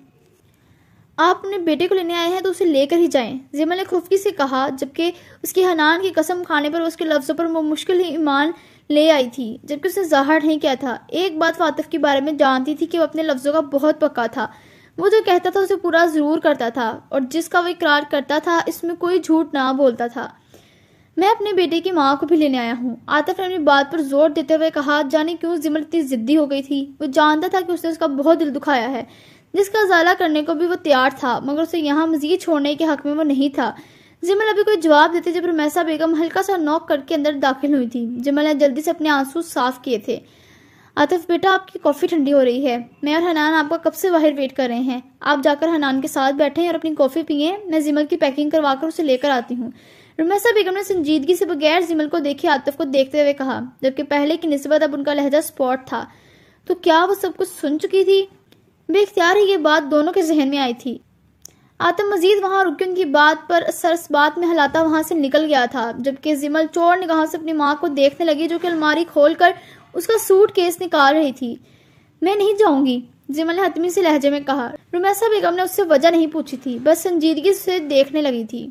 Speaker 1: آپ اپنے بیٹے کو لینے آئے ہیں تو اسے لے کر ہی جائیں، زمل نے خفگی سے کہا جبکہ اس کی حنان کی قسم کھانے پر اس کے لفظوں پر وہ مشکل ہی ایمان لے آئی تھی جبکہ اسے ظاہر نہیں کیا تھا. ایک بات عاطف کے بارے میں جانتی تھی کہ وہ اپنے لفظوں کا بہت پکا تھا. وہ جو کہتا تھا اسے پورا ضرور کرتا تھا اور جس کا وہ اقرار کرتا تھا اس میں کوئی جھوٹ نہ بولتا تھا. میں اپنے بیٹے کی ماں کو بھی لینے آیا ہوں، عاطف نے اپنی بات پر زور دیتے ہوئے کہا. جانے کیوں زمل اتنی ضدی ہو گئی تھی. وہ جانتا تھا کہ اس نے اس کا بہت دل دکھایا ہے جس کا ازالہ کرنے کو بھی وہ تیار تھا مگر اسے یہاں مزید چھوڑنے کے حق میں وہ نہیں تھا. زمل ابھی کوئی جواب دیتے جب رمیسا بیگم ہلکا سا نوک کر کے اندر داخل ہوئی تھی. جمل نے جلدی سے اپنے آنسو صاف کیے تھے. عاطف بیٹا آپ کی کافی ٹھنڈی ہو رہی ہے. میں اور حنان آپ کا کب سے باہر ویٹ کر رہے ہیں. آپ جا کر حنان کے ساتھ بیٹھیں اور اپنی کافی پئیں. میں زمل کی پیکنگ کروا کر اسے لے کر آتی ہوں. رمیسا بیگم نے سنجیدگی سے بغیر زمل کو دیکھے عاطف کو دیکھتے ہوئے کہا جبکہ پہلے کی نسبت اب ان کا لہجہ سپورٹ تھا. تو کیا وہ سب کچھ سن چکی تھی؟ بے اختیار ہی یہ بات دونوں کے ذہن میں آئی تھی. عاطف مزید وہاں رک کے ان کی بات پر سرس بات میں ہلاتا وہاں سے نکل گیا تھا جبکہ زمل چور نگاہوں سے اپنی ماں کو دیکھنے لگی جو کہ الماری کھول کر اس کا سوٹ کیس نکال رہی تھی. میں نہیں جاؤں گی، زمل نے حتمی سے لہجے میں کہا. رمیسا بیگم نے اس سے وجہ نہیں پوچھی تھی، بس سنجیدگی سے دیکھنے لگی تھی.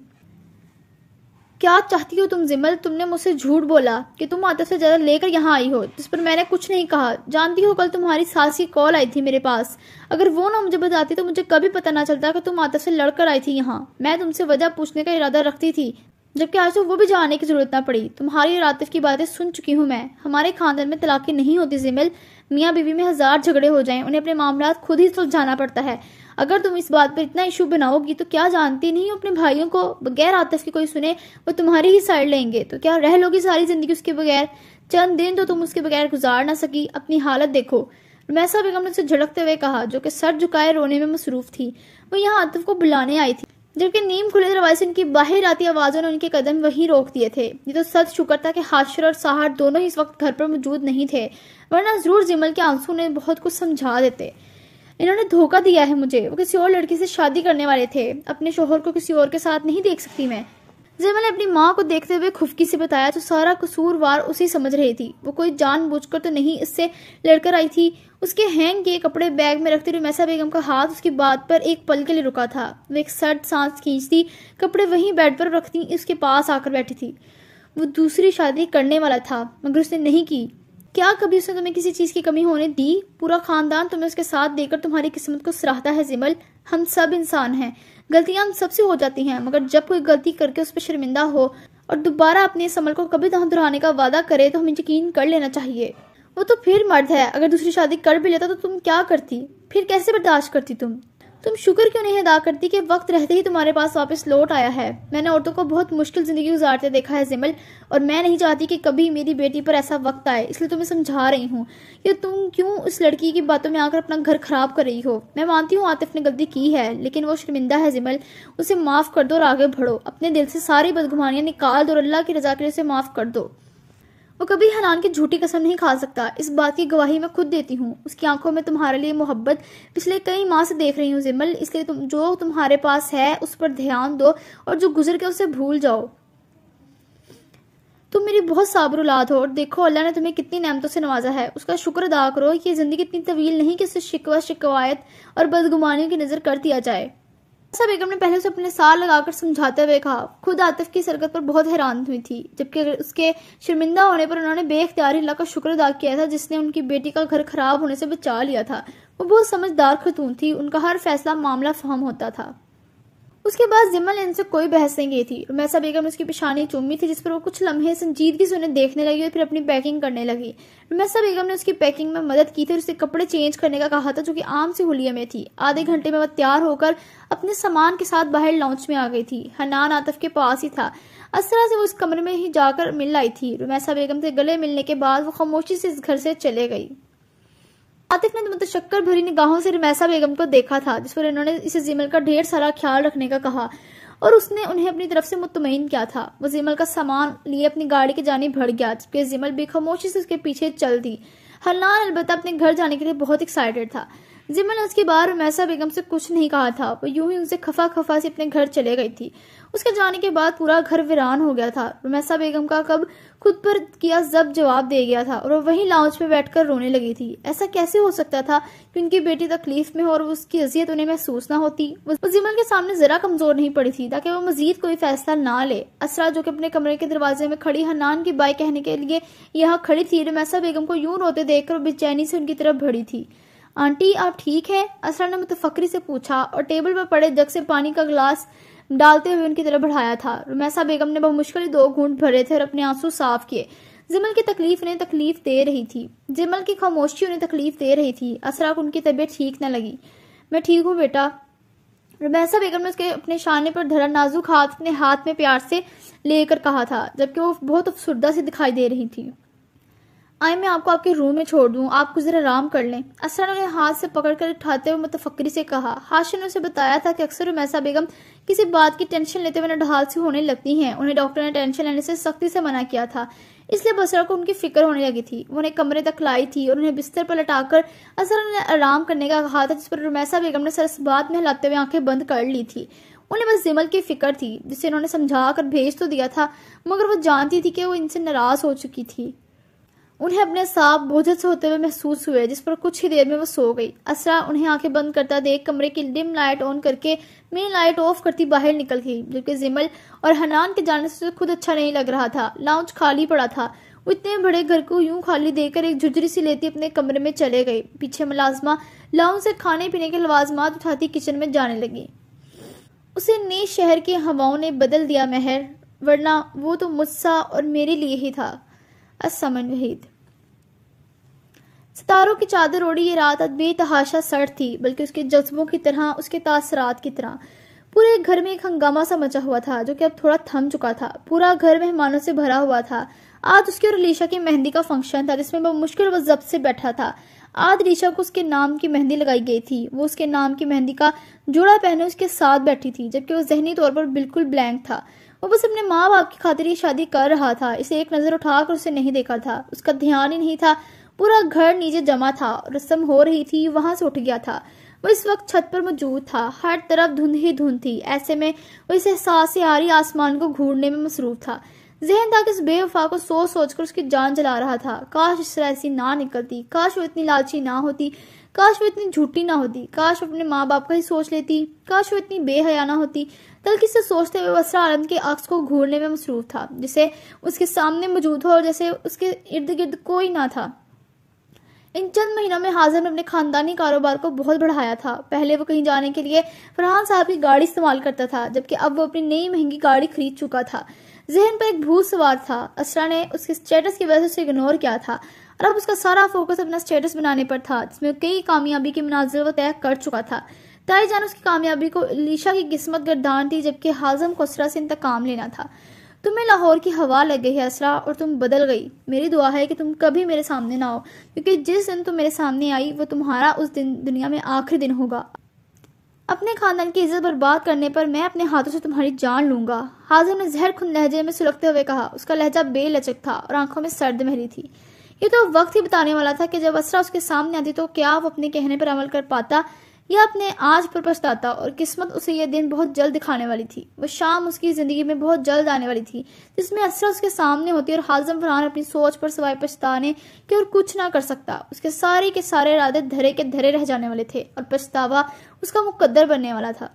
Speaker 1: کیا چاہتی ہو تم زمل؟ تم نے مجھ سے جھوٹ بولا کہ تم عاطف سے زیادہ لے کر یہاں آئی ہو جس پر میں نے کچھ نہیں کہا. جانتی ہو کل تمہاری ساس کی کال آئی تھی میرے پاس. اگر وہ نہ مجھے بتاتی تو مجھے کبھی پتہ نہ چلتا کہ تم عاطف سے لڑ کر آئی تھی یہاں. میں تم سے وجہ پوچھنے کا ارادہ رکھتی تھی جبکہ آج تو وہ بھی جانے کی ضرورت نہ پڑی. تمہاری اور عاطف کی باتیں سن چکی ہوں میں. ہمارے خاندان میں طلاقیں نہیں ہوتی زمل. میاں بیوی میں 1000 جھگڑے ہو جائیں انہیں اپنے معاملات خود ہی سلجھانا پڑتا ہے. اگر تم اس بات پر اتنا ایشو بناؤ گی تو کیا جانتی نہیں ہو اپنے بھائیوں کو بغیر عاطف کی کوئی سنے وہ تمہاری ہی سائڈ لیں گے تو کیا رہ لوگی ساری زندگی اس کے بغیر؟ چند دن تو تم اس کے بغیر گزار نہ سکی. اپنی حالت دیکھو. رمیسا بیگم نے اسے جھڑکتے ہوئے کہا، جو کہ سر جھکائے رونے میں مصروف تھی۔ وہ یہاں عاطف کو بلانے آئی تھی، جبکہ نیم کھلے دروازے سے ان کی باہر آتی آوازوں نے ان کے قدم وہیں روک دیے تھے۔ یہ تو سچ شکر تھا کہ حاشر اور ساحر دونوں ہی اس وقت گھر پر موجود نہیں تھے، ورنہ ضرور جمل کے آنسو نے بہت کچھ سمجھا دیتے۔ انہوں نے دھوکہ دیا ہے مجھے، وہ کسی اور لڑکی سے شادی کرنے والے تھے، اپنے شوہر کو کسی اور کے ساتھ نہیں دیکھ سکتی میں۔ جمل نے اپنی ماں کو دیکھتے ہوئے خفکی سے بتایا تو سارا قصوروار اسی سمجھ رہی تھی۔ وہ کوئی جان بوجھ کر تو نہیں اس سے لڑ کر آئی تھی۔ اس کے ہینگ کیے کپڑے بیگ میں رکھتے رمیسا بیگم کا ہاتھ اس کی بات پر ایک پل کے لیے رکا تھا۔ وہ ایک سرد سانس کھینچتی، کپڑے وہیں بیڈ پر رکھتی اس کے پاس آ کر بیٹھی تھی۔ وہ دوسری شادی کرنے والا تھا مگر اس نے نہیں کی۔ کیا کبھی اس نے تمہیں کسی چیز کی کمی ہونے دی؟ پورا خاندان تمہیں اس کے ساتھ دے کر تمہاری قسمت کو سراہتا ہے جمل۔ ہم سب انسان ہیں، غلطیاں ہم سب سے ہو جاتی ہیں، مگر جب کوئی غلطی کر کے اس پہ شرمندہ ہو اور دوبارہ اپنے اس عمل کو کبھی نہ دہرانے کا وعدہ کرے تو ہمیں یقین کر لینا چاہیے۔ وہ تو پھر مرد ہے، اگر دوسری شادی کر بھی لیتا تو تم کیا کرتی؟ پھر کیسے برداشت کرتی تم شکر کیوں نہیں ادا کرتی کہ وقت رہتے ہی تمہارے پاس واپس لوٹ آیا ہے؟ میں نے عورتوں کو بہت مشکل زندگی گزارتے دیکھا ہے جمل، اور میں نہیں چاہتی کہ کبھی میری بیٹی پر ایسا وقت آئے، اس لیے تمہیں سمجھا رہی ہوں کہ تم کیوں اس لڑکی کی باتوں میں آ کر اپنا گھر خراب کر رہی ہو۔ میں مانتی ہوں عاطف نے غلطی کی ہے، لیکن وہ شرمندہ ہے جمل، اسے معاف کر دو اور آگے بڑھو، اپنے دل سے ساری بدگمانیاں نکال دو اور اللہ کی رضا کے لیے اسے معاف کر دو۔ وہ کبھی حنان کی جھوٹی قسم نہیں کھا سکتا، اس بات کی گواہی میں خود دیتی ہوں۔ اس کی آنکھوں میں تمہارے لیے محبت پچھلے کئی ماہ سے دیکھ رہی ہوں جمل، اس لیے جو تمہارے پاس ہے اس پر دھیان دو اور جو گزر کے اسے بھول جاؤ۔ تم میری بہت صابر اولاد ہو اور دیکھو اللہ نے تمہیں کتنی نعمتوں سے نوازا ہے، اس کا شکر ادا کرو کہ یہ زندگی اتنی طویل نہیں کہ اسے شکوہ شکایت اور بدگمانیوں کی نظر کر دیا جائے۔ رمیسا بیگم نے پہلے اسے اپنے سار لگا کر سمجھاتے ہوئے کہا۔ خود عاطف کی سرکت پر بہت حیران ہوئی تھی، جبکہ اس کے شرمندہ ہونے پر انہوں نے بے اختیاری اللہ کا شکر ادا کیا تھا جس نے ان کی بیٹی کا گھر خراب ہونے سے بچا لیا تھا۔ وہ بہت سمجھدار خاتون تھی، ان کا ہر فیصلہ معاملہ فہم ہوتا تھا۔ اس کے بعد جمل نے ان سے کوئی بحث نہیں کی تھی۔ رمیسا بیگم نے اس کی پیشانی چومی تھی جس پر وہ کچھ لمحے سنجیدگی سے انہیں دیکھنے لگی اور پھر اپنی پیکنگ کرنے لگی۔ رمیسا بیگم نے اس کی پیکنگ میں مدد کی تھی اور اسے کپڑے چینج کرنے کا کہا تھا جو کہ عام سے حلیے میں تھی۔ آدھے گھنٹے میں وہ تیار ہو کر اپنے سامان کے ساتھ باہر لاؤنج میں آ گئی تھی۔ حنان عاطف کے پاس ہی تھا، اسرا سے وہ اس کمرے میں ہی جا کر مل آئی تھی۔ رمیسا بیگم سے گلے ملنے کے بعد وہ خاموشی سے اس گھر سے چلے گئی۔ عاطف نے متشکر بھری نگاہوں سے رمیسا بیگم کو دیکھا تھا جس پر انہوں نے اسے جمل کا ڈھیر سارا خیال رکھنے کا کہا اور اس نے انہیں اپنی طرف سے مطمئن کیا تھا۔ وہ جمل کا سامان لیے اپنی گاڑی کی جانب بڑھ گیا جبکہ جمل بھی خاموشی سے اس کے پیچھے چل دی۔ حنان البتہ اپنے گھر جانے کے لیے بہت ایکسائٹڈ تھا۔ جمل نے اس کے بعد رمیسا بیگم سے کچھ نہیں کہا تھا، وہ یوں ہی ان سے خفا خفا سے اپنے گھر چلے گئی تھی۔ اس کے جانے کے بعد پورا گھر ویران ہو گیا تھا۔ رمیسا بیگم کا کب خود پر کیا ضبط جواب دے گیا تھا اور وہ وہیں لاؤنج پہ بیٹھ کر رونے لگی تھی۔ ایسا کیسے ہو سکتا تھا کہ ان کی بیٹی تکلیف میں ہو اور اس کی اذیت انہیں محسوس نہ ہوتی؟ وہ جمل کے سامنے ذرا کمزور نہیں پڑی تھی تاکہ وہ مزید کوئی فیصلہ نہ لے۔ اسرا جو کہ اپنے کمرے کے دروازے میں کھڑی حنان کی بائے کہنے کے لیے یہاں کھڑی تھی، رمیسا بیگم کو یوں روتے دیکھ کر بے چینی سے ان کی طرف بڑھی تھی۔ آنٹی آپ ٹھیک ہے؟ اسرا نے متفکری سے پوچھا اور ٹیبل پر پڑے جگ سے پانی کا گلاس ڈالتے ہوئے ان کی طرف بڑھایا تھا۔ رمیسا بیگم نے بمشکل 2 گھونٹ بھرے تھے اور اپنے آنسو صاف کیے۔ جمل کی تکلیف انہیں تکلیف دے رہی تھی، جمل کی خاموشی انہیں تکلیف دے رہی تھی۔ اسرا کو ان کی طبیعت ٹھیک نہ لگی۔ میں ٹھیک ہوں بیٹا، رمیسا بیگم نے اس کے اپنے شانے پر دھرا نازک ہاتھ اپنے ہاتھ میں پیار سے لے کر کہا تھا جبکہ وہ بہت افسردہ سے دکھائی دے رہی تھی۔ آئے میں آپ کو آپ کے روم میں چھوڑ دوں، آپ کچھ ذرا آرام کر لیں، اسرا نے انہیں ہاتھ سے پکڑ کر اٹھاتے ہوئے متفکری سے کہا۔ حاشر نے اسے بتایا تھا کہ اکثر رمیسا بیگم کسی بات کی ٹینشن لیتے ہوئے نڈھال سی ہونے لگتی ہیں۔ انہیں ڈاکٹر نے ٹینشن لینے سے سختی سے منع کیا تھا، اس لیے اسرا کو ان کی فکر ہونے لگی تھی۔ وہ انہیں کمرے تک لائی تھی اور انہیں بستر پر لٹا کر اسرا نے آرام کرنے کا کہا تھا جس پر رمیسا بیگم نے سر بات میں ہلاتے ہوئے آنکھیں بند کر لی تھی۔ انہیں بس جمل کی فکر تھی جسے انہوں نے سمجھا کر بھیج تو دیا تھا مگر وہ جانتی تھی کہ وہ ان سے ناراض ہو چکی تھی۔ انہیں اپنے سانپ بوجھت سے ہوتے ہوئے محسوس ہوئے جس پر کچھ ہی دیر میں وہ سو گئی۔ اسرا انہیں آنکھیں بند کرتا دیکھ کمرے کی ڈم لائٹ آن کر کے مین لائٹ آف کرتی باہر نکل گئی جبکہ جمل اور حنان کے جانے سے خود اچھا نہیں لگ رہا تھا۔ لاؤنج خالی پڑا تھا۔ وہ اتنے بڑے گھر کو یوں خالی دیکھ کر ایک جھجری سی لیتی اپنے کمرے میں چلے گئی۔ پیچھے ملازمہ لاؤنج سے کھانے پینے کے لوازمات اٹھاتی کچن میں جانے لگی۔ اسے نئے شہر کے ہواؤں نے بدل دیا مہر، ورنہ وہ تو مجھ سا اور میرے لیے ہی تھا۔ السمن وحید۔ ستاروں کی چادر اوڑی یہ رات بے تحاشا سرد تھی، بلکہ اس کے جذبوں کی طرح، اس کے تاثرات کی طرح۔ پورے گھر میں ایک ہنگامہ سا مچا ہوا تھا جو کہ اب تھوڑا تھم چکا تھا۔ پورا گھر مہمانوں سے بھرا ہوا تھا۔ آج اس کی اور علیشا کی مہندی کا فنکشن تھا جس میں وہ مشکل و ضبط سے بیٹھا تھا۔ آج علیشا کو اس کے نام کی مہندی لگائی گئی تھی۔ وہ اس کے نام کی مہندی کا جوڑا پہنے اس کے ساتھ بیٹھی تھی، جبکہ وہ ذہنی طور پر بالکل بلینک تھا۔ وہ بس اپنے ماں باپ کی خاطر یہ شادی کر رہا تھا۔ اسے ایک نظر اٹھا کر اسے نہیں دیکھا تھا، اس کا دھیان ہی نہیں تھا۔ پورا گھر نیچے جمع تھا، رسم ہو رہی تھی، وہاں سے اٹھ گیا تھا۔ وہ اس وقت چھت پر موجود تھا، ہر طرف دھند ہی دھند تھی۔ ایسے میں وہ اس احساس سے آری آسمان کو گھورنے میں مصروف تھا۔ ذہن تھا کہ اس بے وفا کو سوچ سوچ کر اس کی جان جلا رہا تھا۔ کاش اس طرح ایسی نہ نکلتی، کاش وہ اتنی لالچی نہ ہوتی، کاش وہ اتنی جھوٹی نہ ہوتی، کاش وہ اپنے ماں باپ کا ہی سوچ لیتی، کاش وہ اتنی بے حیا نہ ہوتی۔ تلخی سے سوچتے ہوئے اسرا عالم کے عکس کو گھورنے میں مصروف تھا، جسے اس کے سامنے موجود ہو اور جیسے اس کے ارد گرد کوئی نہ تھا۔ ان چند مہینوں میں حاضر نے اپنے خاندانی کاروبار کو بہت بڑھایا تھا۔ پہلے وہ کہیں جانے کے لیے فرحان صاحب کی گاڑی استعمال کرتا تھا، جبکہ اب وہ اپنی نئی مہنگی گاڑی خرید چکا تھا۔ ذہن پر ایک بھوت سوار تھا۔ اسرا نے اس کے اسٹیٹس کی وجہ سے اسے اگنور کیا تھا، اور اب اس کا سارا فوکس اپنا اسٹیٹس بنانے پر تھا، جس میں کئی کامیابی کے مناظر وہ طے کر چکا تھا۔ تائی جان اس کی کامیابی کو علیشا کی قسمت گردان تھی، جبکہ حازم کو اسرا سے انتقام لینا تھا۔ تمہیں لاہور کی ہوا لگ گئی ہے اسرا، اور تم بدل گئی۔ میری دعا ہے کہ تم کبھی میرے سامنے نہ ہو، کیونکہ جس دن تم میرے سامنے آئی وہ تمہارا اس دن دنیا میں آخری دن ہوگا۔ اپنے خاندان کی عزت برباد کرنے پر میں اپنے ہاتھوں سے تمہاری جان لوں گا۔ حازم نے زہر کھن لہجے میں سلگتے ہوئے کہا۔ اس کا لہجہ بے لچک تھا اور آنکھوں میں سرد مہری تھی۔ یہ تو وقت ہی بتانے والا تھا کہ جب اسرا اس کے سامنے آتی تو کیا وہ اپنے کہنے پر عمل کر پاتا یا اپنے آج پر پچھتاتا، اور قسمت اسے یہ دن بہت جلد دکھانے والی تھی۔ وہ شام اس کی زندگی میں بہت جلد آنے والی تھی جس میں اسرا اس کے سامنے ہوتی اور حازم فرحان اپنی سوچ پر سوائے پچھتانے کے اور کچھ نہ کر سکتا۔ اس کے سارے ارادے دھرے کے دھرے رہ جانے والے تھے اور پچھتاوا اس کا مقدر بننے والا تھا۔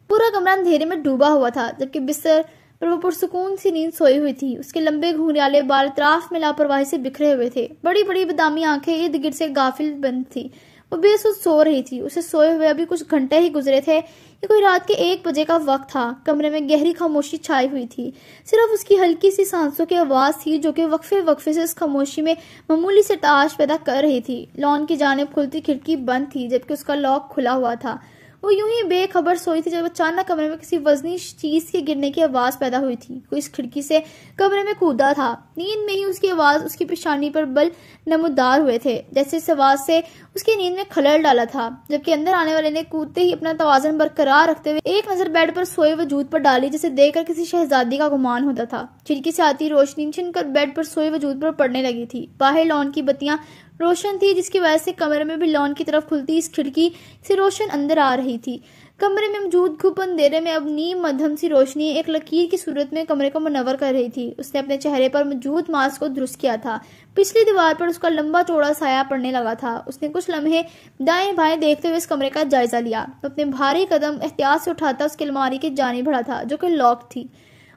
Speaker 1: پورا کمرہ اندھیرے میں ڈوبا ہوا تھا، جبکہ بستر پر وہ پرسکون سی نیند سوئی ہوئی تھی۔ اس کے لمبے گھنگریالے بال اطراف میں لاپرواہی سے بکھرے ہوئے تھے، بڑی بڑی بادامی آنکھیں ارد گرد سے غافل بند تھی۔ وہ بے سود سو رہی تھی۔ اسے سوئے ہوئے ابھی کچھ گھنٹے ہی گزرے تھے۔ یہ کوئی رات کے 1 بجے کا وقت تھا۔ کمرے میں گہری خاموشی چھائی ہوئی تھی، صرف اس کی ہلکی سی سانسوں کی آواز تھی جو کہ وقفے سے اس خاموشی میں معمولی سے ارتعاش پیدا کر رہی تھی۔ لان کی جانب کھلتی کھڑکی بند تھی، جبکہ اس کا لاک کھلا ہوا تھا۔ وہ یوں ہی بے خبر سوئی تھی جب اچانک کمرے میں کسی وزنی چیز کے گرنے کی آواز پیدا ہوئی تھی۔ کوئی اس کھڑکی سے کمرے میں کودا تھا۔ نیند میں ہی اس کی آواز اس کی پیشانی پر بل نمودار ہوئے تھے، جیسے اس آواز سے اس کی نیند میں خلل ڈالا تھا، جبکہ اندر آنے والے نے کودتے ہی اپنا توازن برقرار رکھتے ہوئے ایک نظر بیڈ پر سوئے وجود پر ڈالی، جسے دیکھ کر کسی شہزادی کا گمان ہوتا تھا۔ کھڑکی سے آتی روشنی چھن کر بیڈ پر سوئے وجود پر پڑنے لگی تھی۔ باہر لان کی بتیاں روشن تھی، جس کی وجہ سے کمرے میں بھی لان کی طرف کھلتی اس کھڑکی سے روشن اندر آ رہی تھی۔ کمرے میں موجود گھپ اندھیرے میں اب نیم مدھم سی روشنی ایک لکیر کی صورت میں کمرے کو منور کر رہی تھی۔ اس نے اپنے چہرے پر موجود ماسک کو درست کیا تھا۔ پچھلی دیوار پر اس کا لمبا چوڑا سایہ پڑنے لگا تھا۔ اس نے کچھ لمحے دائیں بائیں دیکھتے ہوئے اس کمرے کا جائزہ لیا۔ اپنے بھاری قدم احتیاط سے اٹھاتا اس کی الماری کی جانب بڑھا تھا جو کہ لاک تھی۔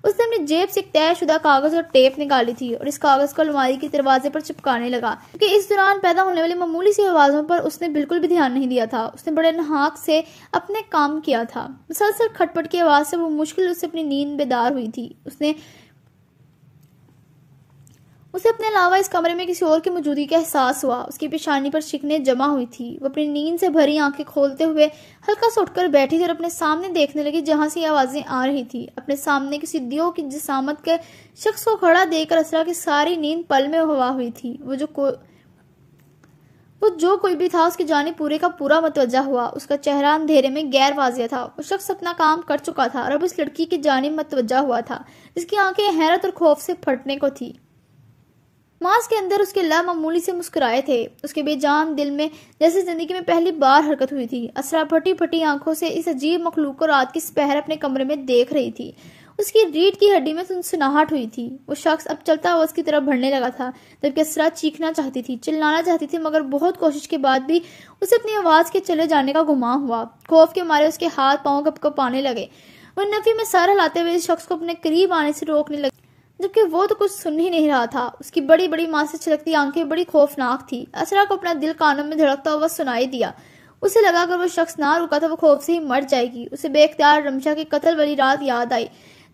Speaker 1: اس نے اپنی جیب سے ایک طے شدہ کاغذ اور ٹیپ نکالی تھی اور اس کاغذ کو الماری کے دروازے پر چپکانے لگا، کیونکہ اس دوران پیدا ہونے والی معمولی سی آوازوں پر اس نے بالکل بھی دھیان نہیں دیا تھا۔ اس نے بڑے نہاک سے اپنے کام کیا تھا۔ مسلسل کھٹ پٹ کی آواز سے وہ مشکل سے اپنی نیند بیدار ہوئی تھی۔ اسے اپنے علاوہ اس کمرے میں کسی اور کی موجودگی کا احساس ہوا۔ اس کی پیشانی پر شکنیں جمع ہوئی تھی۔ وہ اپنی نیند سے بھری آنکھیں کھولتے ہوئے ہلکا سا اٹھ کر بیٹھی تھی اور اپنے سامنے دیکھنے لگی جہاں سے یہ آوازیں آ رہی تھی۔ اپنے سامنے کسی دیو کی جسامت کے شخص کو کھڑا دیکھ کر اسرا کی ساری نیند پل میں ہوا ہوئی تھی۔ وہ جو کوئی بھی تھا اس کی جانب پورے کا پورا متوجہ ہوا۔ اس کا چہرہ اندھیرے میں غیر واضح تھا۔ وہ شخص اپنا کام کر چکا تھا اور اب اس لڑکی کی جانب متوجہ ہوا تھا جس کی آنکھیں حیرت اور خوف سے پھٹنے کو تھی۔ ماس کے اندر اس کے لب معمولی سے مسکرائے تھے۔ اس کے بے جان دل میں جیسے زندگی میں پہلی بار حرکت ہوئی تھی۔ اسرا پھٹی پھٹی آنکھوں سے اس عجیب مخلوق کو رات کی سپہر اپنے کمرے میں دیکھ رہی تھی۔ اس کی ریڑھ کی ہڈی میں سنسناہٹ ہوئی تھی۔ وہ شخص اب چلتا ہوا اس کی طرف بڑھنے لگا تھا، جبکہ اسرا چیخنا چاہتی تھی، چلانا چاہتی تھی، مگر بہت کوشش کے بعد بھی اسے اپنی آواز کے چلے جانے کا گمان ہوا۔ خوف کے مارے اس کے ہاتھ پاؤں کپ کپانے لگے۔ وہ نفی میں سر ہلاتے ہوئے اس شخص کو اپنے قریب آنے سے روکنے لگے، جبکہ وہ تو کچھ سن ہی نہیں رہا تھا۔ اس کی بڑی بڑی ماں سے چھلکتی آنکھیں بڑی خوفناک تھی۔ اسرا کو اپنا دل کانوں میں دھڑکتا ہوا سنائی دیا۔ اسے لگا اگر وہ شخص نہ رکا تو وہ خوف سے ہی مر جائے گی۔ اسے بے اختیار رمشا کے قتل والی رات یاد آئی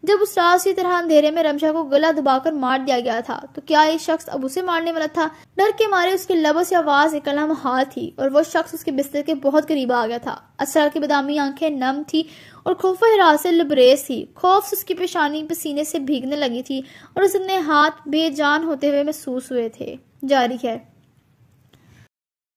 Speaker 1: جب اس رات اسی طرح اندھیرے میں رمشا کو گلا دبا کر مار دیا گیا تھا تو کیا یہ شخص اب اسے مارنے والا تھا؟ ڈر کے مارے اس کے لبوں سے آواز نکلنا محال تھی اور وہ شخص اس کے بستر کے بہت قریب آ گیا تھا۔ اسرار کی بادامی آنکھیں نم تھی اور خوف و ہراس سے لبریز تھی۔ خوف سے اس کی پیشانی پسینے سے بھیگنے لگی تھی اور اس اپنے ہاتھ بے جان ہوتے ہوئے محسوس ہوئے تھے۔ جاری ہے۔